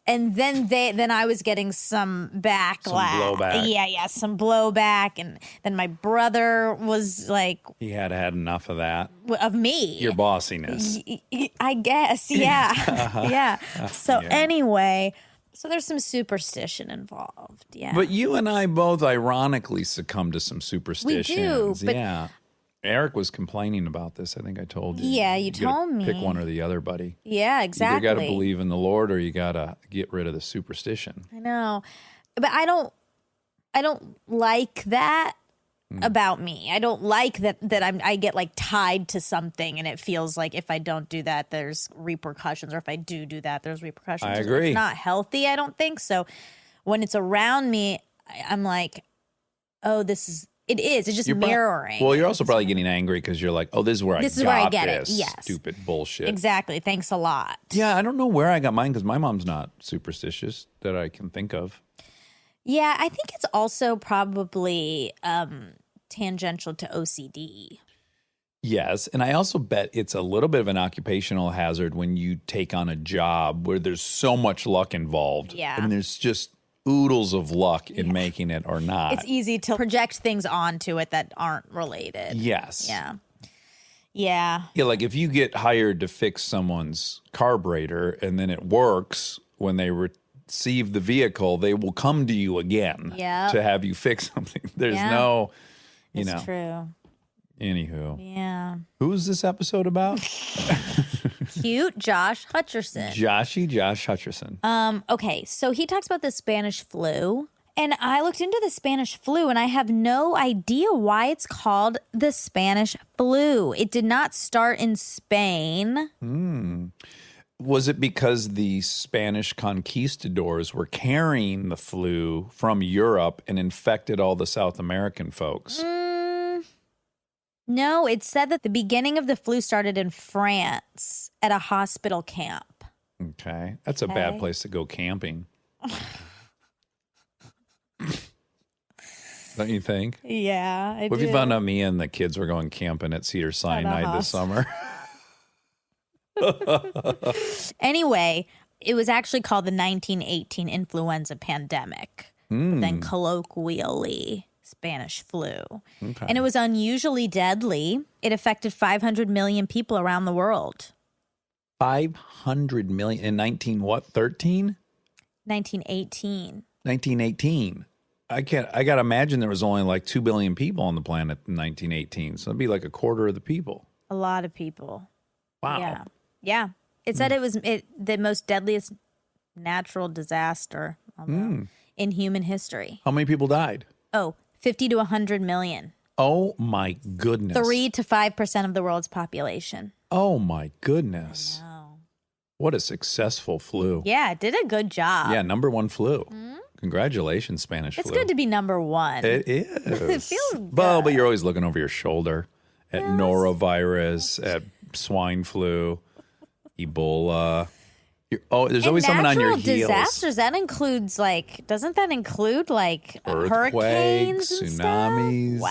And then I was getting some backlash. blowback. Yeah, some blowback. And then my brother was like, He had had enough of that. of me. Your bossiness. I guess, yeah. Yeah. So anyway, so there's some superstition involved. Yeah. But you and I both ironically succumbed to some superstitions. but- yeah. Eric was complaining about this. I think I told you. Yeah, you gotta told me. Pick one or the other, buddy. yeah, exactly. You got to believe in the Lord or you got to get rid of the superstition. I know. But I don't like that about me. I don't like that I get like tied to something and it feels like if I don't do that there's repercussions, or if I do that there's repercussions. I agree. It's not healthy, I don't think. So when it's around me, I'm like, oh, it's just mirroring. Well, you're also probably getting angry because you're like, oh, this is where This I is got where I get it. this Yes. stupid bullshit. Exactly. Thanks a lot. Yeah, I don't know where I got mine because my mom's not superstitious that I can think of. Yeah, I think it's also probably tangential to OCD. Yes, and I also bet it's a little bit of an occupational hazard when you take on a job where there's so much luck involved. Yeah. I mean, there's just oodles of luck in making it or not. It's easy to project things onto it that aren't related. Yes. Yeah. Yeah. Yeah, like if you get hired to fix someone's carburetor and then it works when they receive the vehicle, they will come to you again Yep. to have you fix something. There's Yeah. no, It's true. Anywho. Yeah. Who is this episode about? Cute Josh Hutcherson. Josh Hutcherson. Okay, so he talks about the Spanish flu. And I looked into the Spanish flu and I have no idea why it's called the Spanish flu. It did not start in Spain. Was it because the Spanish conquistadors were carrying the flu from Europe and infected all the South American folks? No, it said that the beginning of the flu started in France at a hospital camp. Okay. That's a bad place to go camping. Don't you think? Yeah, I What if you found out me and the kids were going camping at Cedar Sinai this summer? Anyway, it was actually called the 1918 influenza pandemic, but then colloquially Spanish flu. Okay. And it was unusually deadly. It affected 500 million people around the world. 500 million in 13? 1918. 1918. I got to imagine there was only like 2 billion people on the planet in 1918. So it'd be like a quarter of the people. A lot of people. Wow. Yeah. Yeah. It said it was the most deadliest natural disaster in human history. How many people died? 50 to 100 million. Oh, my goodness. 3 to 5% of the world's population. Oh, my goodness. Wow. What a successful flu. Yeah, it did a good job. Yeah, number 1 flu. Congratulations, Spanish It's flu. good to be number 1. It is. It feels good. Well, but you're always looking over your shoulder at norovirus, at swine flu, Ebola. There's always someone on your heels. Natural disasters, that includes doesn't that include Earthquakes, hurricanes and tsunamis. stuff?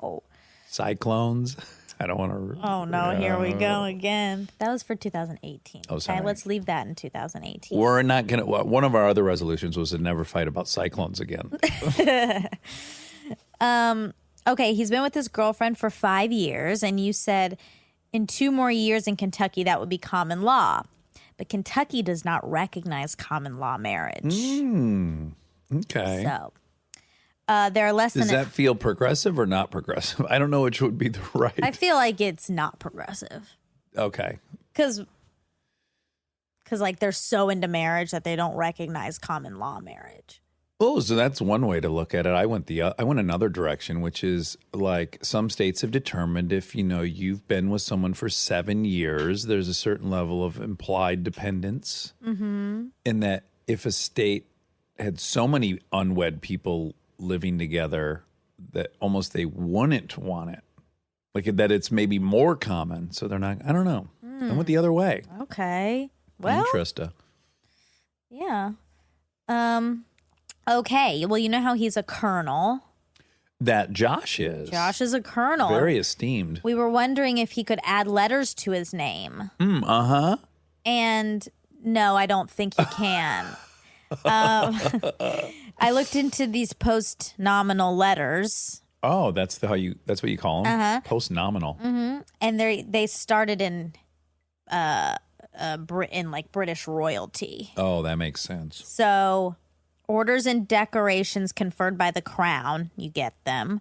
Wow. Cyclones. I don't want to. Oh no, here we go again. That was for 2018. Oh, sorry. Okay, let's leave that in 2018. We're not going to. One of our other resolutions was to never fight about cyclones again. Okay, he's been with his girlfriend for 5 years, and you said in 2 more years in Kentucky that would be common law. But Kentucky does not recognize common law marriage. Okay. So there are less Does than. that feel progressive or not progressive? I don't know which would be the right. I feel like it's not progressive Okay. because they're so into marriage that they don't recognize common law marriage. Oh, so that's one way to look at it. I went another direction, which is like some states have determined if you've been with someone for 7 years, there's a certain level of implied dependence. Mm-hmm. In that, if a state had so many unwed people living together that almost they wouldn't want it, like that, it's maybe more common. So they're not. I don't know. I went the other way. Okay. Well. Interesting. Yeah. Okay. Well, you know how he's a colonel. That Josh is. Josh is a colonel. Very esteemed. We were wondering if he could add letters to his name. Uh-huh. And no, I don't think he can. I looked into these post-nominal letters. Oh, that's what you call them? Uh-huh. Post-nominal. Mm-hmm. And they started in British royalty. Oh, that makes sense. So orders and decorations conferred by the crown, you get them.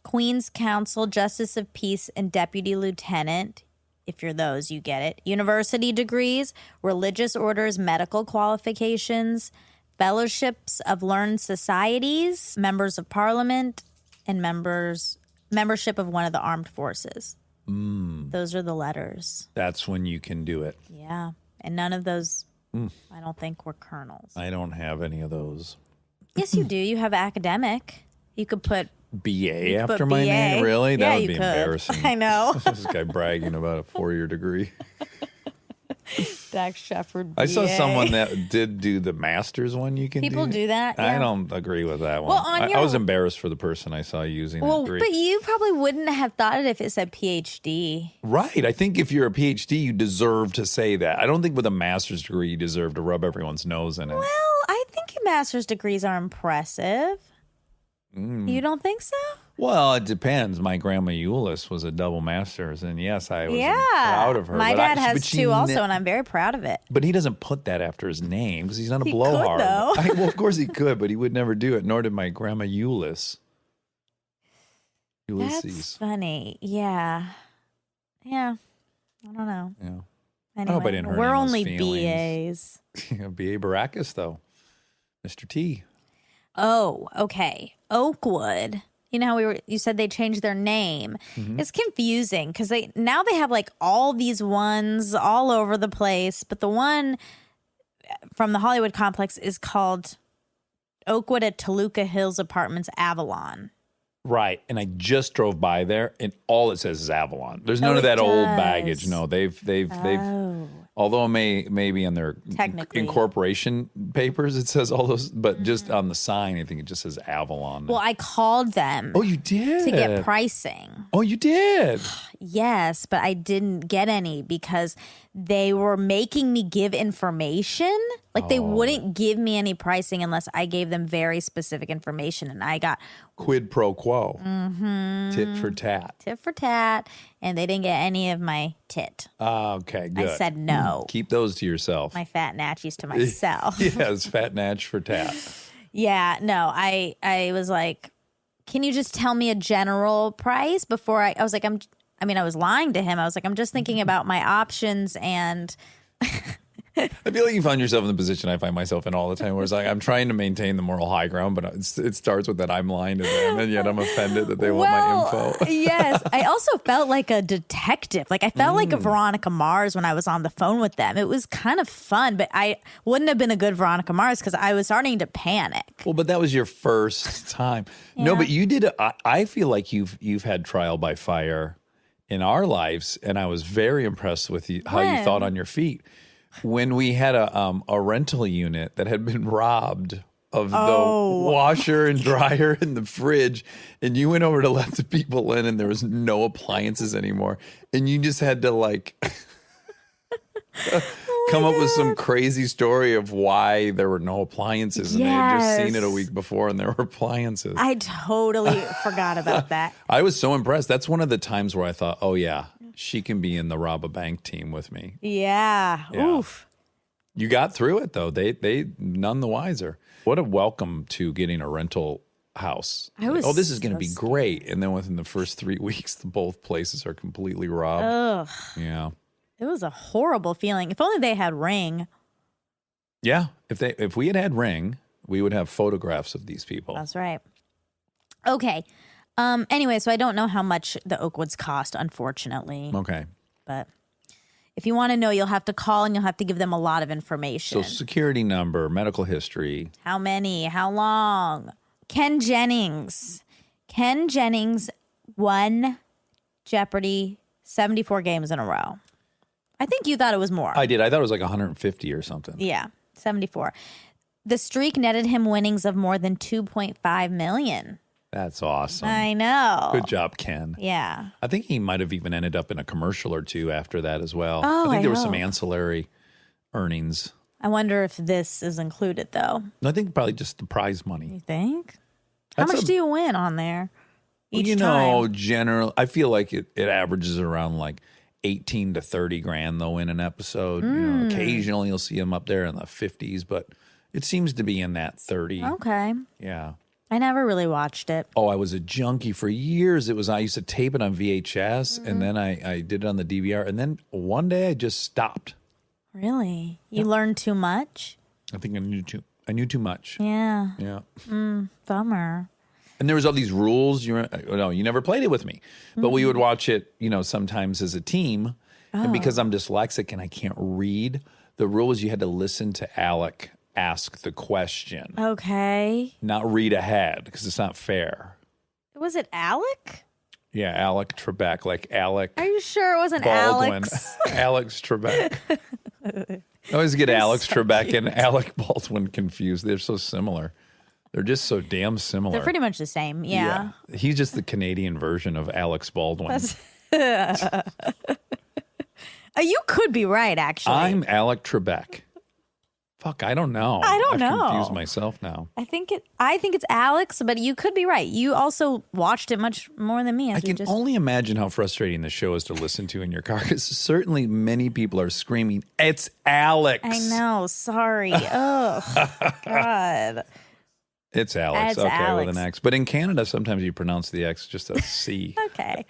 Queen's Counsel, Justice of Peace, and Deputy Lieutenant. If you're those, you get it. University degrees, religious orders, medical qualifications, fellowships of learned societies, members of parliament, and membership of one of the armed forces. Those are the letters. That's when you can do it. Yeah. And none of those, I don't think, were colonels. I don't have any of those. Yes, you do. You have academic. You could put BA put after my BA. name? Really? Yeah, That would you be could. embarrassing. I know. This guy bragging about a 4-year degree. Dax Shepard. I saw BA. someone that did do the master's one you can People do that, I yeah. don't agree with that one. Well, on I your- was embarrassed for the person I saw using that Well, degree. but you probably wouldn't have thought it if it said PhD. Right. I think if you're a PhD, you deserve to say that. I don't think with a master's degree you deserve to rub everyone's nose in it. Well, I think master's degrees are impressive. You don't think so? Well, it depends. My grandma Euless was a double master's, and yes, I was Yeah. proud of her. My but dad but has she two also, and I'm very proud of it. But he doesn't put that after his name because he's not a He blowhard. could, though. Well, of course he could, but he would never do it. Nor did my grandma Euless. That's Ulysses. funny. Yeah. Yeah. I don't know. Yeah. Anyway, hope I didn't hurt we're anyone's only feelings. BAs. B.A. Baracus, though. Mr. T. Oh, okay. Oakwood. You know how you said they changed their name. It's confusing because now they have like all these ones all over the place, but the one from the Hollywood complex is called Oakwood at Toluca Hills Apartments, Avalon. Right. And I just drove by there, and all it says is Avalon. There's none Oh, of that it old does. baggage. No, they've although it may be on their Technically. incorporation papers, it says all those, but just on the sign, I think it just says Avalon. Well, I called them Oh, you did? to get pricing. Oh, you did? yes, but I didn't get any because they were making me give information. Like they wouldn't give me any pricing unless I gave them very specific information. And I got Quid pro quo. Tit for tat. tit for tat, and they didn't get any of my tit. Okay, good. I said no. Keep those to yourself. My fat natchies to myself. Yes, fat natch for tat. Yeah, no, I was like, can you just tell me a general price before I was like, I was lying to him. I was like, I'm just thinking about my options and I feel like you find yourself in the position I find myself in all the time, where it's like I'm trying to maintain the moral high ground, but it starts with that I'm lying to them, and yet I'm offended that they want my info. Yes. I also felt like a detective. Like I felt like a Veronica Mars when I was on the phone with them. It was kind of fun, but I wouldn't have been a good Veronica Mars because I was starting to panic. Well, but that was your first time. No, but you did. I feel like you've had trial by fire in our lives, and I was very impressed with how you thought on your feet. When we had a rental unit that had been robbed of the washer and dryer in the fridge, and you went over to let the people in, and there was no appliances anymore, and you just had to like come up with some crazy story of why there were no appliances, and they had just seen it a week before, and there were appliances. I totally forgot about that. I was so impressed. That's one of the times where I thought, oh yeah, she can be in the rob a bank team with me. Yeah. Oof. You got through it though. They none the wiser. What a welcome to getting a rental house. This is going to be great. And then within the first 3 weeks, both places are completely robbed. Ugh. Yeah. It was a horrible feeling. If only they had Ring. Yeah. If we had Ring, we would have photographs of these people. That's right. Okay. Anyway, so I don't know how much the Oakwoods cost, unfortunately. Okay. But if you want to know, you'll have to call and you'll have to give them a lot of information. Social security number, medical history. How many? How long? Ken Jennings. Ken Jennings won Jeopardy 74 games in a row. I think you thought it was more. I did. I thought it was like 150 or something. Yeah, 74. The streak netted him winnings of more than $2.5 million. That's awesome. I know. Good job, Ken. Yeah. I think he might have even ended up in a commercial or two after that as well. Oh, I think there was hope. some ancillary earnings. I wonder if this is included, though. I think probably just the prize money. You think? How much do you win on there each time? Generally, I feel like it averages around like 18 to 30 grand they'll win an episode. Occasionally you'll see them up there in the 50s, but it seems to be in that 30. Okay. Yeah. I never really watched it. Oh, I was a junkie for years. I used to tape it on VHS, and then I did it on the DVR, and then one day I just stopped. Really? You learned too much? I think I knew too much. Yeah. Yeah. Bummer. And there was all these rules. You never played it with me, but we would watch it, sometimes as a team. And because I'm dyslexic and I can't read, the rule was you had to listen to Alec ask the question. Okay. Not read ahead, because it's not fair. Was it Alec? Yeah, Alec Trebek, like Alec. Are you sure it wasn't Baldwin. Alex? Alex Trebek. I always get Alex Trebek and Alec Baldwin confused. They're so similar. They're just so damn similar. They're pretty much the same. Yeah. He's just the Canadian version of Alex Baldwin. You could be right, actually. I'm Alec Trebek. Fuck, I don't know. I've confused myself now. I think it's Alex, but you could be right. You also watched it much more than me. I can only imagine how frustrating the show is to listen to in your car, because certainly many people are screaming, "It's Alex." I know. Sorry. Oh, God. It's Alex. It's okay, Alex. with an X. But in Canada, sometimes you pronounce the X just a C. Okay.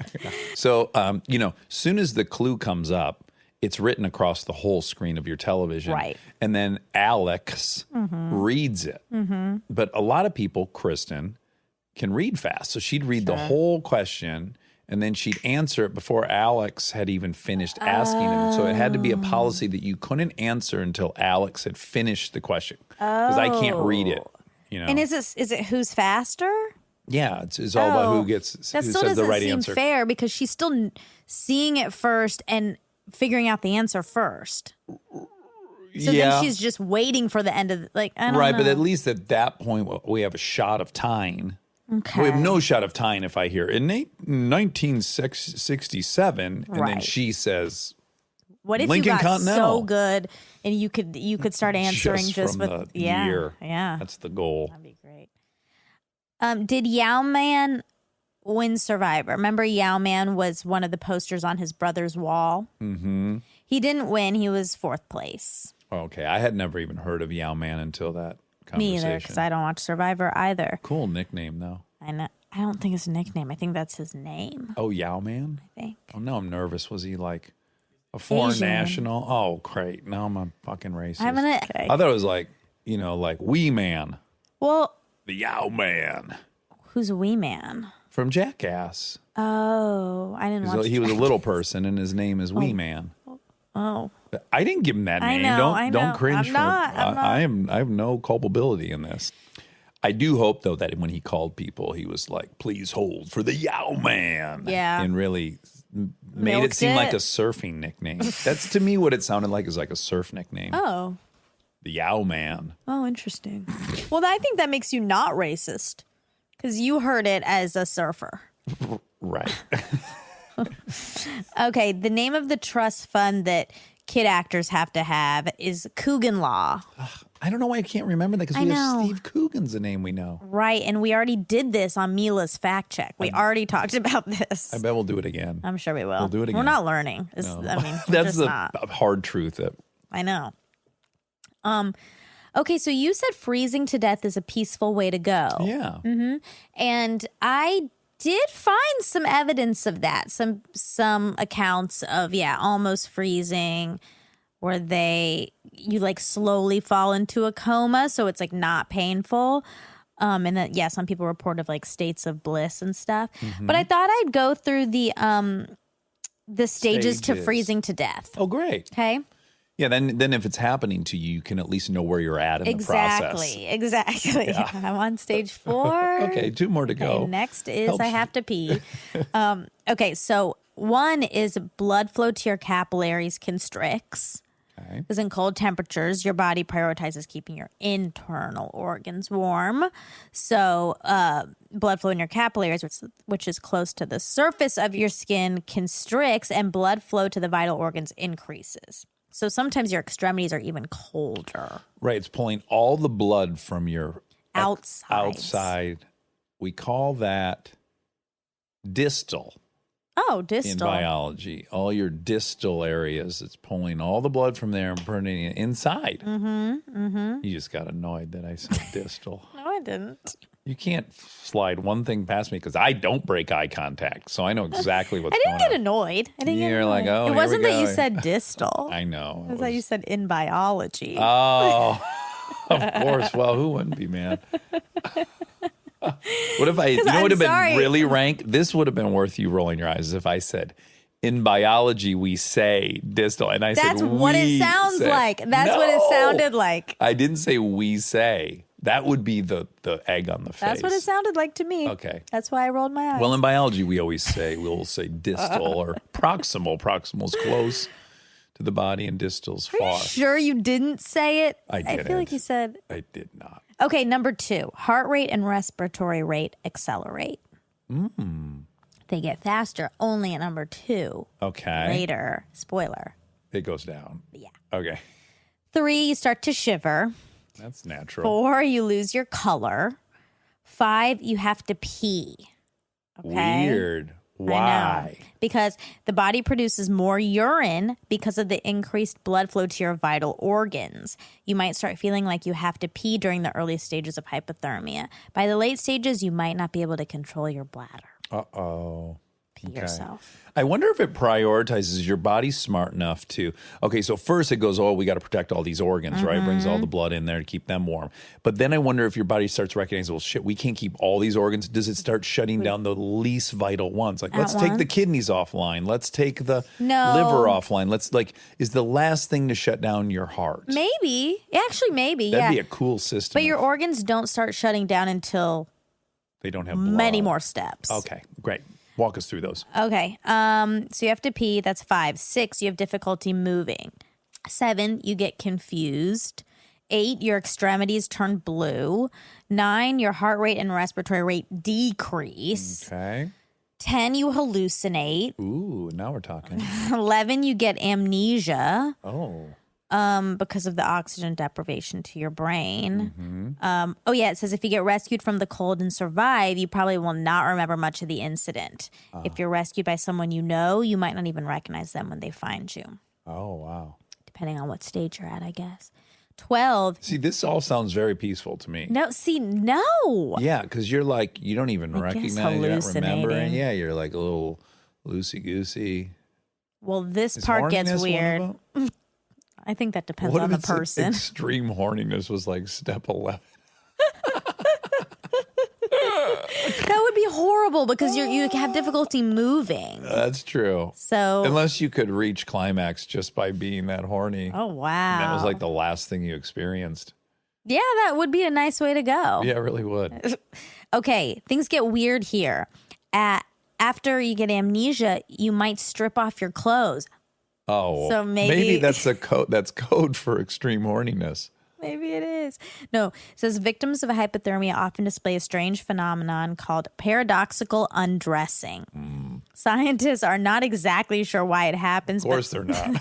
So, soon as the clue comes up, it's written across the whole screen of your television. Right. And then Alex reads it. Mm-hmm. But a lot of people, Kristen, can read fast. So she'd read the whole question, and then she'd answer it before Alex had even finished asking it. So it had to be a policy that you couldn't answer until Alex had finished the question. Because I can't read it. And is it who's faster? Yeah, it's all about who says the right answer. That still doesn't seem fair, because she's still seeing it first and figuring out the answer first. So then she's just waiting for the end of I don't know. Right, but at least at that point we have a shot of tying. Okay. We have no shot of tying if I hear in 1967, and then Right. she says What if Lincoln you got Continental. so good and you could start answering just from with the yeah, year. yeah. That's the goal. That'd be great. Did Yao Man win Survivor? Remember, Yao Man was one of the posters on his brother's wall. Mm-hmm. He didn't win. He was 4th place. Okay, I had never even heard of Yao Man until that Me conversation. either, because I don't watch Survivor either. Cool nickname though. I know. I don't think it's a nickname. I think that's his name. Oh, Yao Man. I think. Oh no, I'm nervous. Was he like a foreign Asian. national? Oh, great. Now I'm a fucking racist. I'm gonna. I thought it was like, like Wee Man, Well, the Yao Man who's Wee Man? from Jackass. Oh, I didn't watch. He was a little person, and his name is Wee Man. Oh, I didn't give him that I name. know, I know. Don't cringe I'm not. I have no culpability in this. I do hope though that when he called people, he was like, "Please hold for the Yao Man." Yeah. and really made it Milked seem it. like a surfing nickname. That's to me what it sounded like, is like a surf nickname. oh, The Yao Man. oh, interesting. Well, I think that makes you not racist because you heard it as a surfer. Right. Okay, the name of the trust fund that kid actors have to have is Coogan Law. I don't know why I can't remember that, because I we have know. Steve Coogan's a name we know. Right, and we already did this on Mila's fact check. We already talked about this. I bet we'll do it again. I'm sure we will. We'll do it We're again. not learning. I mean, we're That's just the not. hard truth. That I know. Okay, so you said freezing to death is a peaceful way to go. yeah. And I did find some evidence of that. Some accounts of almost freezing where you like slowly fall into a coma, so it's like not painful. And that some people report of like states of bliss and stuff. But I thought I'd go through the stages to Stages. freezing to death. Oh, great. Okay. Yeah, then if it's happening to you, you can at least know where you're at in the process. Exactly. I'm on stage 4. Okay, 2 more to go. Okay, next is Helps I you. have to pee. Okay, so 1 is blood flow to your capillaries constricts. Okay. Because in cold temperatures, your body prioritizes keeping your internal organs warm. So blood flow in your capillaries, which is close to the surface of your skin, constricts, and blood flow to the vital organs increases. So sometimes your extremities are even colder. Right, it's pulling all the blood from your outside. We call that distal Oh, in distal. biology. All your distal areas, it's pulling all the blood from there and putting it inside. You just got annoyed that I said distal. No, I didn't. You can't slide one thing past me because I don't break eye contact, so I know exactly what's I didn't going get on. annoyed. I didn't get You're annoyed. like, oh, it here wasn't we that you go. said distal. I know. It was that you said in biology. Oh, of course. Well, who wouldn't be mad? What if you know what would have sorry. been really rank? This would have been worth you rolling your eyes if I said, in biology, we say distal. And I That's said, what it we sounds say. like. That's what it No. sounded like. I didn't say we say. That would be the egg on the face. That's what it sounded like to me. Okay. That's why I rolled my eyes. Well, in biology, we'll say distal or proximal. Proximal's close to the body and distal's Are far. you sure you didn't say it? I I feel didn't. like you said. I did not. Okay, number 2, heart rate and respiratory rate accelerate. They get faster only at number 2. Okay. Later, spoiler. It goes down. Yeah. Okay. 3, you start to shiver. That's natural. 4, you lose your color. 5, you have to pee. Okay? Weird. I know. Why? Because the body produces more urine because of the increased blood flow to your vital organs. You might start feeling like you have to pee during the early stages of hypothermia. By the late stages, you might not be able to control your bladder. Uh-oh. Pee yourself. I wonder if it prioritizes your body smart enough to, okay, so first it goes, we got to protect all these organs, right? It brings all the blood in there to keep them warm. But then I wonder if your body starts recognizing, well, shit, we can't keep all these organs. Does it start shutting down the least vital ones? Like, let's take the kidneys offline. Let's take the liver offline. Is the last thing to shut down your heart? Maybe. Actually, maybe, That'd be a cool system. But your organs don't start shutting down until they don't have blood. many more steps. Okay, great. Walk us through those. Okay. So you have to pee. That's 5. 6, you have difficulty moving. 7, you get confused. 8, your extremities turn blue. 9, your heart rate and respiratory rate decrease. Okay. 10, you hallucinate. Ooh, now we're talking. 11, you get amnesia. Oh. Because of the oxygen deprivation to your brain. Oh, yeah, it says if you get rescued from the cold and survive, you probably will not remember much of the incident. If you're rescued by someone you know, you might not even recognize them when they find you. Oh, wow. Depending on what stage you're at, I guess. 12. See, this all sounds very peaceful to me. No. Yeah, because you're like, you don't even recognize, you're not remembering. hallucinating. Yeah, you're like a little loosey-goosey. Well, this Is part gets horniness one weird. of them? I think that depends What on if the person. extreme horniness was like step 11? That would be horrible because you have difficulty moving. That's true. So, Unless you could reach climax just by being that horny. oh, wow. And that was like the last thing you experienced. Yeah, that would be a nice way to go. Yeah, it really would. Okay, things get weird here. After you get amnesia, you might strip off your clothes. Oh, So maybe- that's a code. That's code for extreme horniness. Maybe it is. No, it says victims of hypothermia often display a strange phenomenon called paradoxical undressing. Scientists are not exactly sure why it happens, Of course, they're not.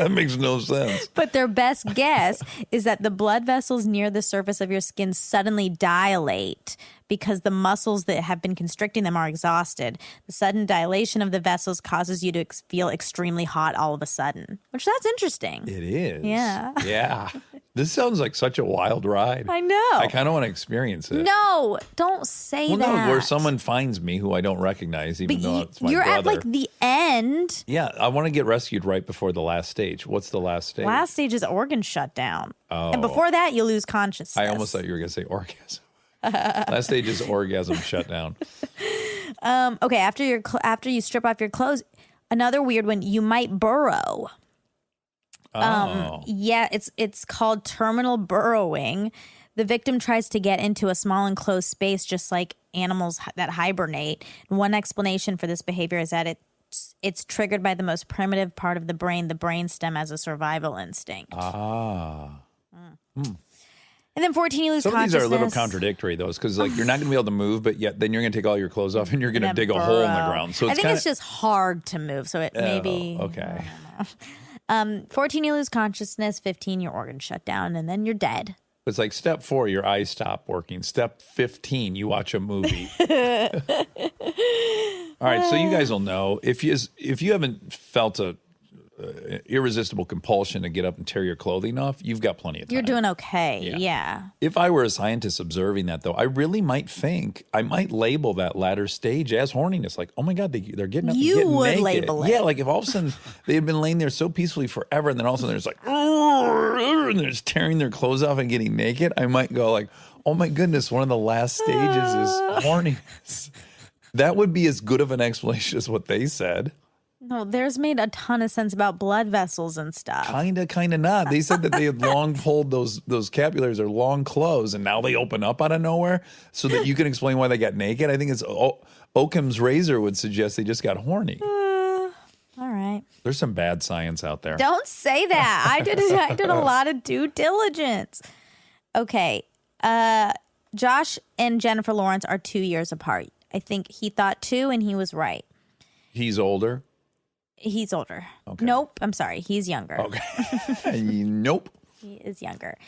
That makes no sense. but their best guess is that the blood vessels near the surface of your skin suddenly dilate because the muscles that have been constricting them are exhausted. The sudden dilation of the vessels causes you to feel extremely hot all of a sudden, which that's interesting. It is. Yeah. Yeah. This sounds like such a wild ride. I know. I kind of want to experience it. No, don't say Well, that. no, where someone finds me who I don't recognize, even But though it's my you're brother. at like the end. Yeah, I want to get rescued right before the last stage. What's the last stage? Last stage is organ shutdown. Oh. And before that, you lose consciousness. I almost thought you were going to say orgasm. Last stage is orgasm shutdown. Okay, after you strip off your clothes, another weird one, you might burrow. Oh. Yeah, it's called terminal burrowing. The victim tries to get into a small enclosed space just like animals that hibernate. One explanation for this behavior is that it's triggered by the most primitive part of the brainstem as a survival instinct. Ah. And then 14, you lose Some of these consciousness. are a little contradictory, though, because like you're not going to be able to move, but yet then you're going to take all your clothes off and you're going to Then dig a hole in the burrow. ground. So I it's think kinda, it's just hard to move. So it maybe. okay. 14, you lose consciousness. 15, your organs shut down, and then you're dead. It's like step 4, your eyes stop working. Step 15, you watch a movie. All right, so you guys will know if you haven't felt a irresistible compulsion to get up and tear your clothing off, you've got plenty of time. You're doing okay. Yeah. If I were a scientist observing that, though, I really might think I might label that latter stage as horniness. Like, oh my God, they're getting up and You getting would naked. label it. Yeah, like if all of a sudden they had been laying there so peacefully forever, and then all of a sudden they're just like, and they're just tearing their clothes off and getting naked, I might go like, oh my goodness, one of the last stages is horniness. That would be as good of an explanation as what they said. No, theirs made a ton of sense about blood vessels and stuff. Kind of not. They said that they had long pulled those capillaries are long closed, and now they open up out of nowhere so that you can explain why they got naked. I think it's Occam's razor would suggest they just got horny. All right. There's some bad science out there. Don't say that. I did a lot of due diligence. Okay. Josh and Jennifer Lawrence are 2 years apart. I think he thought 2 and he was right. He's older. He's older. Okay. Nope. I'm sorry. He's younger. Okay. Nope. He is younger.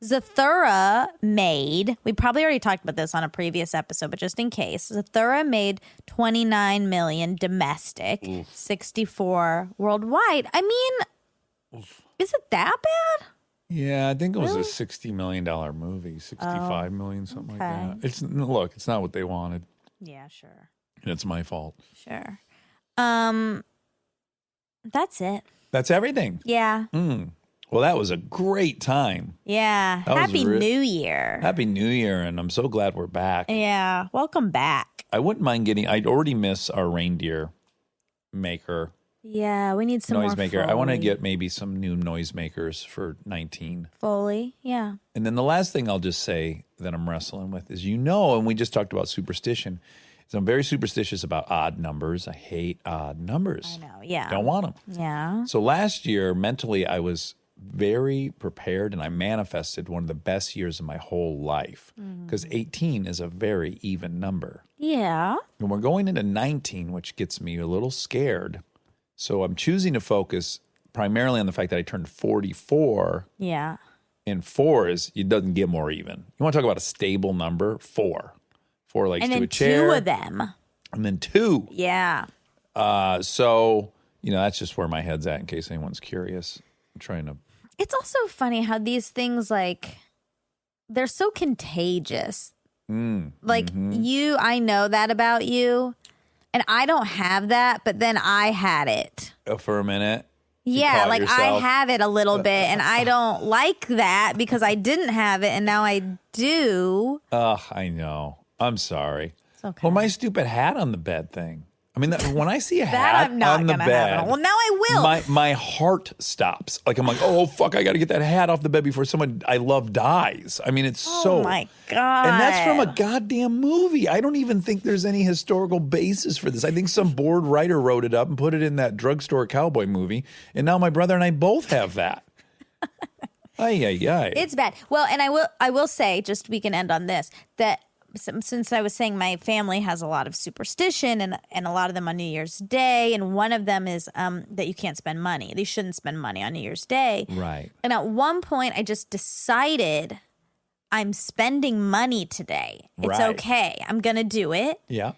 Zathura made, we probably already talked about this on a previous episode, but just in case, Zathura made 29 million domestic, 64 worldwide. I mean, is it that bad? Yeah, I think it was a $60 million movie, 65 million, something like that. It's not what they wanted. Yeah, sure. And it's my fault. Sure. That's it. That's everything. Yeah. Well, that was a great time. Yeah. That was Happy New Year. Happy New Year, and I'm so glad we're back. Yeah. Welcome back. I wouldn't mind I'd already miss our reindeer maker, Yeah, we need some noisemaker. more I want to Foley. get maybe some new noisemakers for 19. Foley. Yeah. And then the last thing I'll just say that I'm wrestling with is, and we just talked about superstition, is I'm very superstitious about odd numbers. I hate odd numbers. I know. Yeah. Don't want them. Yeah. So last year, mentally, I was very prepared and I manifested one of the best years of my whole life because 18 is a very even number. Yeah. And we're going into 19, which gets me a little scared. So I'm choosing to focus primarily on the fact that I turned 44. Yeah. And 4 is, it doesn't get more even. You want to talk about a stable number? 4. 4 legs And to then a chair. 2 of them. And then 2. Yeah. So, that's just where my head's at in case anyone's curious. I'm trying to. It's also funny how these things, like, they're so contagious. Like, I know that about you, and I don't have that, but then I had it. For a minute. Yeah, caught like yourself. I have it a little bit, and I don't like that because I didn't have it, and now I do. Ugh, I know. I'm sorry. It's okay. Well, my stupid hat on the bed thing. I mean, when I see a That hat I'm not on the gonna bed, have it. Well, now I will. My heart stops. Like I'm like, oh fuck, I got to get that hat off the bed before someone I love dies. I mean, it's so. Oh my god! And that's from a goddamn movie. I don't even think there's any historical basis for this. I think some bored writer wrote it up and put it in that drugstore cowboy movie. And now my brother and I both have that. Ay, ay, ay. It's bad. Well, and I will say, just we can end on this, that since I was saying my family has a lot of superstition and a lot of them on New Year's Day, and one of them is that you can't spend money. They shouldn't spend money on New Year's Day. Right. And at one point, I just decided I'm spending money today. It's Right. okay. I'm going to do it. Yeah.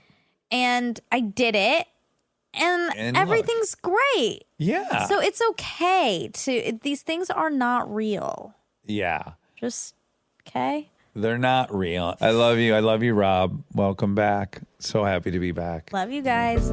And I did it. And look. everything's great. Yeah. So it's okay these things are not real. Yeah. Just, okay? They're not real. I love you. I love you, Rob. Welcome back. So happy to be back. Love you guys.